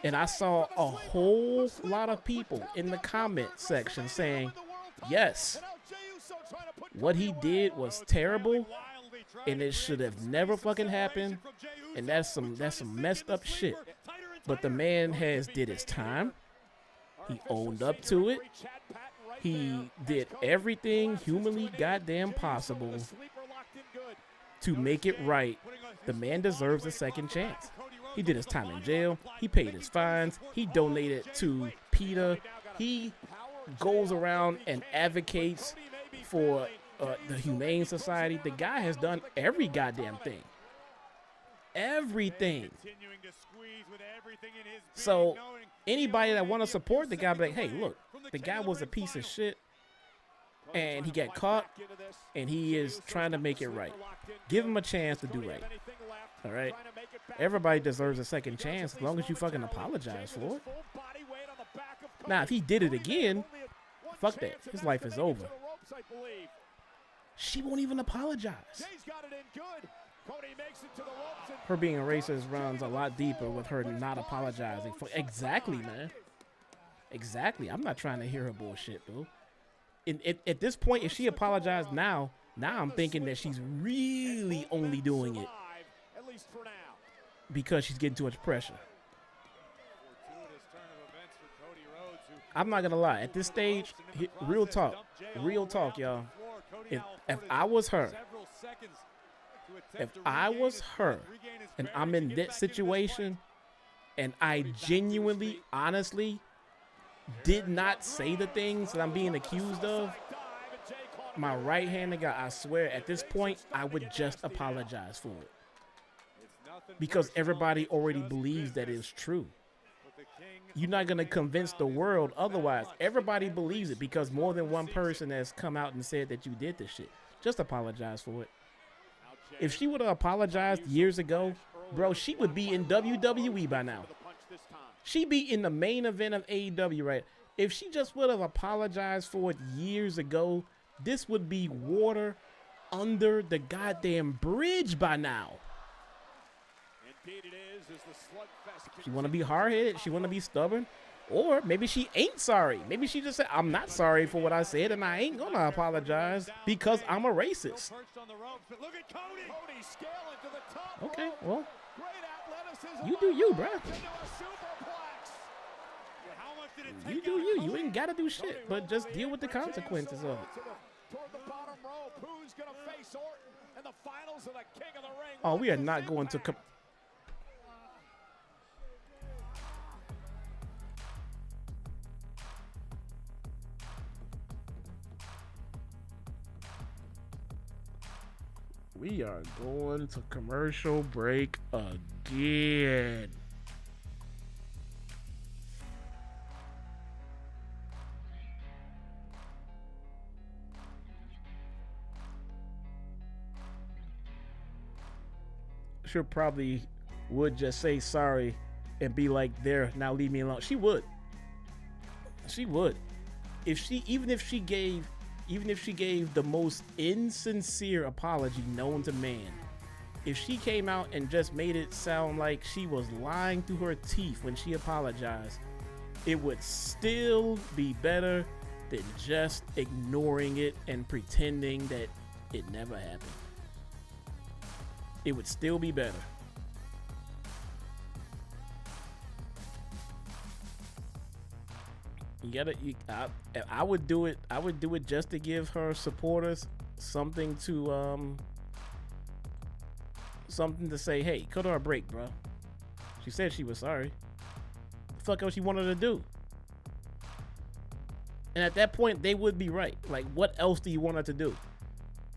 And I saw a whole lot of people in the comment section saying, yes, what he did was terrible and it should have never fucking happened. And that's some messed up shit. But the man has did his time. He owned up to it. He did everything humanly goddamn possible to make it right. The man deserves a second chance. He did his time in jail. He paid his fines. He donated to PETA. He goes around and advocates for the Humane Society. The guy has done every goddamn thing. Everything. So anybody that want to support the guy, be like, hey, look, the guy was a piece of shit and he got caught and he is trying to make it right. Give him a chance to do right. All right. Everybody deserves a second chance as long as you fucking apologize for it. Now, if he did it again, fuck that. His life is over. She won't even apologize. Her being a racist runs a lot deeper with her not apologizing for. Exactly, man. Exactly. I'm not trying to hear her bullshit, bro. At this point, if she apologized now I'm thinking that she's really only doing it because she's getting too much pressure. I'm not gonna lie. At this stage, real talk, y'all. If I was her, and I'm in that situation, and I genuinely, honestly did not say the things that I'm being accused of, my right-handed guy, I swear, at this point, I would just apologize for it. Because everybody already believes that it's true. You're not going to convince the world otherwise. Everybody believes it because more than one person has come out and said that you did this shit. Just apologize for it. If she would have apologized years ago, bro, she would be in WWE by now. She'd be in the main event of AEW, right? If she just would have apologized for it years ago, this would be water under the goddamn bridge by now. She want to be hard-headed. She want to be stubborn. Or maybe she ain't sorry. Maybe she just said, I'm not sorry for what I said, and I ain't going to apologize because I'm a racist. Okay, well, you do you, bro. You do you. You ain't got to do shit, but just deal with the consequences of it. Oh, we are not going to... We are going to commercial break again. She probably would just say sorry and be like, there, now leave me alone. She would. She would. Even if she gave the most insincere apology known to man, if she came out and just made it sound like she was lying through her teeth when she apologized, it would still be better than just ignoring it and pretending that it never happened. It would still be better. I would do it. I would do it just to give her supporters something to say. Hey, cut her a break, bro. She said she was sorry. The fuck else you wanted to do? And at that point, they would be right. Like, what else do you want her to do?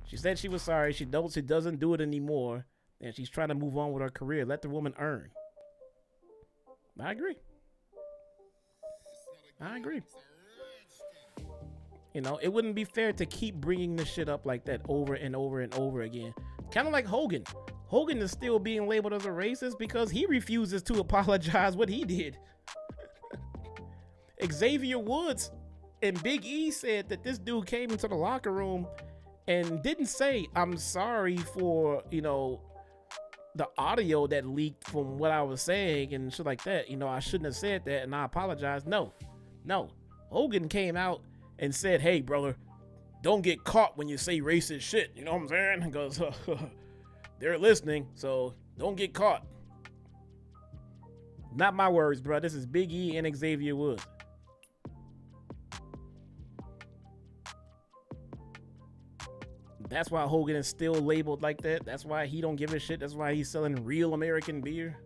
She said she was sorry. She doesn't do it anymore, and she's trying to move on with her career. Let the woman earn. I agree. You know, it wouldn't be fair to keep bringing this shit up like that over and over and over again. Kind of like Hogan. Hogan is still being labeled as a racist because he refuses to apologize what he did. Xavier Woods And Big E said that this dude came into the locker room and didn't say, I'm sorry for, you know, the audio that leaked from what I was saying and shit like that. You know, I shouldn't have said that and I apologize. No. Hogan came out and said, hey, brother, don't get caught when you say racist shit. You know what I'm saying? Because they're listening, so don't get caught. Not my words, bro. This is Big E and Xavier Woods. That's why Hogan is still labeled like that. That's why he don't give a shit. That's why he's selling real American beer.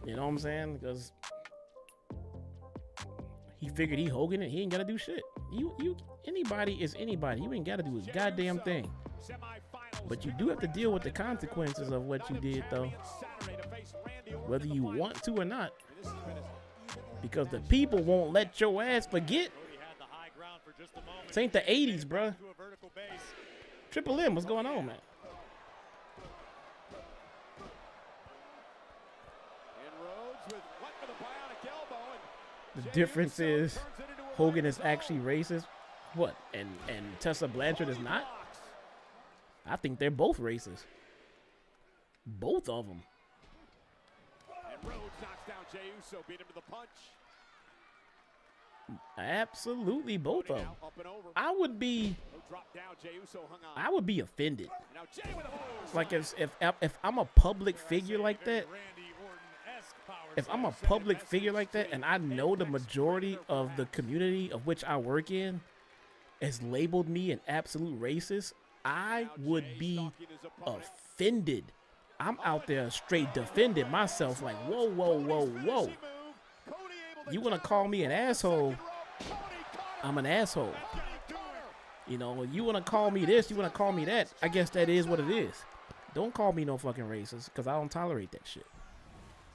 You know what I'm saying? Because he figured he Hogan and he ain't gotta do shit. Anybody is anybody. You ain't gotta do a goddamn thing. But you do have to deal with the consequences of what you did, though. Whether you want to or not. Because the people won't let your ass forget. This ain't the 80s, bruh. Triple M, what's going on, man? The difference is Hogan is actually racist. What? And Tessa Blanchard is not? I think they're both racist. Both of them. And Rhodes knocks down Jey Uso, beat him to the punch. Absolutely, both of them. I would be offended. Like if I'm a public figure like that, and I know the majority of the community of which I work in has labeled me an absolute racist, I would be offended. I'm out there straight defending myself like, whoa. You want to call me an asshole? I'm an asshole. You know, you want to call me this, you want to call me that. I guess that is what it is. Don't call me no fucking racist, because I don't tolerate that shit.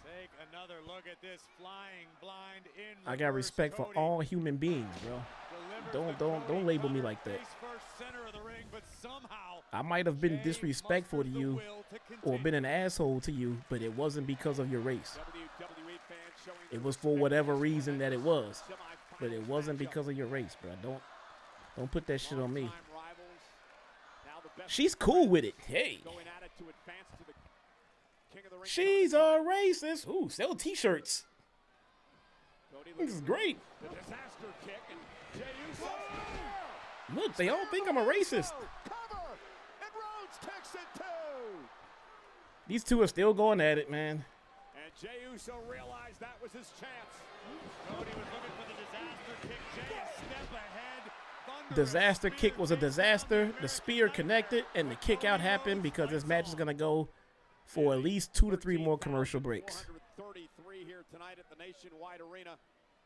Take another look at this flying blind in I got respect for all human beings, bro. Don't label me like that. I might have been disrespectful to you or been an asshole to you, but it wasn't because of your race. It was for whatever reason that it was, but it wasn't because of your race, bro. Don't put that shit on me. She's cool with it. Hey, she's a racist. Ooh, sell T-shirts. This is great. Look, they all think I'm a racist. These two are still going at it, man. And Jey Uso realized that was his chance. Cody was looking for the disaster kick. Jey a step ahead. Disaster kick was a disaster. The spear connected, and the kick out happened because this match is going to go for at least 2 to 3 more commercial breaks. 433 here tonight at the Nationwide Arena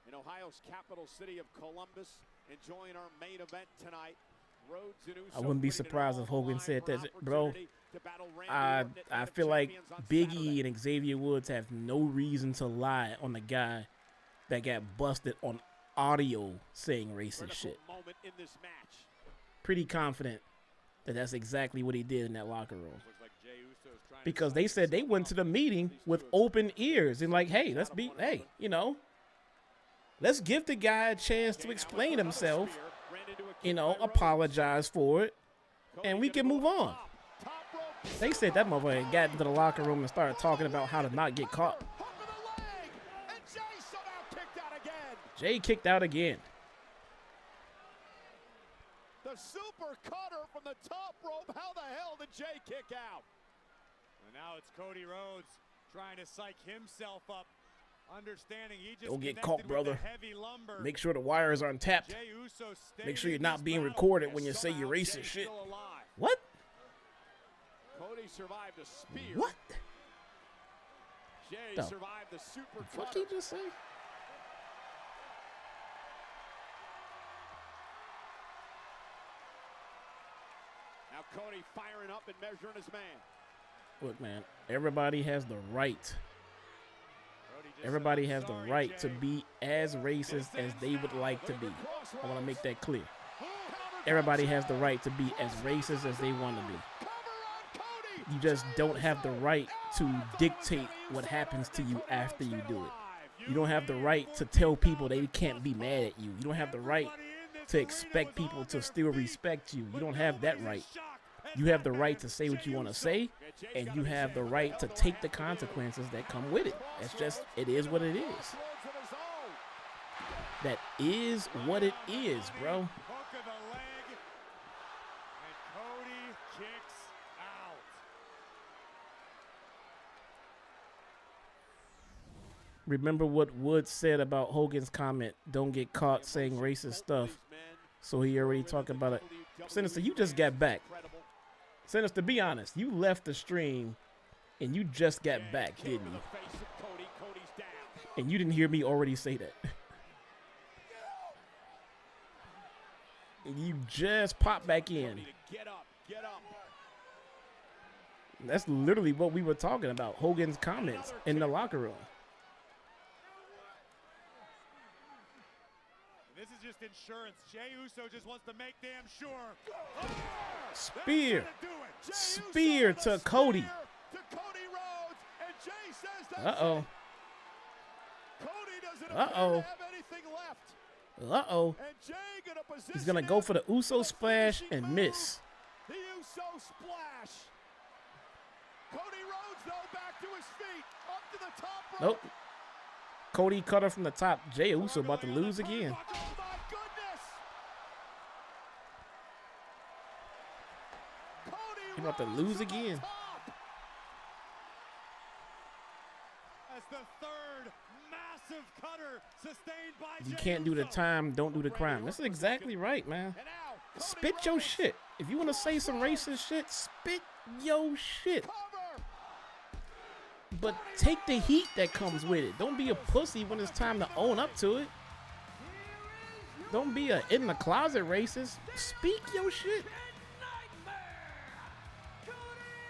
in Ohio's capital city of Columbus. Enjoying our main event tonight. Rhodes and Uso. I wouldn't be surprised if Hogan said that, bro. I feel like Big E and Xavier Woods have no reason to lie on the guy that got busted on audio saying racist shit. Pretty confident that that's exactly what he did in that locker room. Because they said they went to the meeting with open ears and like, hey, you know, let's give the guy a chance to explain himself, you know, apologize for it, and we can move on. They said that motherfucker got into the locker room and started talking about how to not get caught. Jey kicked out again. The super cutter from the top rope. How the hell did Jey kick out? And now it's Cody Rhodes trying to psych himself up. Understanding he just don't get caught, brother. Make sure the wires wires aren't tapped. Make sure you're not being recorded when you say your racist shit. What? Cody survived a spear. What? Jey survived the super cutter. What did he just say? Now Cody firing up and measuring his man. Look, man, everybody has the right. Everybody has the right to be as racist as they would like to be. I want to make that clear. Everybody has the right to be as racist as they want to be. You just don't have the right to dictate what happens to you after you do it. You don't have the right to tell people they can't be mad at you. You don't have the right to expect people to still respect you. You don't have that right. You have the right to say what you want to say, and you have the right to take the consequences that come with it. That's just, it is what it is. That is what it is, bro. Hook of the leg, and Cody kicks out. Remember what Woods said about Hogan's comment, don't get caught saying racist stuff. So he already talked about it. Sinister, you just got back. Sinister, be honest, you left the stream and you just got back, didn't you? And you didn't hear me already say that. You just popped back in. That's literally what we were talking about, Hogan's comments in the locker room. This is just insurance. Jey Uso just wants to make damn sure. Spear. Spear to Cody. Uh-oh. Uh-oh. Uh-oh. He's going to go for the Uso splash and miss. The Uso splash. Cody Rhodes, though, back to his feet. Up to the top rope. Nope. Cody cut her from the top. Jey Uso about to lose again. Oh, my goodness. He's about to lose again. As the third massive cutter sustained by You can't do the time, don't do the crime. That's exactly right, man. Spit your shit. If you want to say some racist shit, spit your shit. But take the heat that comes with it. Don't be a pussy when it's time to own up to it. Don't be a in the closet racist. Speak your shit.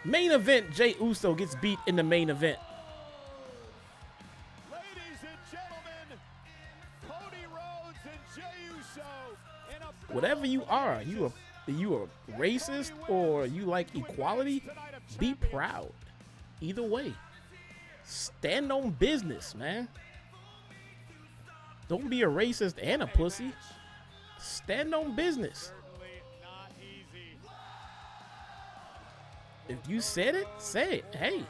Main event, Jey Uso gets beat in the main event. Ladies and gentlemen, Cody Rhodes and Jey Uso in a Whatever you are racist or you like equality, be proud. Either way. Stand on business, man. Don't be a racist and a pussy. Stand on business. If you said it, say it. Hey.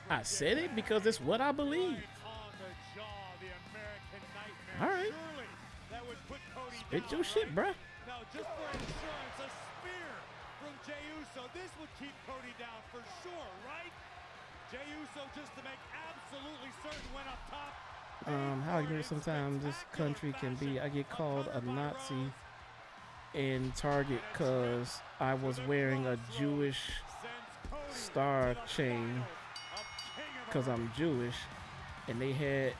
I said it because it's what I believe. All right. Spit your shit, bruh. Now, just for insurance, a spear from Jey Uso. This would keep Cody down for sure, right? Jey Uso just to make absolutely certain when up top. How I hear sometimes this country can be. I get called a Nazi in Target because I was wearing a Jewish star chain because I'm Jewish, and they had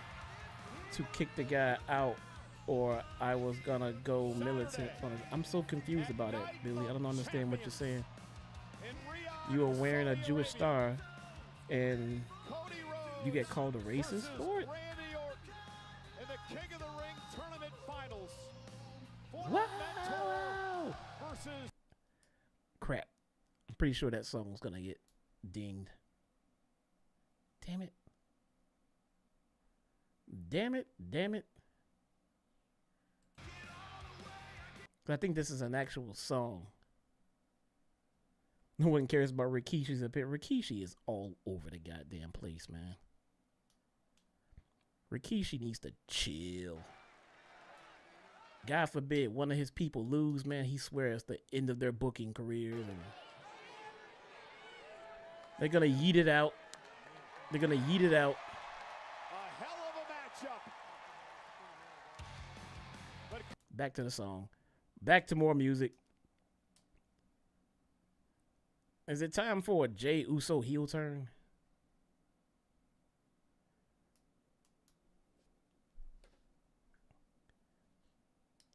to kick the guy out or I was gonna go militant. I'm so confused about it, Billy. I don't understand what you're saying. You were wearing a Jewish star and you get called a racist for it? Wow! Crap. I'm pretty sure that song was gonna get dinged. Damn it. Damn it. Damn it. I think this is an actual song. No one cares about Rikishi's appearance. Rikishi is all over the goddamn place, man. Rikishi needs to chill. God forbid one of his people lose, man. He swears the end of their booking careers, and they're gonna yeet it out. They're gonna yeet it out. A hell of a matchup. Back to the song. Back to more music. Is it time for a Jey Uso heel turn?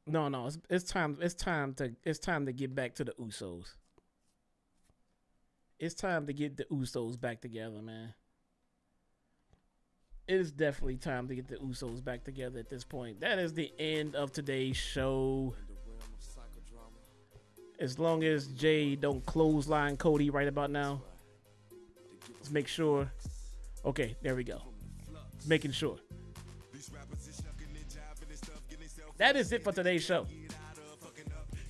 No, it's time to get back to the Usos. It's time to get the Usos back together, man. It is definitely time to get the Usos back together at this point. That is the end of today's show. As long as Jay don't clothesline Cody right about now. Let's make sure Okay, there we go. Making sure. That is it for today's show.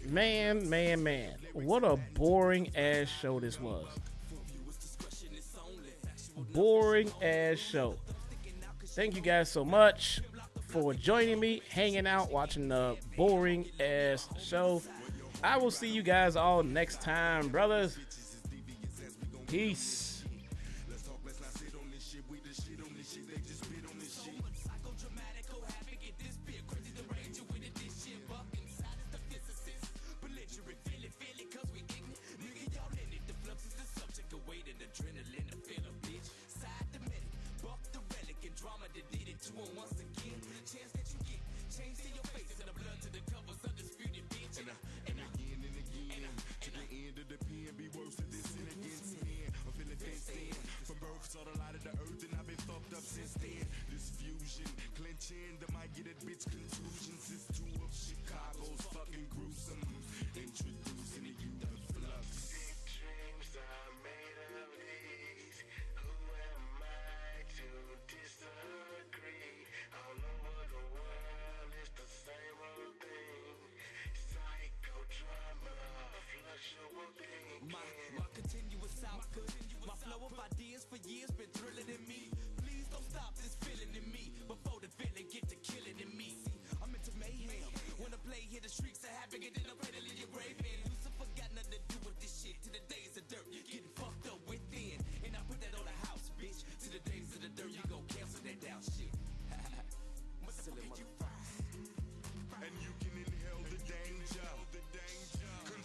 Man. What a boring ass show this was. Boring ass show. Thank you guys so much for joining me, hanging out, watching the boring ass show. I will see you guys all next time, brothers. Peace. My continuous output, my flow of ideas for years been thrilling in me. Please don't stop this feeling in me before the feeling get to killing in me. See, I'm into mayhem. When I play here, the streaks are happy, and then I'm ready to leave your grave in. Lucifer got nothing to do with this shit. To the days of dirt, getting fucked up within. And I put that on the house, bitch. To the days of the dirt, you gon' cancel that down shit. What the fuck are you And you can inhale the danger.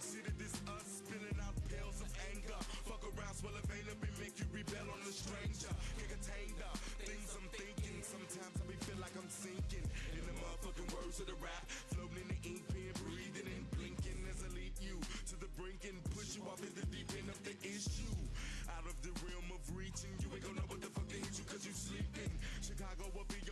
Consider this us spilling out pills of anger. Fuck around, swell a vein up and make you rebel on a stranger. Can't contain the things I'm thinking. Sometimes I be feel like I'm sinking in the motherfucking words of the rap. Floating in the ink pen, breathing and blinking as I lead you to the brink and push you off in the deep end of the issue. Out of the realm of reaching, you ain't gonna know what the fuck to hit you cause you sleeping. Chicago will be your